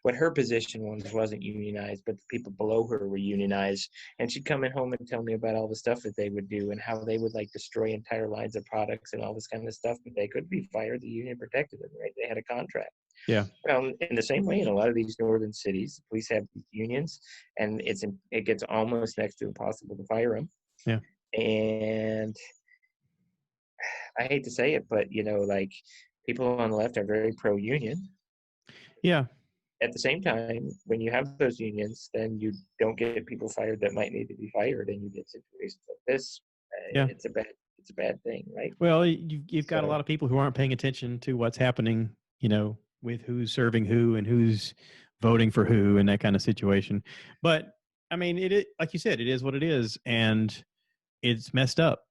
what her position wasn't unionized, but the people below her were unionized. And she'd come in home and tell me about all the stuff that they would do and how they would like destroy entire lines of products and all this kind of stuff. But they could be fired. The union protected them, right? They had a contract. Yeah. In the same way, in a lot of these northern cities, the police have unions, and it gets almost next to impossible to fire them. Yeah. And I hate to say it, but like people on the left are very pro-union. Yeah. At the same time, when you have those unions, then you don't get people fired that might need to be fired, and you get situations like this. Yeah. It's a bad thing, right? Well, you've got a lot of people who aren't paying attention to what's happening, with who's serving who and who's voting for who and that kind of situation. But I mean, it like you said, it is what it is, and it's messed up.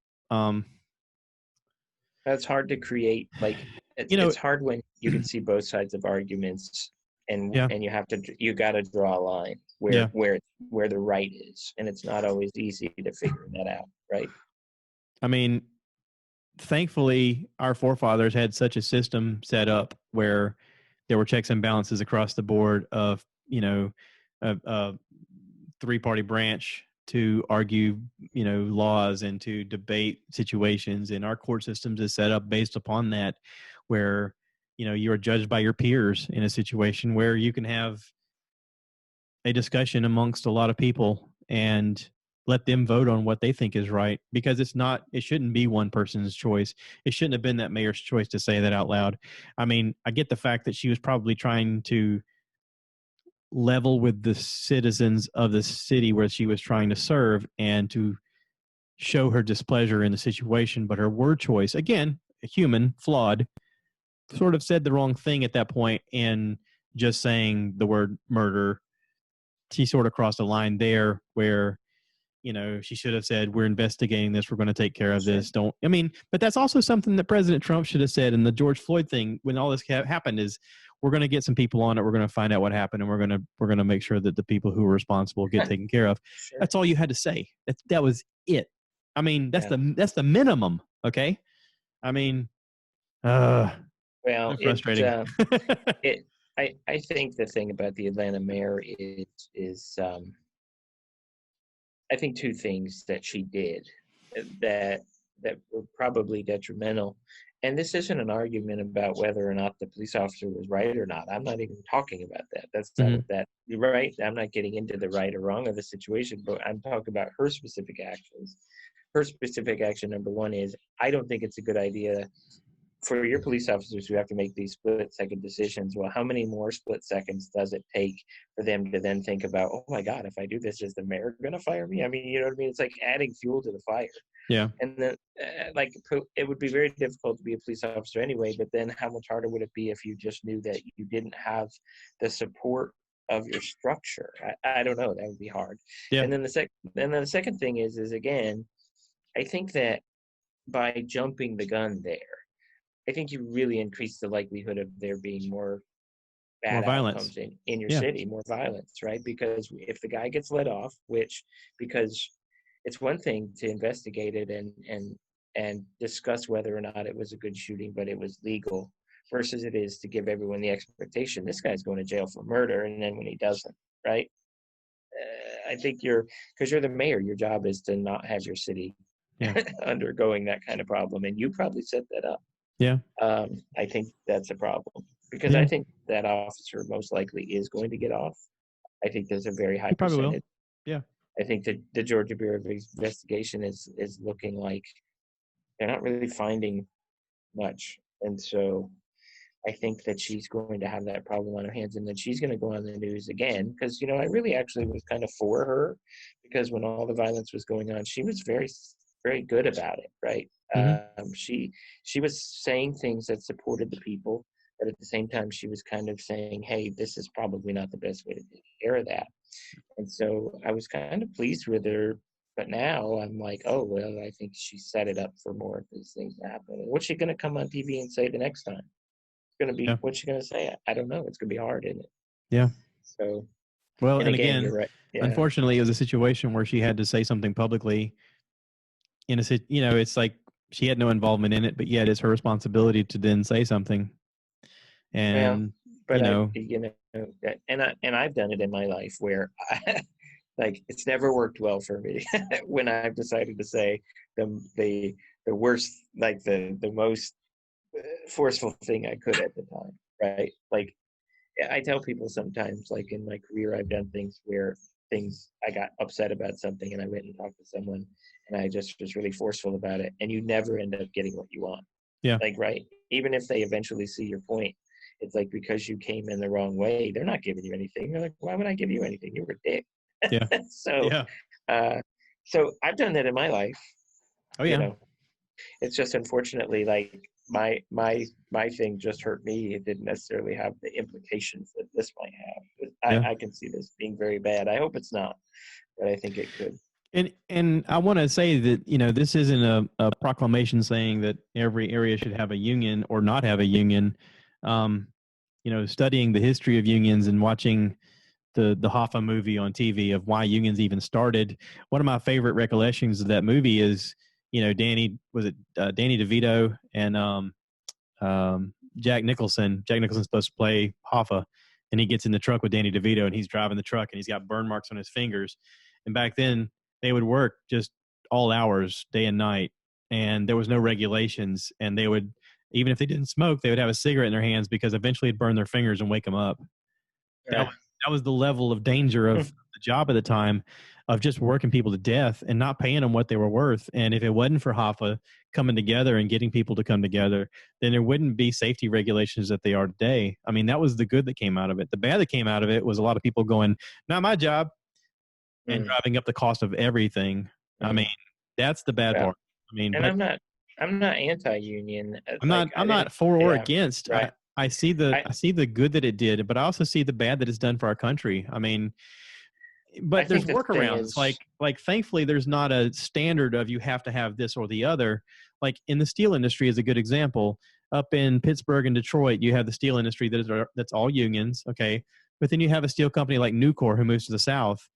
That's hard to create. Like it's hard when you can see both sides of arguments, and you got to draw a line where the right is, and it's not always easy to figure that out, right? I mean, thankfully, our forefathers had such a system set up where there were checks and balances across the board of, a three-party branch to argue, laws and to debate situations. And our court systems is set up based upon that, where, you are judged by your peers in a situation where you can have a discussion amongst a lot of people and let them vote on what they think is right, because it shouldn't be one person's choice. It shouldn't have been that mayor's choice to say that out loud. I mean, I get the fact that she was probably trying to level with the citizens of the city where she was trying to serve and to show her displeasure in the situation. But her word choice, again, a human, flawed, sort of said the wrong thing at that point, and just saying the word murder, she sort of crossed a line there where, she should have said, we're investigating this, we're going to take care of this. But that's also something that President Trump should have said in the George Floyd thing when all this happened is, we're going to get some people on it, we're going to find out what happened, and we're going to make sure that the people who are responsible get taken care of. Sure. That's all you had to say. That was it. I mean, that's the minimum. Okay. I mean, frustrating. I think the thing about the Atlanta mayor is I think two things that she did that were probably detrimental. And this isn't an argument about whether or not the police officer was right or not. I'm not even talking about that. That's not what that, right? I'm not getting into the right or wrong of the situation, but I'm talking about her specific actions. Her specific action, number one, is I don't think it's a good idea for your police officers who have to make these split-second decisions. Well, how many more split seconds does it take for them to then think about, oh my God, if I do this, is the mayor going to fire me? I mean, you know what I mean? It's like adding fuel to the fire. Yeah. And then, it would be very difficult to be a police officer anyway, but then how much harder would it be if you just knew that you didn't have the support of your structure? I don't know. That would be hard. Yeah. And then the second thing is again, I think that by jumping the gun there, I think you really increase the likelihood of there being more bad outcomes in your city, more violence, right? Because if the guy gets let off, because it's one thing to investigate it and discuss whether or not it was a good shooting, but it was legal, versus it is to give everyone the expectation this guy's going to jail for murder, and then when he doesn't, right? I think because you're the mayor, your job is to not have your city undergoing that kind of problem, and you probably set that up. Yeah. I think that's a problem, because I think that officer most likely is going to get off. I think there's a very high percentage. Will. Yeah. I think that the Georgia Bureau of Investigation is looking like they're not really finding much. And so I think that she's going to have that problem on her hands, and then she's going to go on the news again, because, I really actually was kind of for her, because when all the violence was going on, she was very, very good about it, right? Mm-hmm. She was saying things that supported the people, but at the same time, she was kind of saying, hey, this is probably not the best way to take care of that. And so I was kind of pleased with her, but now I'm like, oh, well, I think she set it up for more of these things to happen. And what's she going to come on TV and say the next time? It's going to be, what's she going to say? I don't know. It's going to be hard, isn't it? Yeah. So, well, and again, you're right. Yeah. Unfortunately, it was a situation where she had to say something publicly it's like she had no involvement in it, but yet it's her responsibility to then say something. And and I've done it in my life where it's never worked well for me when I've decided to say the worst, the most forceful thing I could at the time, right? Like I tell people sometimes, like in my career, I've done things where I got upset about something and I went and talked to someone and I just was really forceful about it, and you never end up getting what you want. Yeah. Right. Even if they eventually see your point, it's like, because you came in the wrong way, they're not giving you anything. They're like, why would I give you anything? You were a dick. Yeah. So I've done that in my life. Oh yeah. It's just unfortunately my thing just hurt me. It didn't necessarily have the implications that this might have. I can see this being very bad. I hope it's not, but I think it could. And I want to say that, this isn't a proclamation saying that every area should have a union or not have a union. Studying the history of unions and watching the Hoffa movie on TV of why unions even started. One of my favorite recollections of that movie is, Danny DeVito and Jack Nicholson. Jack Nicholson's supposed to play Hoffa, and he gets in the truck with Danny DeVito, and he's driving the truck, and he's got burn marks on his fingers. And back then, they would work just all hours, day and night, and there was no regulations. And they would, even if they didn't smoke, they would have a cigarette in their hands because eventually it'd burn their fingers and wake them up. Yeah. That was the level of danger of the job at the time, of just working people to death and not paying them what they were worth. And if it wasn't for Hoffa coming together and getting people to come together, then there wouldn't be safety regulations that they are today. I mean, that was the good that came out of it. The bad that came out of it was a lot of people going, not my job, and driving up the cost of everything. I mean, that's the bad part. I mean, and I'm not anti-union. I'm not for or against. Right. I see the good that it did, but I also see the bad that it's done for our country. I mean, but there's workarounds. Like thankfully, there's not a standard of you have to have this or the other. Like in the steel industry is a good example. Up in Pittsburgh and Detroit, you have the steel industry that's all unions. Okay, but then you have a steel company like Nucor who moves to the South.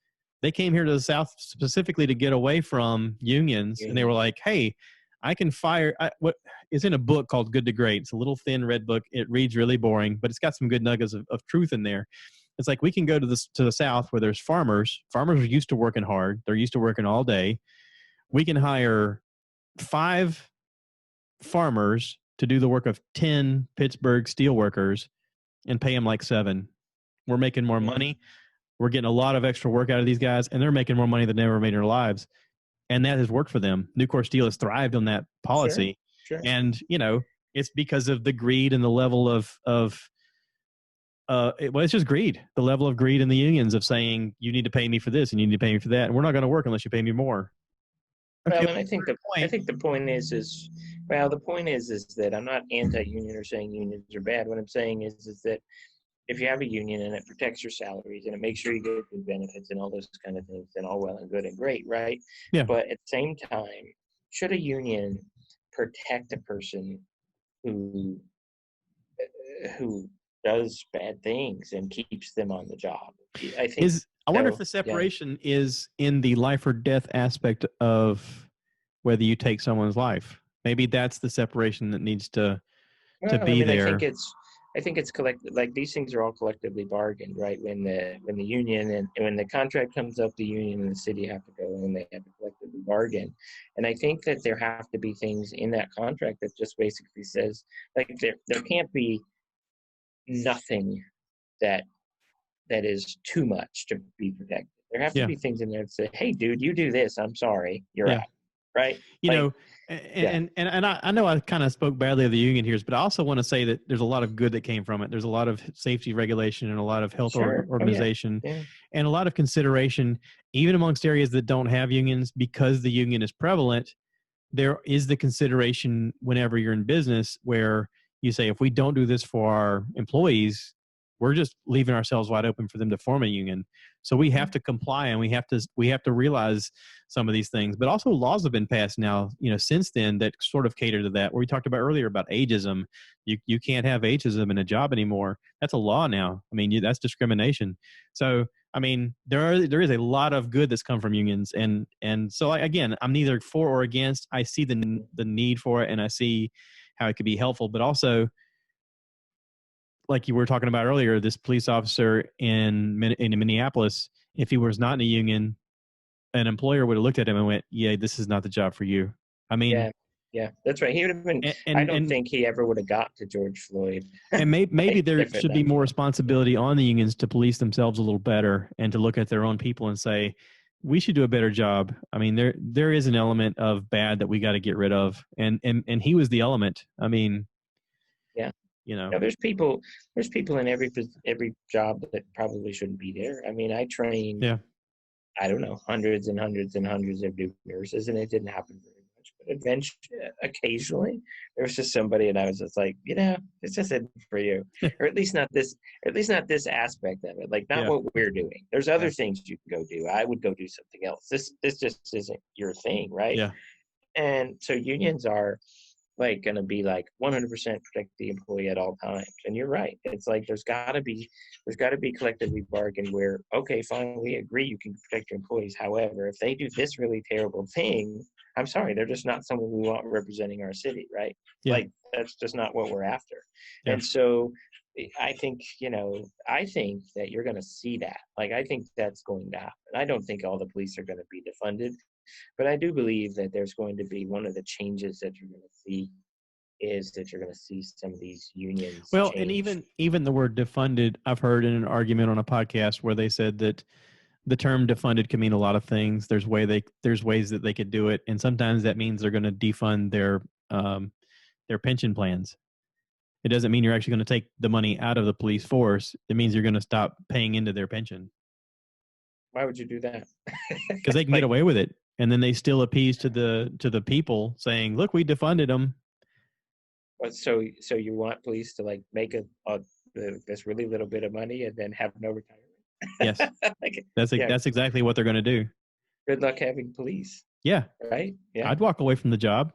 They came here to the South specifically to get away from unions, and they were like, "Hey, I can fire." What is in a book called Good to Great? It's a little thin red book. It reads really boring, but it's got some good nuggets of truth in there. It's like we can go to the South where there's farmers. Farmers are used to working hard. They're used to working all day. We can hire 5 farmers to do the work of 10 Pittsburgh steel workers and pay them like 7. We're making more money. We're getting a lot of extra work out of these guys, and they're making more money than they ever made in their lives. And that has worked for them. Nucor Steel has thrived on that policy. Sure. And, it's because of the greed and the level it's just greed. The level of greed in the unions of saying, you need to pay me for this and you need to pay me for that. And we're not going to work unless you pay me more. Okay, well, and I think the point is that I'm not anti-union or saying unions are bad. What I'm saying is that if you have a union and it protects your salaries and it makes sure you get good benefits and all those kind of things, then all well and good and great, right? Yeah. But at the same time, should a union protect a person who does bad things and keeps them on the job? I wonder if the separation is in the life or death aspect of whether you take someone's life. Maybe that's the separation that needs to be there. I think it's collective. Like these things are all collectively bargained, right? When the union and when the contract comes up, the union and the city have to go and they have to collectively bargain. And I think that there have to be things in that contract that just basically says, like, there can't be nothing that is too much to be protected. There have to be things in there that say, "Hey, dude, you do this. I'm sorry, you're out." Right? And I know I kind of spoke badly of the union here, but I also want to say that there's a lot of good that came from it. There's a lot of safety regulation and a lot of health organization and a lot of consideration, even amongst areas that don't have unions, because the union is prevalent. There is the consideration whenever you're in business where you say, if we don't do this for our employees, we're just leaving ourselves wide open for them to form a union. So we have to comply, and we have to realize some of these things. But also laws have been passed now, since then, that sort of cater to that. Where we talked about earlier about ageism, you can't have ageism in a job anymore. That's a law now. I mean, that's discrimination. So I mean, there is a lot of good that's come from unions, and so again, I'm neither for or against. I see the need for it, and I see how it could be helpful, but also, like you were talking about earlier, this police officer in Minneapolis, if he was not in a union, an employer would have looked at him and went, "Yeah, this is not the job for you." I mean, yeah, that's right. He would have been. I don't think he ever would have got to George Floyd. And maybe there should be more responsibility on the unions to police themselves a little better and to look at their own people and say, we should do a better job. I mean, there is an element of bad that we got to get rid of, and he was the element. I mean, there's people in every job that probably shouldn't be there. I mean, I trained, I don't know, hundreds and hundreds and hundreds of new nurses, and it didn't happen very much, but eventually, occasionally, there was just somebody, and I was just like, it's just isn't for you, or at least not this aspect of it. Like, not what we're doing. There's other things you can go do. I would go do something else. This just isn't your thing, right? Yeah. And so unions are like going to be like 100% protect the employee at all times. And you're right. It's like there's got to be collectively bargained where, okay, fine, we agree you can protect your employees. However, if they do this really terrible thing, I'm sorry, they're just not someone we want representing our city, right? Yeah. Like, that's just not what we're after. Yeah. And so I think that you're going to see that. Like, I think that's going to happen. I don't think all the police are going to be defunded. But I do believe that there's going to be one of the changes that you're going to see is that you're going to see some of these unions. Well, change. And even the word defunded, I've heard in an argument on a podcast where they said that the term defunded can mean a lot of things. There's ways that they could do it, and sometimes that means they're going to defund their pension plans. It doesn't mean you're actually going to take the money out of the police force. It means you're going to stop paying into their pension. Why would you do that? Because they can get away with it. And then they still appease to the people saying, "Look, we defunded them." So you want police to like make this really little bit of money and then have no retirement? Yes, that's exactly what they're going to do. Good luck having police. Yeah, right. Yeah, I'd walk away from the job.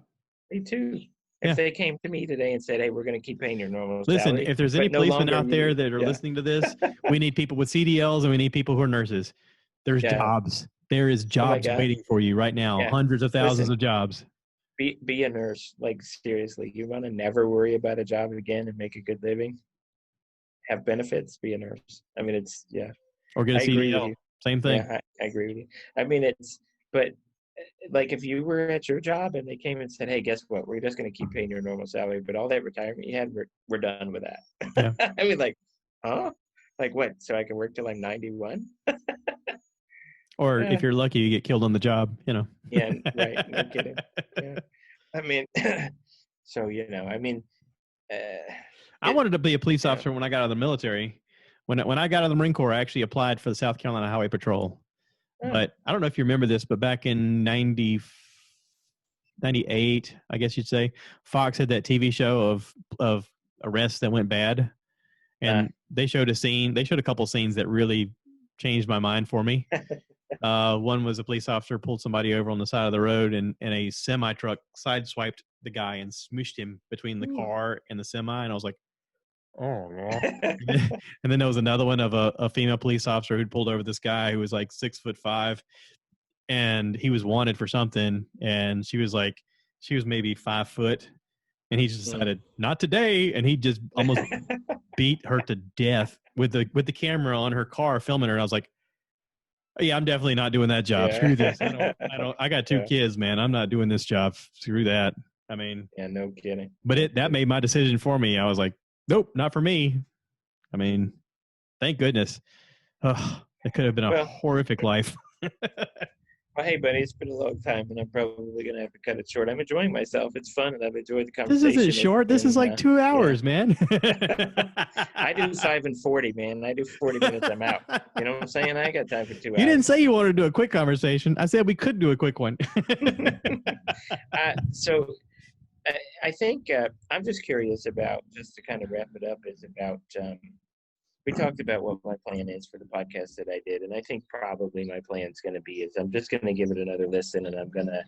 Me too. If they came to me today and said, "Hey, we're going to keep paying your normal salary." Listen, if there's any policemen out there that are listening to this, we need people with CDLs and we need people who are nurses. There's jobs. There is jobs waiting for you right now. Hundreds of thousands of jobs. Be a nurse. Like, seriously, you want to never worry about a job again and make a good living? Have benefits? Be a nurse. I mean, it's Or get a CDL. Same thing. Yeah, I agree with you. I mean, but like, if you were at your job and they came and said, "Hey, guess what? We're just going to keep paying your normal salary, but all that retirement you had, we're done with that." Yeah. I mean, like, huh? Like, what? So I can work till I'm 91? Or if you're lucky, you get killed on the job, Yeah, right. No kidding. Yeah. I mean, so, I mean. I wanted to be a police officer when I got out of the military. When I got out of the Marine Corps, I actually applied for the South Carolina Highway Patrol. But I don't know if you remember this, but back in 98, I guess you'd say, Fox had that TV show of arrests that went bad. And they showed a couple scenes that really changed my mind for me. One was a police officer pulled somebody over on the side of the road and a semi truck sideswiped the guy and smooshed him between the car and the semi. And I was like, oh, man. And then there was another one of a female police officer who'd pulled over this guy who was like 6'5", and he was wanted for something. And she was maybe 5 foot. And he just decided, not today. And he just almost beat her to death with the camera on her car filming her. And I was like, yeah, I'm definitely not doing that job. Screw this. I got 2 kids, man. I'm not doing this job. Screw that. I mean, yeah, no kidding. But that made my decision for me. I was like, nope, not for me. I mean, thank goodness. Oh, it could have been a horrific life. Well, hey, buddy, it's been a long time, and I'm probably going to have to cut it short. I'm enjoying myself. It's fun, and I've enjoyed the conversation. This isn't short. This is like 2 hours, man. I do 5 and 40, man. I do 40 minutes, I'm out. You know what I'm saying? I got time for 2 hours. You didn't say you wanted to do a quick conversation. I said we could do a quick one. So I think I'm just curious about, just to kind of wrap it up, is about we talked about what my plan is for the podcast that I did, and I think probably my plan is going to be is I'm just going to give it another listen, and I'm going to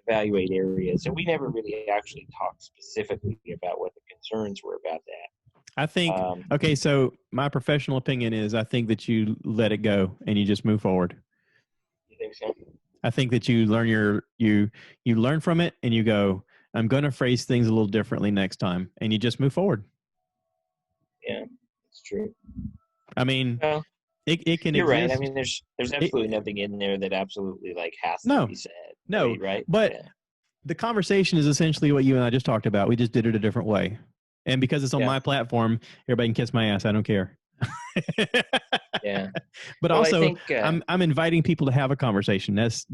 evaluate areas. And we never really actually talked specifically about what the concerns were about that. I think, okay, so my professional opinion is I think that you let it go and you just move forward. You think so? I think that you learn you learn from it and you go, I'm going to phrase things a little differently next time, and you just move forward. Yeah. It's true. I mean, it can. You're exist. right. I mean, there's absolutely nothing in there that absolutely like has to be said. No, right? But the conversation is essentially what you and I just talked about. We just did it a different way, and because it's on my platform, everybody can kiss my ass. I don't care. Yeah. But also, I think, I'm inviting people to have a conversation. That's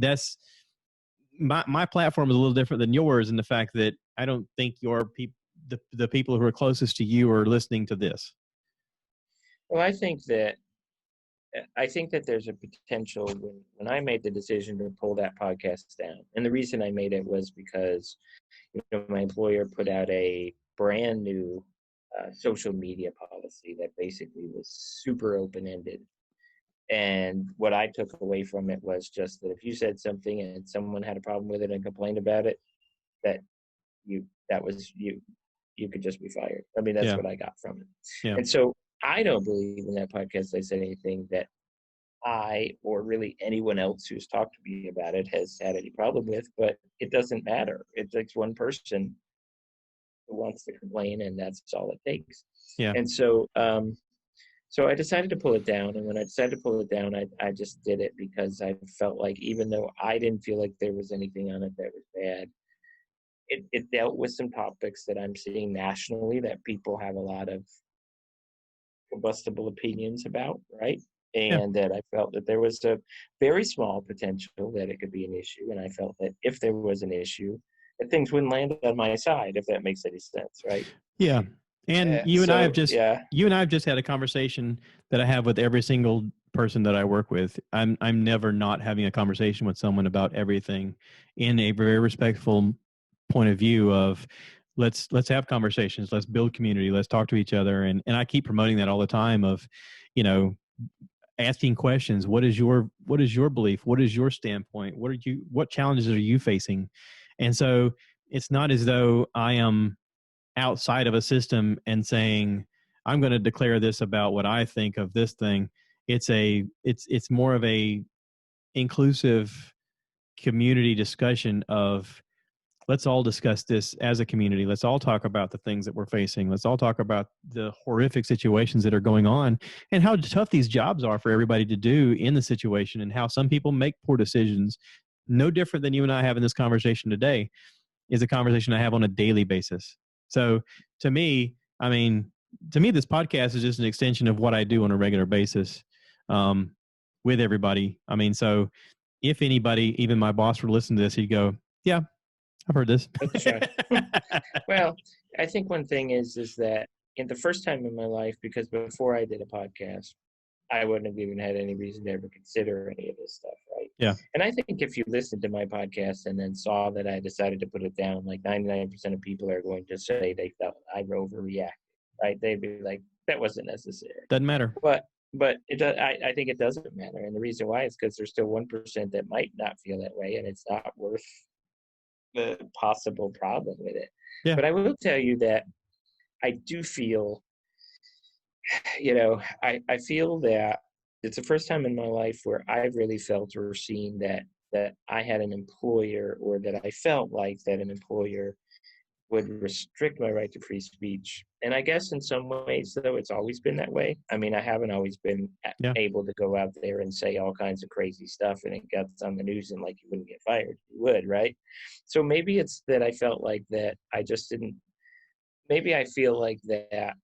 my platform is a little different than yours in the fact that I don't think the people who are closest to you are listening to this. Well, I think that I think that there's a potential when I made the decision to pull that podcast down, and the reason I made it was because my employer put out a brand new social media policy that basically was super open ended. And what I took away from it was just that if you said something and someone had a problem with it and complained about it, that you could just be fired. I mean, that's Yeah. what I got from it. Yeah. And so I don't believe in that podcast I said anything that I or really anyone else who's talked to me about it has had any problem with, but it doesn't matter. It takes one person who wants to complain, and that's all it takes. Yeah. And so so I decided to pull it down, and when I decided to pull it down, I just did it because I felt like even though I didn't feel like there was anything on it that was bad, it dealt with some topics that I'm seeing nationally that people have a lot of combustible opinions about, right? And that I felt that there was a very small potential that it could be an issue. And I felt that if there was an issue, that things wouldn't land on my side, if that makes any sense, right? Yeah. And you and I have just had a conversation that I have with every single person that I work with. I'm never not having a conversation with someone about everything in a very respectful point of view of let's have conversations, let's build community, let's talk to each other. And I keep promoting that all the time of, asking questions. What is your belief? What is your standpoint? What challenges are you facing? And so it's not as though I am outside of a system and saying, I'm going to declare this about what I think of this thing. It's more of a inclusive community discussion of let's all discuss this as a community. Let's all talk about the things that we're facing. Let's all talk about the horrific situations that are going on and how tough these jobs are for everybody to do in the situation and how some people make poor decisions. No different than you and I having this conversation today is a conversation I have on a daily basis. So to me, this podcast is just an extension of what I do on a regular basis with everybody. So if anybody, even my boss, were to listen to this, he'd go, yeah, I've heard this. That's right. Well, I think one thing is that in the first time in my life, because before I did a podcast, I wouldn't have even had any reason to ever consider any of this stuff, right? Yeah. And I think if you listened to my podcast and then saw that I decided to put it down, like 99% of people are going to say they felt I overreacted, right? They'd be like, that wasn't necessary. Doesn't matter. But it does, I think it doesn't matter. And the reason why is because there's still 1% that might not feel that way, and it's not worth the possible problem with it. Yeah. But I will tell you that I do feel, I feel that it's the first time in my life where I've really felt or seen that I had an employer, or that I felt like that an employer would restrict my right to free speech. And I guess in some ways, though, it's always been that way. I mean, I haven't always been able to go out there and say all kinds of crazy stuff and it gets on the news and like you wouldn't get fired. You would, right? So maybe it's that I felt like that I just didn't, maybe I feel like that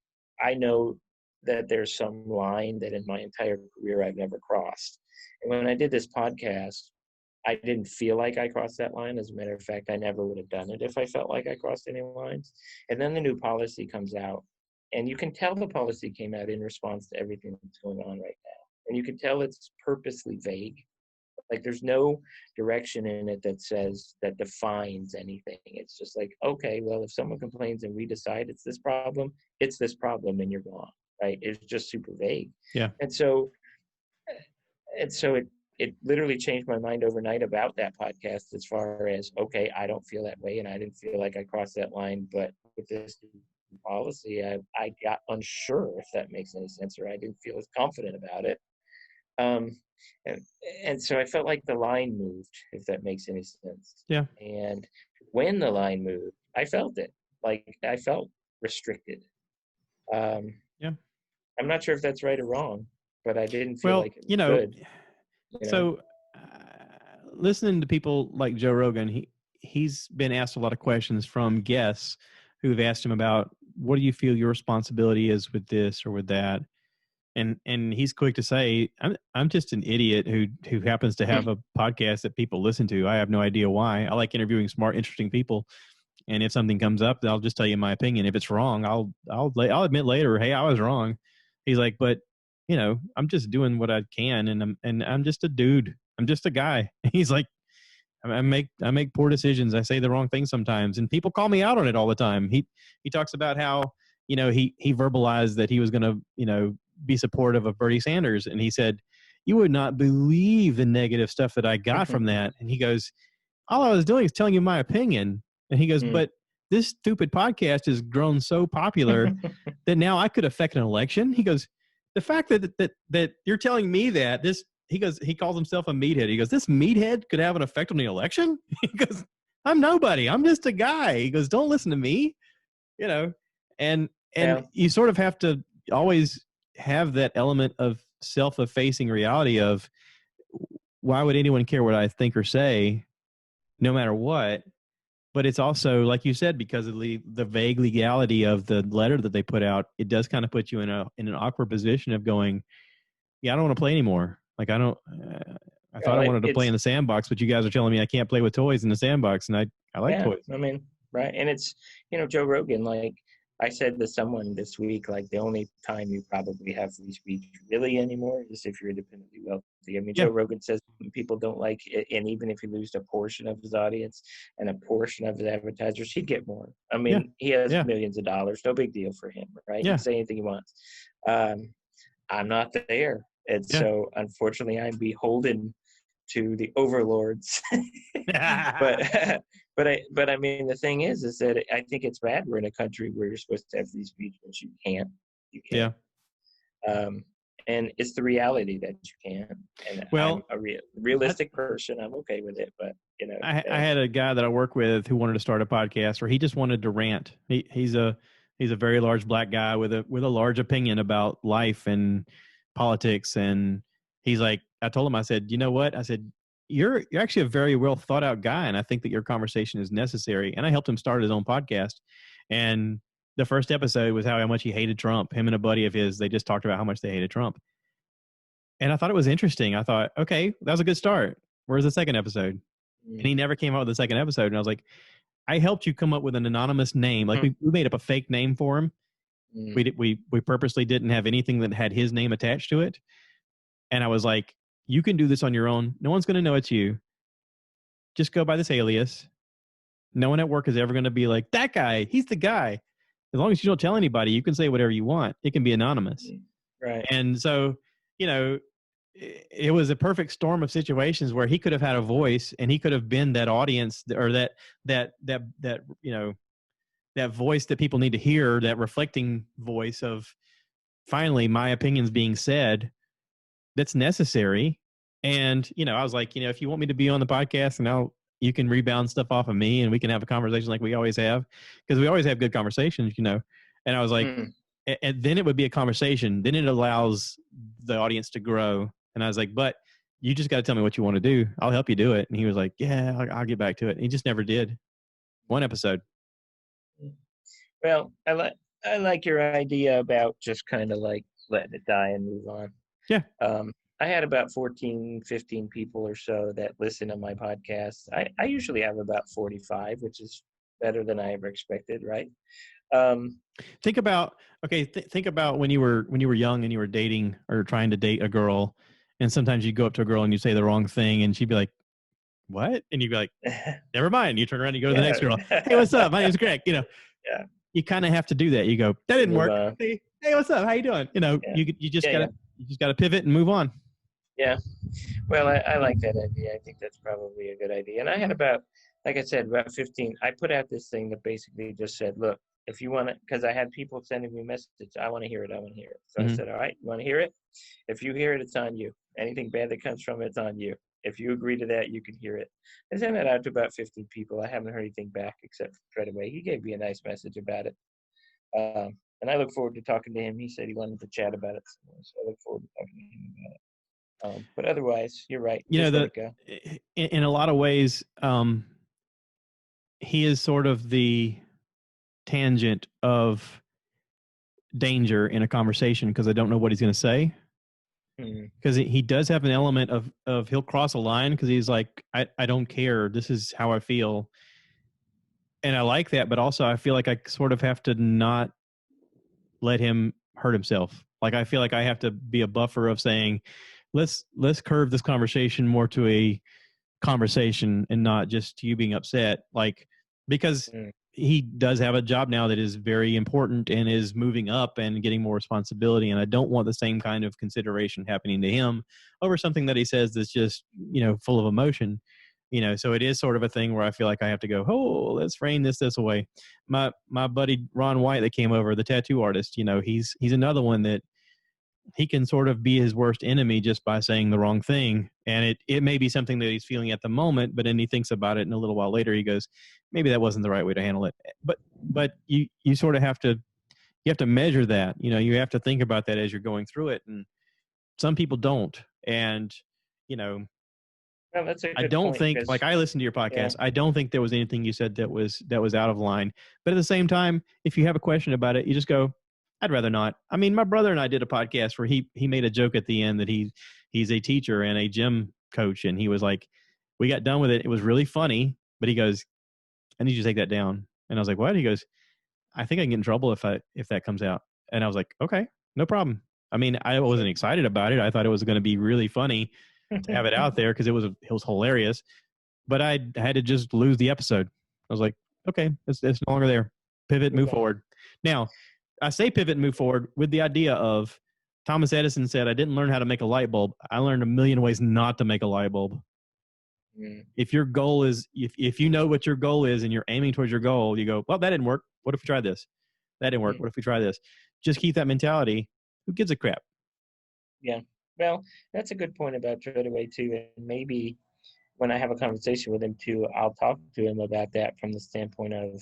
I know that there's some line that in my entire career I've never crossed. And when I did this podcast, I didn't feel like I crossed that line. As a matter of fact, I never would have done it if I felt like I crossed any lines. And then the new policy comes out, and you can tell the policy came out in response to everything that's going on right now. And you can tell it's purposely vague. Like there's no direction in it that defines anything. It's just like, okay, well, if someone complains and we decide it's this problem, and you're gone, right? It's just super vague. Yeah. And so it literally changed my mind overnight about that podcast as far as, okay, I don't feel that way and I didn't feel like I crossed that line, but with this policy, I got unsure, if that makes any sense, or I didn't feel as confident about it. And so I felt like the line moved, if that makes any sense. Yeah. And when the line moved, I felt it. Like I felt restricted. Yeah. I'm not sure if that's right or wrong, but I didn't feel like it was good. So listening to people like Joe Rogan, he's been asked a lot of questions from guests who've asked him about what do you feel your responsibility is with this or with that, and he's quick to say, I'm just an idiot who happens to have a podcast that people listen to. I have no idea why. I like interviewing smart, interesting people, and if something comes up, I'll just tell you my opinion. If it's wrong, I'll admit later, hey, I was wrong. He's like, but I'm just doing what I can, and I'm just a dude. I'm just a guy. He's like, I make poor decisions. I say the wrong thing sometimes, and people call me out on it all the time. He talks about how he verbalized that he was going to be supportive of Bernie Sanders, and he said, "You would not believe the negative stuff that I got from that." And he goes, "All I was doing is telling you my opinion." And he goes, "But this stupid podcast has grown so popular that now I could affect an election." He goes, "The fact that you're telling me that this." He goes, he calls himself a meathead. He goes, "This meathead could have an effect on the election?" He goes, "I'm nobody. I'm just a guy." He goes, "Don't listen to me." And you sort of have to always have that element of self-effacing reality of, why would anyone care what I think or say, no matter what? But it's also, like you said, because of the vague legality of the letter that they put out, it does kind of put you in an awkward position of going, yeah, I don't want to play anymore. Like, I don't. I thought I wanted to play in the sandbox, but you guys are telling me I can't play with toys in the sandbox, and I like toys. I mean, right, and it's Joe Rogan. Like I said to someone this week, like the only time you probably have free speech really anymore is if you're independently wealthy. I mean, Joe Rogan says people don't like it, and even if he lose a portion of his audience and a portion of his advertisers, he'd get more. I mean, he has millions of dollars, no big deal for him, right? He can say anything he wants. I'm not there. And so, unfortunately, I'm beholden to the overlords. but I mean, the thing is that I think it's bad we're in a country where you're supposed to have free speech, but you can't. And it's the reality that you can. And I'm a realistic person. I'm okay with it. But I had a guy that I work with who wanted to start a podcast where he just wanted to rant. He's a very large black guy with a large opinion about life and politics, and he's like, I told him, I said, you know what? I said, you're actually a very well thought out guy, and I think that your conversation is necessary. And I helped him start his own podcast. And the first episode was how much he hated Trump. Him and a buddy of his, they just talked about how much they hated Trump. And I thought it was interesting. I thought, okay, that was a good start. Where's the second episode? And he never came out with the second episode. And I was like, I helped you come up with an anonymous name. Like we made up a fake name for him. We purposely didn't have anything that had his name attached to it. And I was like, you can do this on your own. No one's going to know it's you. Just go by this alias. No one at work is ever going to be like, that guy, he's the guy. As long as you don't tell anybody, you can say whatever you want. It can be anonymous. Right. And so, it was a perfect storm of situations where he could have had a voice, and he could have been that audience, or that voice that people need to hear, that reflecting voice of, finally, my opinion's being said. That's necessary. And, I was like, if you want me to be on the podcast, and you can rebound stuff off of me, and we can have a conversation like we always have, because we always have good conversations, And I was like, and then it would be a conversation. Then it allows the audience to grow. And I was like, but you just got to tell me what you want to do. I'll help you do it. And he was like, yeah, I'll get back to it. And he just never did. One episode. Well, I like your idea about just kind of like letting it die and move on. Yeah. I had about 14, 15 people or so that listen to my podcast. I usually have about 45, which is better than I ever expected, right? Think about when you were young and you were dating or trying to date a girl, and sometimes you go up to a girl and you say the wrong thing, and she'd be like, what? And you'd be like, never mind. You turn around and you go to the next girl. Hey, what's up? My name's Greg. You kind of have to do that. You go, that didn't work. Hey, what's up? How you doing? You just gotta pivot and move on. Yeah. Well, I like that idea. I think that's probably a good idea. And I had about 15. I put out this thing that basically just said, look, if you want to, because I had people sending me messages, I want to hear it. So I said, all right, you want to hear it? If you hear it, it's on you. Anything bad that comes from it, it's on you. If you agree to that, you can hear it. I sent it out to about 15 people. I haven't heard anything back except for Treadaway. He gave me a nice message about it. And I look forward to talking to him. He said he wanted to chat about it. So I look forward to talking to him about it. But otherwise, you're right. In a lot of ways, he is sort of the tangent of danger in a conversation, because I don't know what he's going to say. Because he does have an element of he'll cross a line because he's like, I don't care. This is how I feel. And I like that, but also I feel like I sort of have to not let him hurt himself. Like, I feel like I have to be a buffer of saying, let's curve this conversation more to a conversation and not just you being upset. Like, because he does have a job now that is very important and is moving up and getting more responsibility. And I don't want the same kind of consideration happening to him over something that he says that's just, full of emotion. So it is sort of a thing where I feel like I have to go, oh, let's rein this away. My buddy Ron White that came over, the tattoo artist, he's another one that he can sort of be his worst enemy just by saying the wrong thing. And it may be something that he's feeling at the moment, but then he thinks about it, and a little while later he goes, maybe that wasn't the right way to handle it. But you sort of have to measure that. You have to think about that as you're going through it. And some people don't. And, well, that's a good I don't point, think, like, I listened to your podcast. Yeah. I don't think there was anything you said that was out of line. But at the same time, if you have a question about it, you just go, I'd rather not. I mean, my brother and I did a podcast where he made a joke at the end that he's a teacher and a gym coach. And he was like, we got done with it. It was really funny. But he goes, I need you to take that down. And I was like, what? He goes, I think I can get in trouble if that comes out. And I was like, okay, no problem. I mean, I wasn't excited about it. I thought it was going to be really funny to have it out there because it was hilarious. But I had to just lose the episode. I was like, okay, it's no longer there. Pivot, move forward. Now, I say pivot and move forward with the idea of Thomas Edison said, I didn't learn how to make a light bulb. I learned a million ways not to make a light bulb. If your goal is, if you know what your goal is and you're aiming towards your goal, you go, well, that didn't work. What if we try this? That didn't work. What if we try this? Just keep that mentality. Who gives a crap? Yeah. Well, that's a good point about throw it away too. And maybe when I have a conversation with him too, I'll talk to him about that from the standpoint of,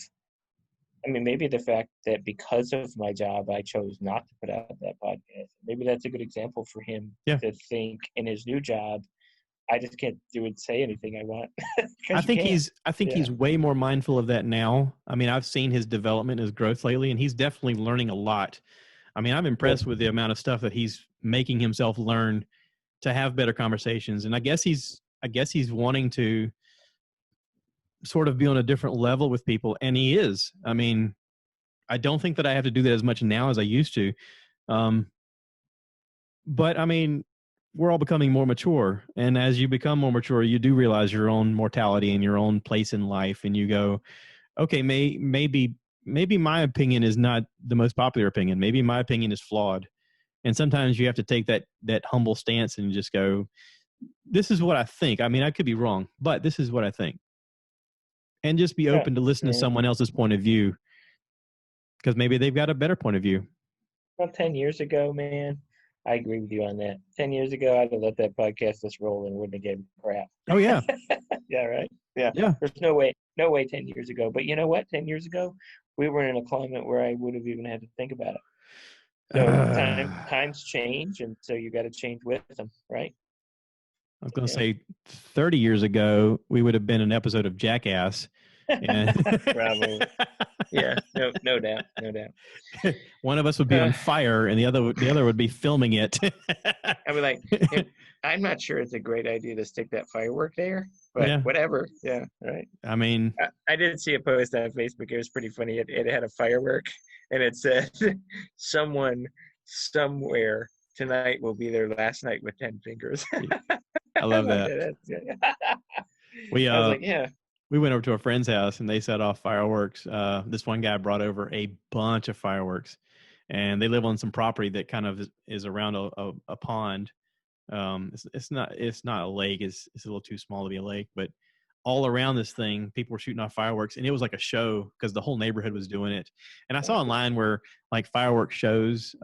I mean, maybe the fact that because of my job, I chose not to put out that podcast. Maybe that's a good example for him to think in his new job, I just can't do and say anything I want. I think he's way more mindful of that now. I mean, I've seen his development, his growth lately, and he's definitely learning a lot. I mean, I'm impressed with the amount of stuff that he's making himself learn to have better conversations. And I guess he's wanting to sort of be on a different level with people, and he is. I mean, I don't think that I have to do that as much now as I used to. But I mean, we're all becoming more mature, and as you become more mature, you do realize your own mortality and your own place in life, and you go, okay, maybe my opinion is not the most popular opinion. Maybe my opinion is flawed. And sometimes you have to take that humble stance and just go, this is what I think. I mean, I could be wrong, but this is what I think. And just be open to listen to someone else's point of view, because maybe they've got a better point of view. Well, 10 years ago, man, I agree with you on that. 10 years ago, I'd have let that podcast just roll and wouldn't have given crap. Oh, yeah. Yeah, right? Yeah. There's no way 10 years ago. But you know what? 10 years ago, we were in a climate where I would have even had to think about it. So times change, and so you got to change with them, right? I was going to say 30 years ago, we would have been an episode of Jackass. Probably. Yeah, no doubt. One of us would be on fire, and the other would be filming it. I'd be like, I'm not sure it's a great idea to stick that firework there, but whatever. Yeah, right. I mean, I did see a post on Facebook. It was pretty funny. It had a firework, and it said, "Someone somewhere tonight will be their last night with 10 fingers." I love that. I was like, we went over to a friend's house and they set off fireworks. This one guy brought over a bunch of fireworks, and they live on some property that kind of is around a pond. It's not a lake. It's a little too small to be a lake, but all around this thing, people were shooting off fireworks, and it was like a show because the whole neighborhood was doing it. And I saw online where, like, fireworks shows,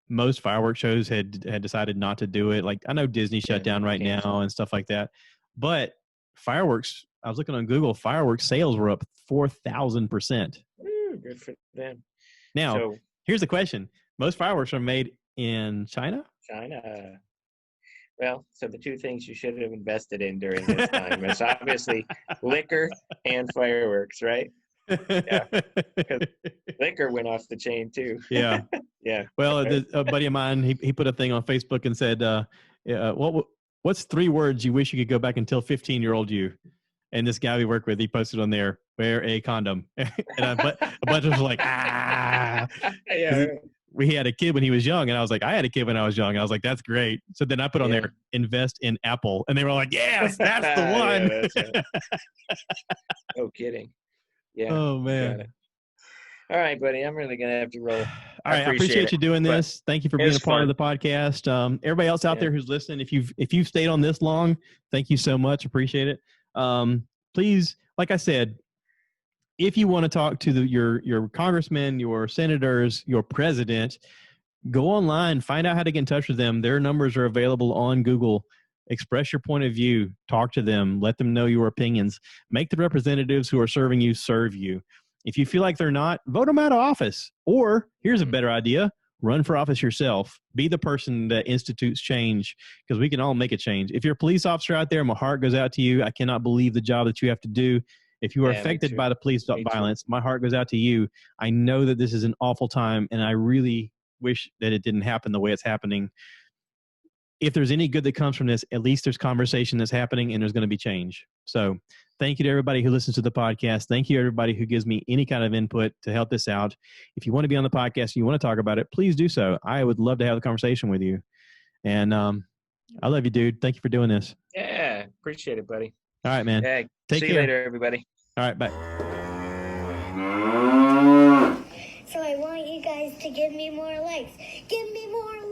most fireworks shows had decided not to do it. Like, I know Disney shut down right now and stuff like that, but fireworks, I was looking on Google, fireworks sales were up 4,000%. Good for them. Now, here's the question. Most fireworks are made in China? China. Well, so the two things you should have invested in during this time is obviously liquor and fireworks, right? Yeah. Because liquor went off the chain too. Yeah. Yeah. Well, a buddy of mine, he put a thing on Facebook and said, what's 3 words you wish you could go back and tell 15-year-old you? And this guy we work with, he posted on there, wear a condom. And a bunch of us were like, ah. Yeah. we had a kid when he was young, and I was like, I had a kid when I was young, and I was like, that's great. So then I put on there, invest in Apple, and they were like, yes, that's the one. Yeah, that's right. No kidding. Yeah. Oh man. All right, buddy. I'm really gonna have to roll. All right, I appreciate you doing this. Thank you for being a part of the podcast. Everybody else out there who's listening, if you've stayed on this long, thank you so much. Appreciate it. Please, like I said, if you want to talk to your congressmen, your senators, your president, go online, find out how to get in touch with them. Their numbers are available on Google. Express your point of view. Talk to them. Let them know your opinions. Make the representatives who are serving you serve you. If you feel like they're not, vote them out of office. Or here's a better idea. Run for office yourself. Be the person that institutes change, because we can all make a change. If you're a police officer out there, my heart goes out to you. I cannot believe the job that you have to do. If you are affected by the police violence, my heart goes out to you. I know that this is an awful time, and I really wish that it didn't happen the way it's happening. If there's any good that comes from this, at least there's conversation that's happening, and there's going to be change. So thank you to everybody who listens to the podcast. Thank you, everybody who gives me any kind of input to help this out. If you want to be on the podcast and you want to talk about it, please do so. I would love to have a conversation with you. And I love you, dude. Thank you for doing this. Yeah, appreciate it, buddy. All right, man. Yeah, Take care. See you later, everybody. All right, bye. So I want you guys to give me more likes. Give me more likes.